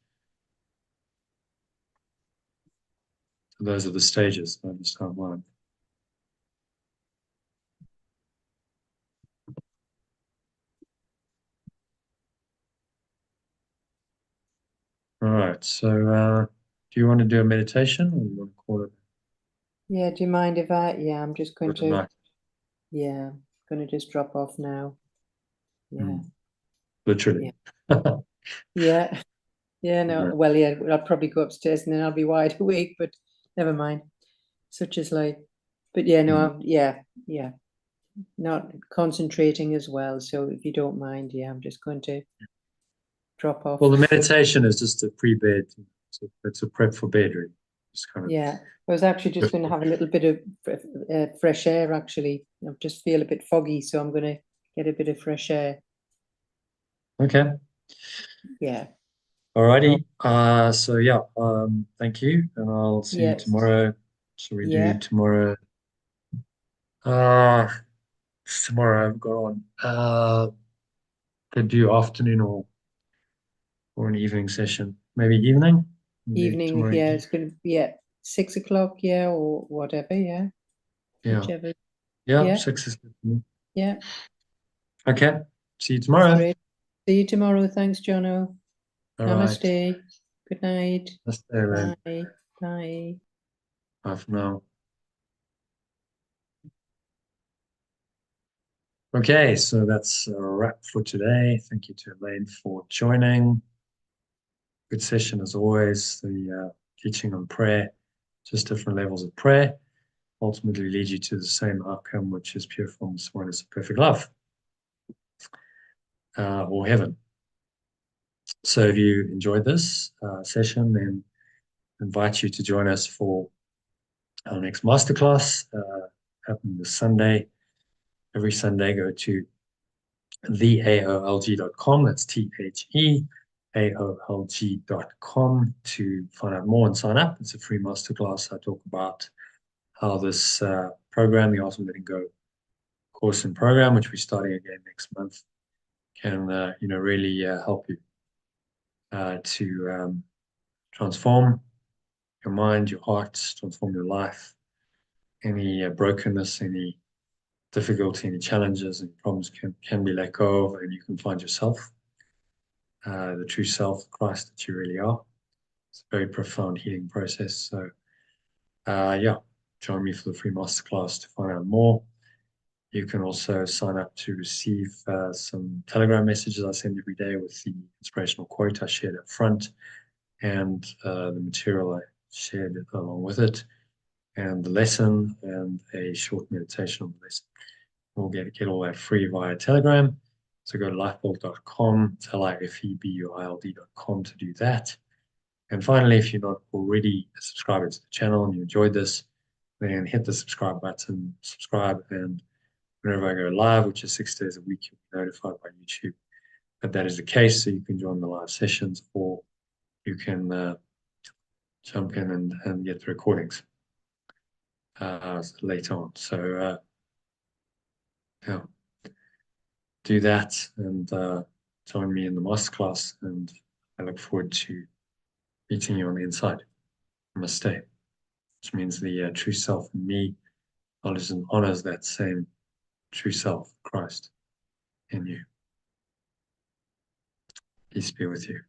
So those are the stages. I understand one. All right. So do you want to do a meditation, or you want to call it Yeah, do you mind if I'm just going good to, night? going to just drop off now. Yeah. Literally. Yeah. Yeah, no, Yeah. well, yeah, I'll probably go upstairs and then I'll be wide awake, but never mind. Such is life. But yeah, no, yeah, not concentrating as well. So if you don't mind, I'm just going to drop off. Well, the meditation is just a pre-bed. It's a prep for bed, really. Just kind of. Yeah, I was actually just going to have a little bit of fresh air, actually. I just feel a bit foggy, so I'm going to get a bit of fresh air. Okay. Yeah. Alrighty. So yeah, thank you, and I'll see you Yes. tomorrow. So we do Yeah. tomorrow. Tomorrow I've got on. Could do afternoon or an evening session. Maybe evening. Maybe Evening. tomorrow Yeah, evening. it's going to be at 6 o'clock. Yeah, or whatever. Yeah, Yeah. whichever. Yeah. Yeah. 6 is good for me. Yeah. Okay. See you That's tomorrow. great. See you tomorrow. Thanks, Jono. All right. Namaste. Good night. Let's stay then. Bye. Bye. Bye for now. Okay, so that's a wrap for today. Thank you to Elaine for joining. Good session as always. The teaching on prayer, just different levels of prayer, ultimately lead you to the same outcome, which is pure formless awareness of perfect love, or heaven. So if you enjoyed this session, then I invite you to join us for our next masterclass happening this Sunday, every Sunday, go to theaolg.com. That's THEAOLG.com to find out more and sign up. It's a free masterclass. I talk about how this program, the Awesome Letting Go course and program, which we're starting again next month, can really help you to transform your mind, your heart, transform your life. Any brokenness, any difficulty, any challenges and problems can be let go of, and you can find yourself, the true self, Christ that you really are. It's a very profound healing process. So, join me for the free masterclass to find out more. You can also sign up to receive some Telegram messages I send every day with the inspirational quote I shared up front and the material I shared along with it, and the lesson and a short meditation on the lesson. We'll get all that free via Telegram. So go to lifebuild.com, lifebuild.com to do that. And finally, if you're not already a subscriber to the channel and you enjoyed this, then hit the subscribe button, subscribe, and whenever I go live, which is 6 days a week, you'll be notified by YouTube that is the case. So you can join the live sessions, or you can jump in and get the recordings later on. So do that and join me in the masterclass. And I look forward to meeting you on the inside. Namaste, which means the true self in me acknowledges and honors that same true self, Christ, in you. Peace be with you.